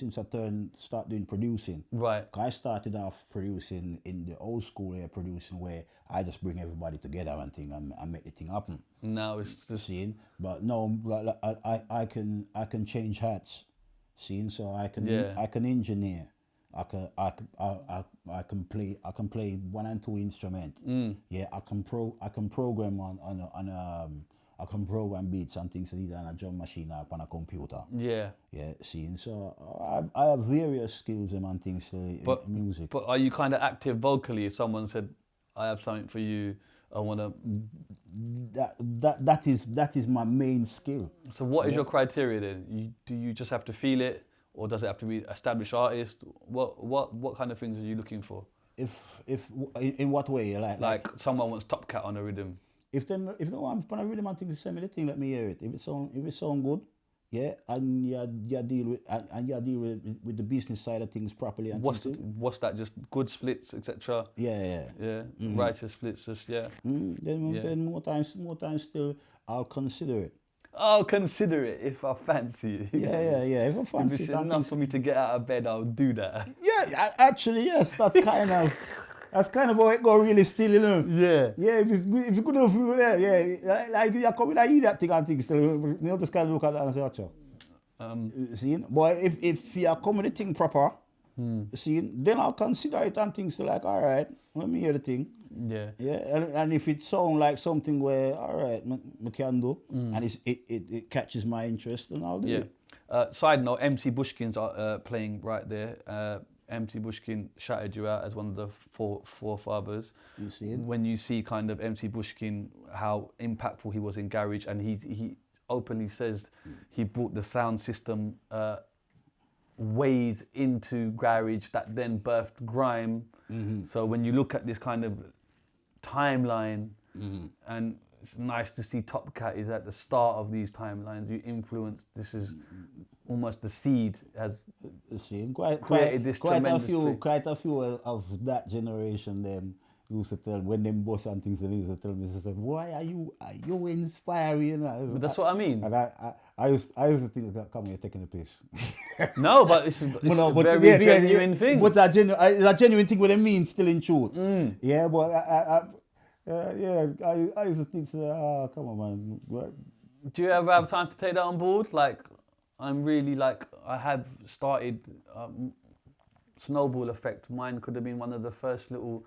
start doing producing. Right. I started off producing in the old school way of producing where I just bring everybody together and thing and make the thing happen. Now it's just Seeing, but no, I can change hats. Seeing, so I can engineer. I can play one and two instruments. Yeah, I can program I can program beats and things like that on a drum machine or on a computer. Yeah. Yeah, seeing. So I have various skills and things in music. But are you kind of active vocally? If someone said, "I have something for you," I want to. That is my main skill. So what is your criteria then? Do you just have to feel it, or does it have to be established artist? What kind of things are you looking for? If in what way? Like someone wants Top Cat on a rhythm. If they want a rhythm and things, send me the thing, let me hear it. If it sound good, yeah, and you deal with the business side of things properly. And what's that? Just good splits, etc. Yeah. Righteous splits, just Then more times still, I'll consider it. I'll consider it if I fancy it. Yeah. If I fancy if it, it's enough for me to get out of bed, I'll do that. Yeah, actually, yes. That's kind of how it go really still, you know. Yeah, if it's good enough for you, yeah. Like you come in and eat that thing and things still, you just kind of look at that and say, "Acha." See, but if you come with the thing proper, see, then I'll consider it and things like, all right, let me hear the thing. Yeah. And if it sounds like something where, all right, I can do, and it catches my interest, then I'll do it. Side note, MC Bushkin's playing right there. MC Bushkin shouted you out as one of the forefathers. You see it? When you see kind of MC Bushkin, how impactful he was in garage, and he openly says he brought the sound system ways into garage that then birthed grime. So when you look at this kind of timeline, and it's nice to see Top Cat is at the start of these timelines. You influenced. This is almost the seed has created this tremendous thing. Quite a few of that generation them used to tell when them boss and things, they used to tell me, they said, "Why are you inspiring?" You know? But that's what I mean. And I used to think that, come on, you're taking the piss. No, but it's a very genuine thing. But it's a genuine thing what it means still in truth. Yeah, but I used to think, come on, man. What? Do you ever have time to take that on board? Like, I have started snowball effect. Mine could have been one of the first little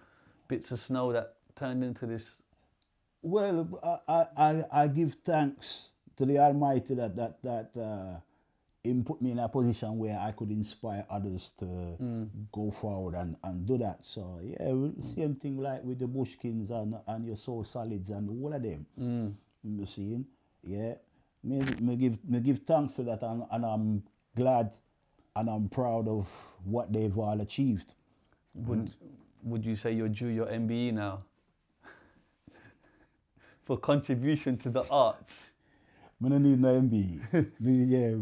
bits of snow that turned into this. Well, I give thanks to the Almighty that Him put me in a position where I could inspire others to go forward and do that. So yeah, same thing like with the Bushkins and your Soul Solids and all of them. You see, yeah. Me give thanks to that, and I'm glad and I'm proud of what they've all achieved. Would you say you're due your MBE now? for contribution to the arts. I don't need no MB. Yeah,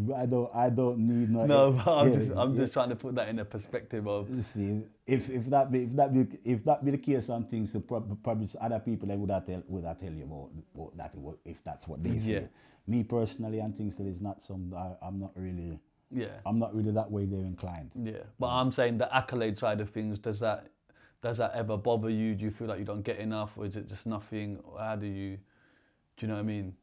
I don't need no. No, but I'm yeah. just trying to put that in a perspective of. You see, if that be the case on things, probably other people they would have tell you about that if that's what they feel. Yeah. Me personally, and things that is not some. I'm not really. Yeah. I'm not really that way there inclined. Yeah, but I'm saying the accolade side of things. Does that ever bother you? Do you feel like you don't get enough, or is it just nothing? How do you know what I mean?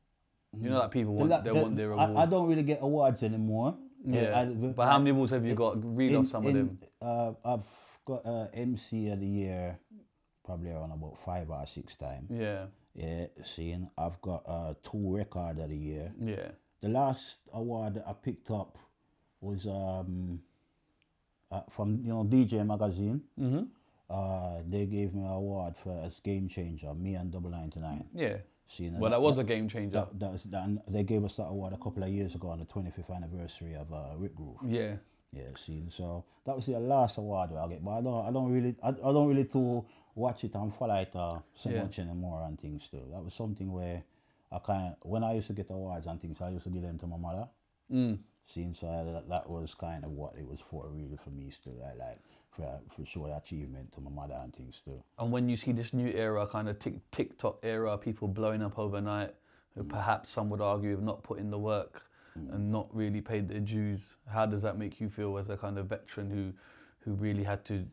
You know that people want their awards. I don't really get awards anymore. Yeah. But how many awards have you got? Read off some of them. I've got MC of the year probably around about 5 or 6 times. Yeah. Yeah, seeing I've got 2 record of the year. Yeah. The last award that I picked up was from DJ Magazine. Mm-hmm. They gave me an award for as game changer, me and Double 99. Yeah. Well, that was a game changer. They gave us that award a couple of years ago on the 25th anniversary of Rick Groove. Yeah. Yeah, so that was the last award I get, but I don't really to watch it and follow it so much anymore and things still. That was something where when I used to get awards and things, I used to give them to my mother. So that was kind of what it was for really for me still. I like for sure achievement to my mother and things still. And when you see this new era, kind of TikTok era, people blowing up overnight, who perhaps some would argue have not put in the work and not really paid their dues, how does that make you feel as a kind of veteran who really had to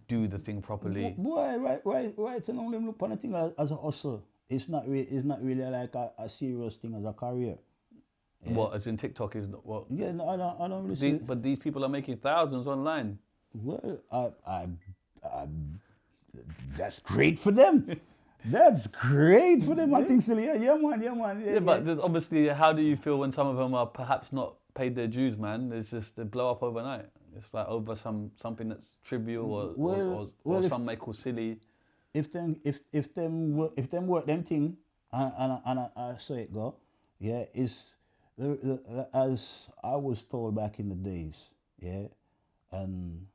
do the thing properly? Boy, right, and only look upon the thing as a hustle. It's not really like a serious thing as a career. Yeah. What, as in TikTok is not what? Yeah, no, I don't really see. But these people are making thousands online. Well, I that's great for them. That's great for them. I think so. Yeah, man. Yeah, but there's obviously, how do you feel when some of them are perhaps not paid their dues, man? It's just they blow up overnight. It's like over something that's trivial or some may call silly. If them work them thing and I say it go, yeah, is as I was told back in the days, yeah, and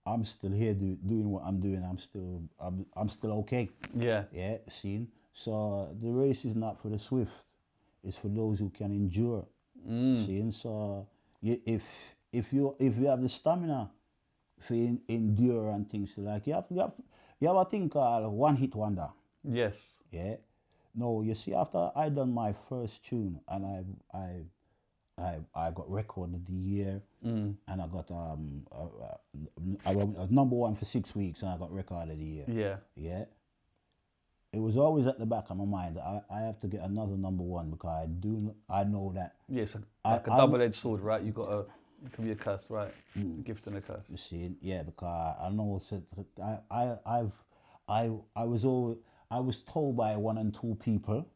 I'm still here doing what I'm doing. I'm still okay. Yeah. Yeah. Seen. So the race is not for the swift. It's for those who can endure. Seen. So if you have the stamina for endure and things like you have a thing called one hit wonder. Yes. Yeah. No, you see, after I done my first tune and I got record of the year and I got I was number 1 for 6 weeks and I got record of the year. Yeah. Yeah. It was always at the back of my mind that I have to get another number 1 because I know that. Yes, like a double-edged sword, right? You got it can be a curse, right? A gift and a curse. You see, yeah, because I know I was told by 1 and 2 people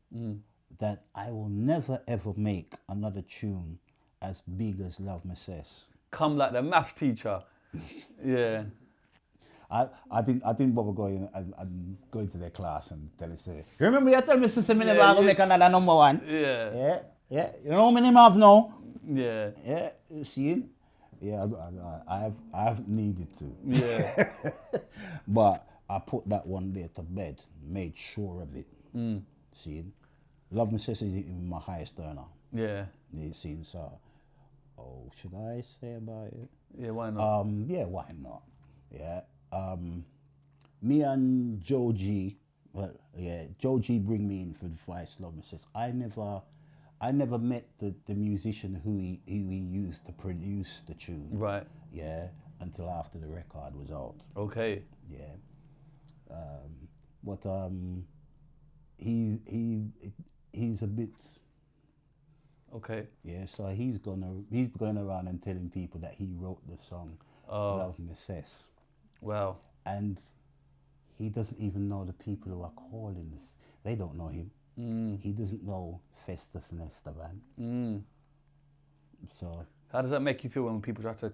that I will never ever make another tune as big as Love Me Says. Come like the maths teacher. Yeah. I didn't bother going and going to their class and tell us, say, you remember you tell me sister me never gonna make another number 1? Yeah. Yeah. You know how many have now? Yeah. Yeah, you see? Yeah, I have needed to. Yeah. But I put that one there to bed, made sure of it. See? Love Me Says is even my highest earner. Yeah. You see? So, should I say about it? Yeah, why not? Yeah, why not? Yeah. Me and Joe G, Joe G bring me in for the Vice Love Me Says. I never met the musician who he used to produce the tune. Right. Yeah, until after the record was out. Okay. Yeah. But he's a bit. Okay. Yeah, so he's going around and telling people that he wrote the song Love Me Says. Wow. And he doesn't even know the people who are calling this. They don't know him. He doesn't know Festus and Esteban. So. How does that make you feel when people try to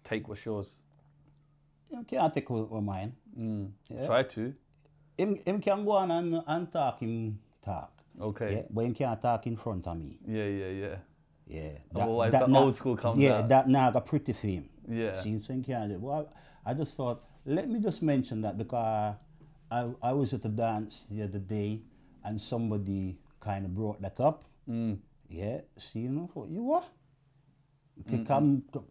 take what's yours? Him can't take what mine. Yeah. Try to. Him can go on and talk talk. Okay. Yeah, but him can't talk in front of me. Yeah. Yeah. Otherwise the old school comes out. Yeah, that now got pretty for him. Yeah. See, so he can't do it. Well, I just thought, let me just mention that because I was at the dance the other day and somebody kind of brought that up. Yeah, see, you know, you what?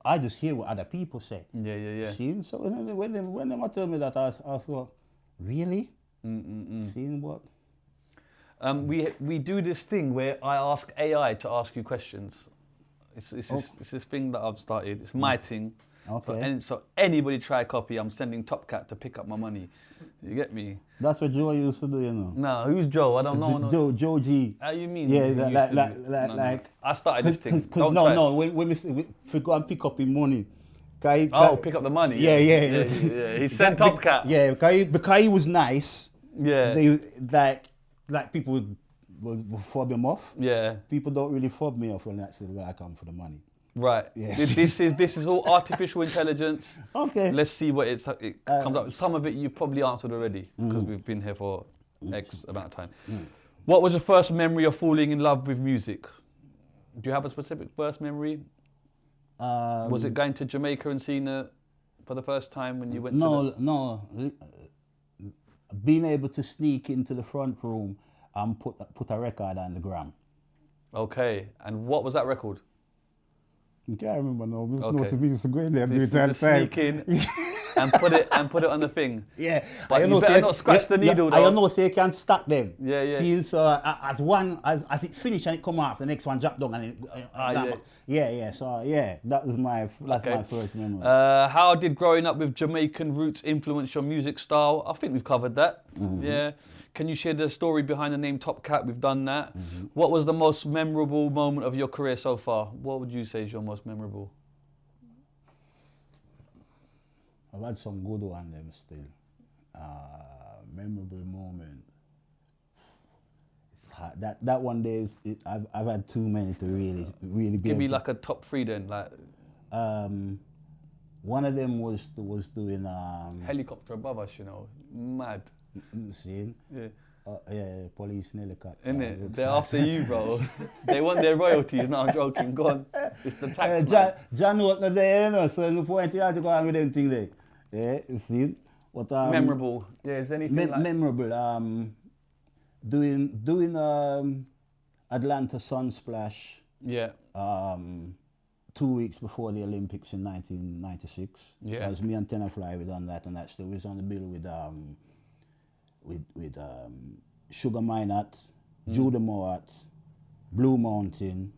I just hear what other people say. Yeah. See, so when they tell me that, I thought, really? Seeing what? We do this thing where I ask AI to ask you questions. It's this thing that I've started. It's my thing. Okay. So anybody try a copy, I'm sending Top Cat to pick up my money. You get me? That's what Joe used to do, you know. No, who's Joe? I don't know. Joe G. How you mean? Yeah, he used to do? No. I started this thing. Don't try it. When we go and pick up him money. Pick up the money. Yeah. He sent Top Cat. Yeah, because he was nice. Yeah. They like people would fob him off. Yeah. People don't really fob me off when I come for the money. Right. Yes. This is all artificial intelligence. Okay. Let's see what it comes up with. Some of it you probably answered already because we've been here for X amount of time. What was your first memory of falling in love with music? Do you have a specific first memory? Was it going to Jamaica and seeing it for the first time when you went? No. Being able to sneak into the front room and put a record on the gram. Okay. And what was that record? I can't remember now. Okay. We used to go in there and do it all the time. Sneak in and put it on the thing. Yeah. But you better not scratch the needle, I though. know so you can stack them. Yeah. See, so as it finish and it come off, the next one drop down and it. Yeah. So that was my first memory. How did growing up with Jamaican roots influence your music style? I think we've covered that. Yeah. Can you share the story behind the name Top Cat? We've done that. What was the most memorable moment of your career so far? What would you say is your most memorable? I've had some good ones them still. Memorable moment. It's hard. That one day I've had too many to really be. Give me like a top 3 then. Like one of them was doing helicopter above us, you know, mad. See? Yeah. Police in helicopter. Innit? They're after you, bro. They want their royalties. No, I'm joking. Go on. It's the tax. John was not there, you know, so the point you have to go on with them thing there. Yeah, you see? What, memorable. Yeah, is anything like... Memorable. Doing Atlanta Sunsplash. Yeah. 2 weeks before the Olympics in 1996. Yeah. As me and Tenor we done that, and that still was on the bill with Sugar Minot, Judo Moat, Blue Mountain,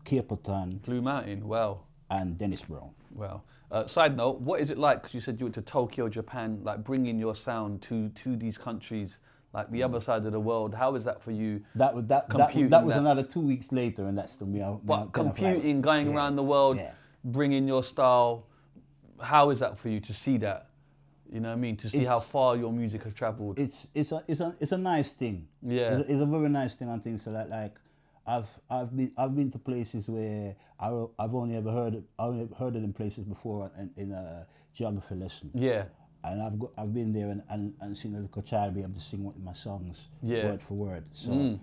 Caperton. Blue Mountain, wow. And Dennis Brown. Wow. Side note, what is it like, because you said you went to Tokyo, Japan, like bringing your sound to these countries, like the other side of the world? How is that for you? That was another 2 weeks later, and that's still me. But computing, going around the world, bringing your style, how is that for you to see that? You know what I mean? To see how far your music has travelled. It's a nice thing. Yeah. It's a very nice thing and things like I've been to places where I've only ever heard of them places before in a geography lesson. Yeah. And I've been there and seen a little child be able to sing my songs word for word. So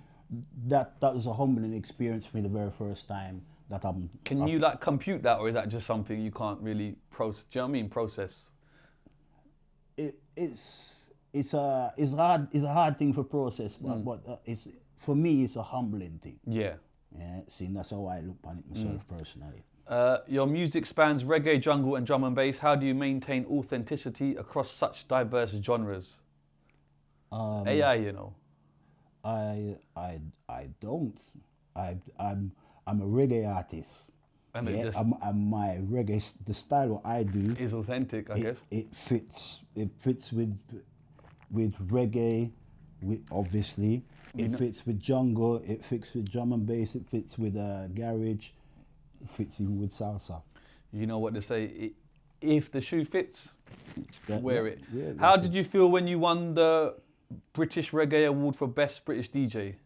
that was a humbling experience for me the very first time that I'm. Can you like compute that, or is that just something you can't really process? Do you know what I mean? Process. It's a hard thing for process, but it's for me it's a humbling thing. Yeah. Yeah. See, that's how I look on it myself personally. Your music spans reggae, jungle, and drum and bass. How do you maintain authenticity across such diverse genres? AI, you know. I don't. I'm a reggae artist. I'm my reggae, the style what I do is authentic, I guess. It fits with reggae, obviously. It fits with jungle, it fits with drum and bass, it fits with garage, it fits even with salsa. You know what they say, if the shoe fits, wear it. Yeah, how did you feel when you won the British Reggae Award for Best British DJ?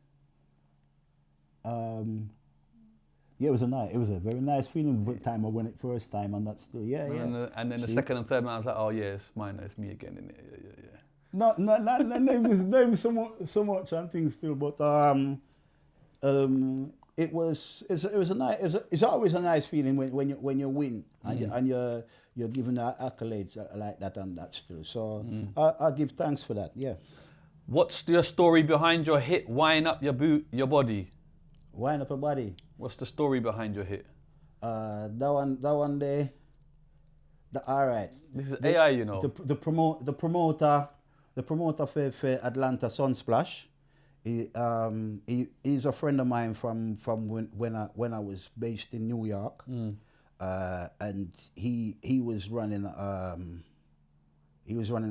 Yeah, it was a very nice feeling the time I won it first time, and that's still And then the second and third man, I was like, oh yeah, it's mine, it's me again, innit? Yeah. Not even so much and things still, but it's always a nice feeling when you win and you're given accolades like that and that still. So I give thanks for that. Yeah. What's your story behind your hit Wind Up Your Body? Wind up your body. What's the story behind your hit? That one there. All right. This is AI, you know. The promoter for Atlanta Sunsplash. He's a friend of mine from when I was based in New York, and he was running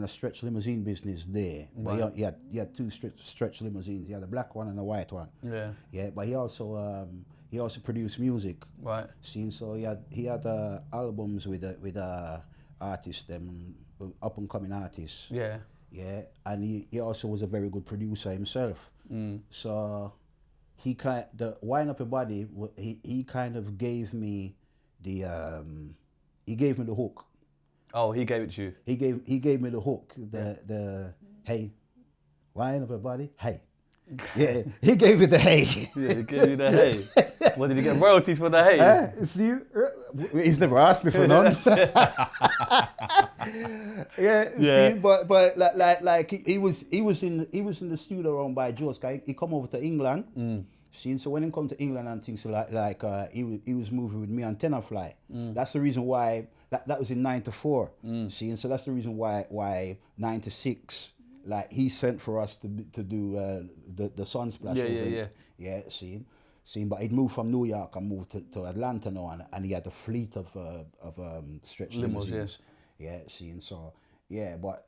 a stretch limousine business there. Right. But he had two stretch limousines. He had a black one and a white one. Yeah. Yeah, but he also produced music. Right. See, so he had albums with artists, them up and coming artists. Yeah. Yeah, and he also was a very good producer himself. So the Wind Up Your Body, he kind of gave me the hook. Oh, he gave it to you. He gave me the hook. The hey, wind up your body, hey. Yeah, he gave me the hey. Yeah, he gave you the hey. What, did he get royalties for the hey? See, he's never asked me for none. Yeah. See, but like he was in the studio around by Joe's. He come over to England. See, so when he come to England and things he was moving with me on Tenor Fly. That's the reason why that was in '94. See, and so that's the reason why '96. Like he sent for us to do the Sunsplash. Yeah. See, but he'd moved from New York and moved to Atlanta now, and he had a fleet of stretch limousines. Yeah. See, and so but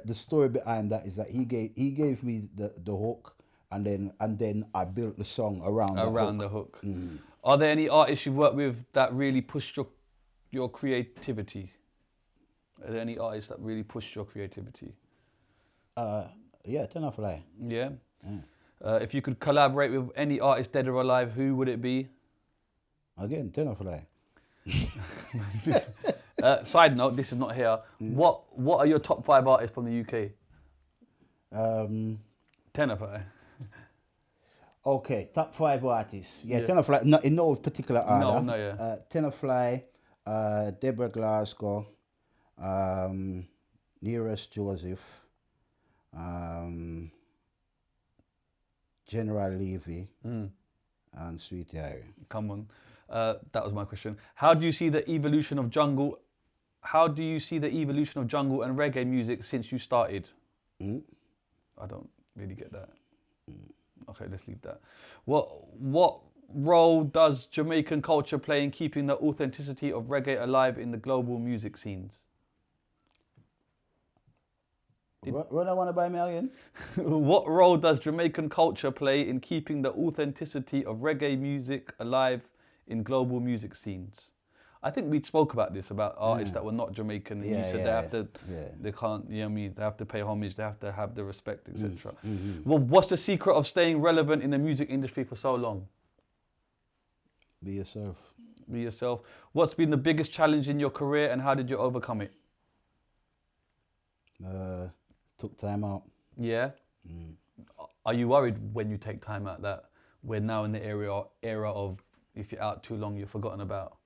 the story behind that is that he gave me the hook, and then I built the song around the hook. Are there any artists you've worked with that really pushed your creativity? Are there any artists that really pushed your creativity? Tenor Fly. Yeah. If you could collaborate with any artist dead or alive, who would it be? Again, Tenor Fly. Side note, this is not here. What are your top 5 artists from the UK? Tenor Fly. Okay, top 5 artists. Yeah, Yeah. Tenor Fly, not in no particular order. No, yeah. Tenor Fly, Deborah Glasgow, Nearest Joseph, General Levy, and Sweetie Harry. Come on. That was my question. How do you see the evolution of jungle? How do you see the evolution of jungle and reggae music since you started? I don't really get that. Okay, let's leave that. What role does Jamaican culture play in keeping the authenticity of reggae alive in the global music scenes? What I want to buy me again? What role does Jamaican culture play in keeping the authenticity of reggae music alive in global music scenes? I think we spoke about this, about artists that were not Jamaican. And you said they can't, you know what I mean, they have to pay homage, they have to have the respect, etc. Well, what's the secret of staying relevant in the music industry for so long? Be yourself. Be yourself. What's been the biggest challenge in your career and how did you overcome it? Took time out. Yeah? Are you worried when you take time out that we're now in the era of if you're out too long, you're forgotten about?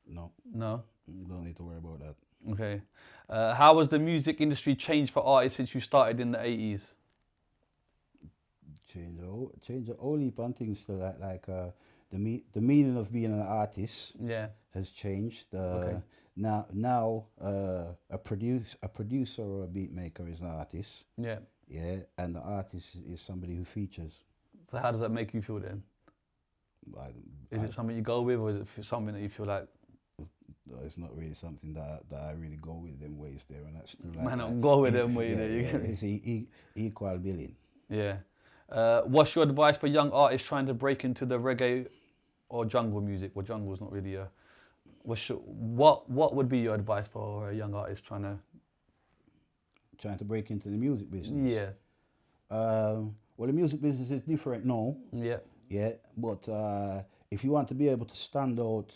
No. No? Don't need to worry about that. Okay. How has the music industry changed for artists since you started in the 80s? Change a whole heap of things. So the meaning of being an artist has changed. Now a producer or a beat maker is an artist. Yeah. Yeah, and the artist is somebody who features. So how does that make you feel then? Is it something you go with, or is it something that you feel like? It's not really something that I really go with them ways there, and that's still like. Man, don't go with them ways there. It's equal billing. Yeah. What's your advice for young artists trying to break into the reggae or jungle music? Well, jungle's not really a. What would be your advice for a young artist trying to break into the music business? Yeah. Well, the music business is different now. Yeah. Yeah, but if you want to be able to stand out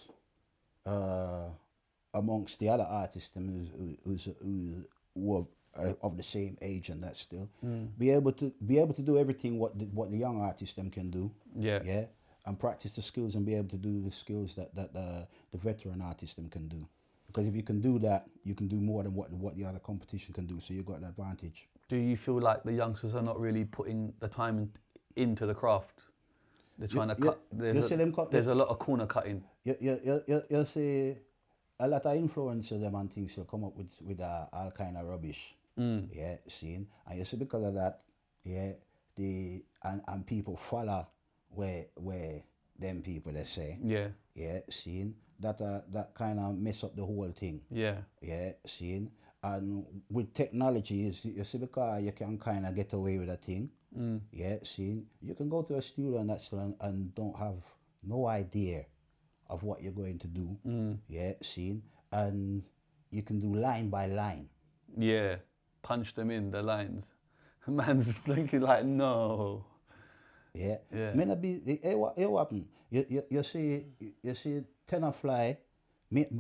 amongst the other artists who are of the same age and that still, be able to do everything what the young artists them can do. Yeah. Yeah. And practice the skills and be able to do the skills that the veteran artists them can do. Because if you can do that, you can do more than what the other competition can do. So you've got an advantage. Do you feel like the youngsters are not really putting the time into the craft? They're trying to cut. There's a lot of corner cutting. You see, a lot of influencers them and things will come up with all kind of rubbish. Yeah, seeing, and you see because of that, yeah, and people follow where them people they say. Yeah, seeing that kind of mess up the whole thing. Yeah, seeing. And with technology, you see, because you can kind of get away with a thing. Yeah, see, you can go to a studio and don't have no idea of what you're going to do. Yeah, see, and you can do line by line. Yeah, punch them in the lines. Man's blinking like no. Yeah, may not be. What happen? You see, Tenor fly.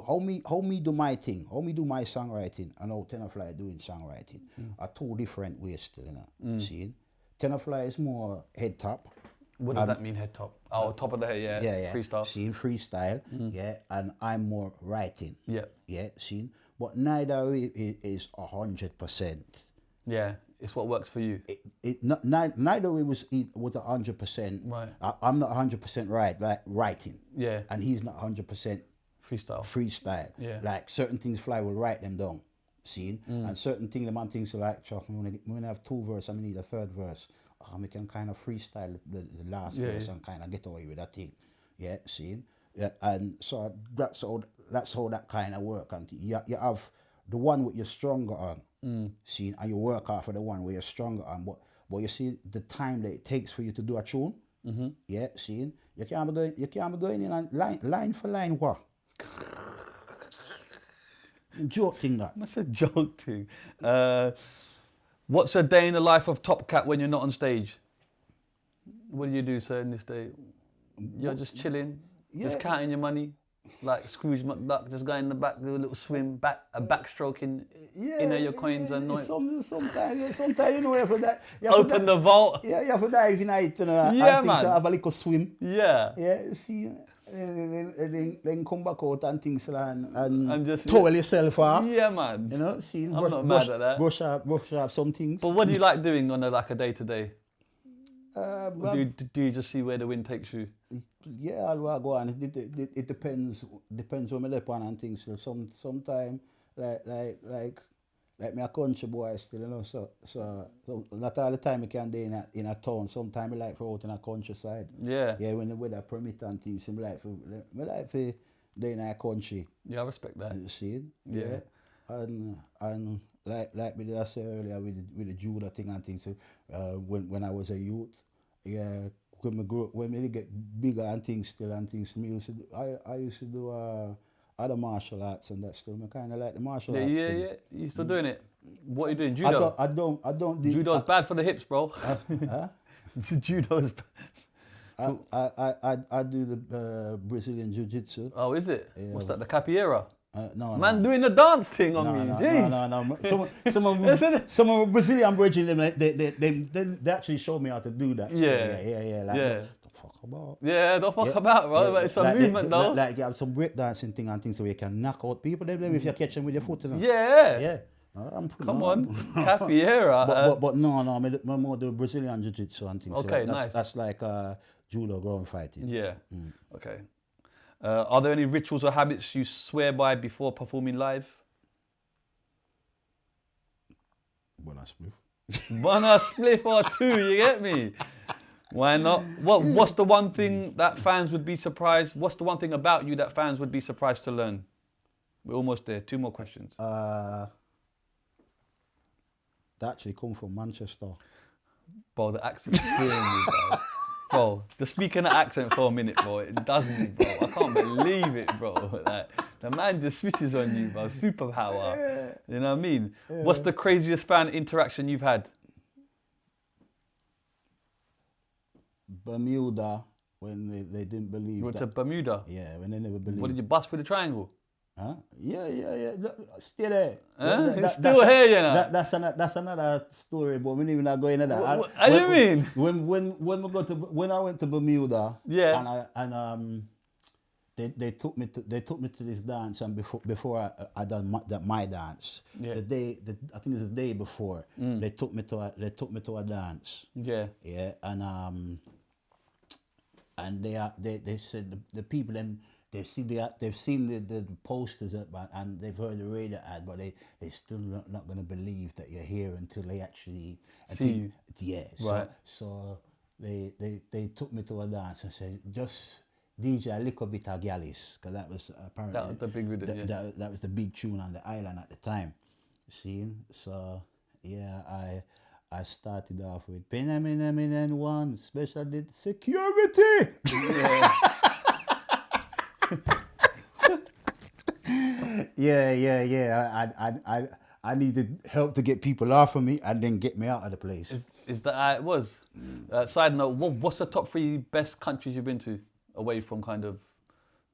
How me do my thing, how me do my songwriting, and how Tenor Fly doing songwriting are two different ways still, you know. See, Tenor Fly is more head top. What does that mean, head top? Oh, top of the head, yeah. Freestyle. See, freestyle, yeah, and I'm more writing. Yeah. Yeah, see, but neither is 100%. Yeah, it's what works for you. Neither way was 100%. Right. I'm not 100% right, like writing. Yeah. And he's not 100%. Freestyle. Yeah. Like certain things Fly will write them down. Seen? And certain things the man thinks like, when I have 2 verses, I need a 3rd verse. I can kind of freestyle the last verse and kind of get away with that thing. Yeah, seen? Yeah, and so that's how that kind of work. And you have the one with you're stronger on, seen, and you work out for the one where you're stronger on. But you see the time that it takes for you to do a tune. Yeah, seen? You can't be going in and line for line what? Joke thing that. That's a joke thing. What's a day in the life of Top Cat when you're not on stage? What do you do, sir, in this day? You're just chilling, just counting your money, like Scrooge McDuck, just going in the back, do a little swim, backstroke in your coins and noise. Sometimes you know you have to open the vault. Yeah, you have to dive in it, you know, yeah, and man. have a little swim. Yeah. Yeah, see. Then come back out and things and just towel yourself off. Yeah, man. You know, see, I'm not mad at that. Brush up some things. But what do you like doing on a day to day? Do you just see where the wind takes you? Yeah, I'll go on. It depends where me lep on and things. So sometimes like me a country boy still, you know. So not all the time I can do in a town. Sometimes I like for out in a countryside. Yeah. Yeah, when the weather permit and things, I like for do in a country. Yeah, I respect that. You see it? Yeah. And like me did I say earlier with the judo thing and things. When I was a youth, yeah, when we get bigger and things still and things, I used to do other martial arts and that still. I kind of like the martial arts thing. Yeah. You still doing it? What are you doing? Judo? I don't. Judo's bad for the hips, bro. Judo's bad. I do the Brazilian Jiu-Jitsu. Oh, is it? Yeah. What's that, the capoeira? No. Man doing the dance thing on me, jeez. No. Some of Brazilian Brazilians, they actually showed me how to do that. Yeah. Don't fuck about. Yeah, don't fuck about, bro. Yeah. But it's a like movement, though. Like you have some breakdancing thing and things so you can knock out people. If you catch them with your foot. You know? Yeah. Come on, capoeira. But no, I'm more the Brazilian Jiu-Jitsu and things. Okay, so nice. That's like judo, ground fighting. Yeah. Okay. Are there any rituals or habits you swear by before performing live? Bona spliff. Bona spliff or 2, you get me? Why not? What's the one thing that fans would be surprised? What's the one thing about you that fans would be surprised to learn? We're almost there. 2 more questions. They actually come from Manchester. Bro, the accent's killing me, bro. Bro, just speaking an accent for a minute, bro, it does me, bro. I can't believe it, bro. Like, the man just switches on you, bro. Superpower. You know what I mean? Yeah. What's the craziest fan interaction you've had? Bermuda, when they didn't believe. You went to Bermuda? Yeah, when they never believed. What, did you bust through the triangle? Huh? Yeah. Still there. It's still here, you know. That's another story, but we don't even not go into that. What do you mean? When I went to Bermuda, yeah, and they took me to this dance, and before I done my dance, Yeah. I think it's the day before, they took me to a dance. Yeah. Yeah, and they said the people then they've seen the posters and they've heard the radio ad, but they still not gonna believe that you're here until they actually See you. Yeah, Right. So they took me to a dance and said, just DJ a little bit of Gallis, because that was apparently That was the big rhythm, yeah. that was the big tune on the island at the time. See, so yeah, I started off with Beenie Man one special did security. Yeah. I needed help to get people off of me and then get me out of the place. Is that how it was? Side note, what's the top 3 best countries you've been to away from kind of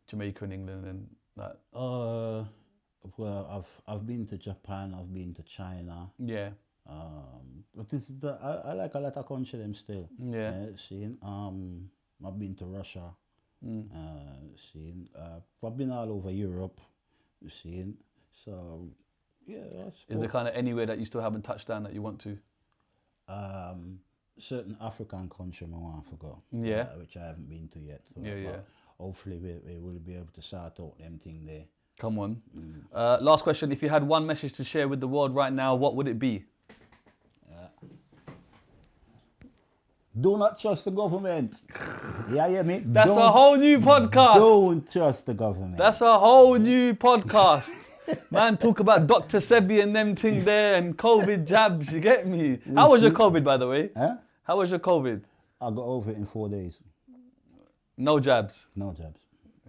Jamaica and England and that? Well, I've been to Japan, I've been to China. Yeah. But I like a lot of country them still. Yeah. Seeing I've been to Russia. Seeing I've been all over Europe. Seeing so yeah. Is there kind of anywhere that you still haven't touched down that you want to? Certain African country I want to go. Yeah. Which I haven't been to yet. So, Yeah. but hopefully we will be able to sort out them thing there. Come on. Last question. If you had one message to share with the world right now, what would it be? Do not trust the government. Yeah, hear me? That's a whole new podcast. Don't trust the government. That's a whole new podcast. Man, talk about Dr. Sebi and them things there and COVID jabs, you get me? How was your COVID, by the way? Huh? How was your COVID? I got over it in 4 days. No jabs. No jabs.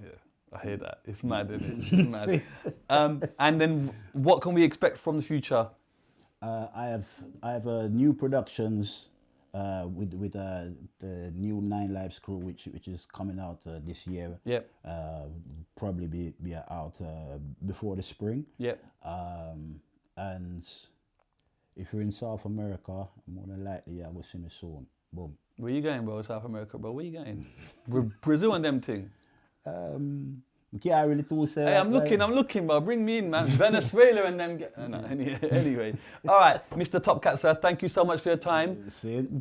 Yeah, I hear that. It's mad, isn't it? It's mad. And then what can we expect from the future? I have new productions with the new 9 Lives crew, which is coming out this year. Yep. Probably be out before the spring. Yep. And if you're in South America, more than likely I will see me soon. Boom. Where you going, bro? South America, bro. Where you going? Brazil and them thing. Can't really to say. Hey, I'm looking, bro. Bring me in, man. Venezuela and them. Anyway. All right, Mr. Top Cat, sir. Thank you so much for your time.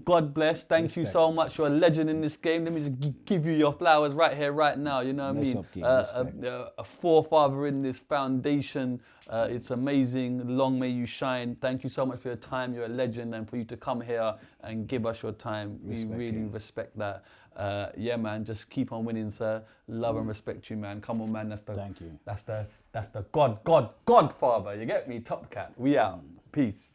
God bless. Thank you so much. You're a legend in this game. Let me just give you your flowers right here, right now. You know what I mean? A forefather in this foundation. It's amazing. Long may you shine. Thank you so much for your time. You're a legend, and for you to come here and give us your time, we really respect that. Yeah, man, just keep on winning, sir. Love and respect you, man. Come on, man. Thank you. That's the Godfather. You get me? Top Cat. We out. Peace.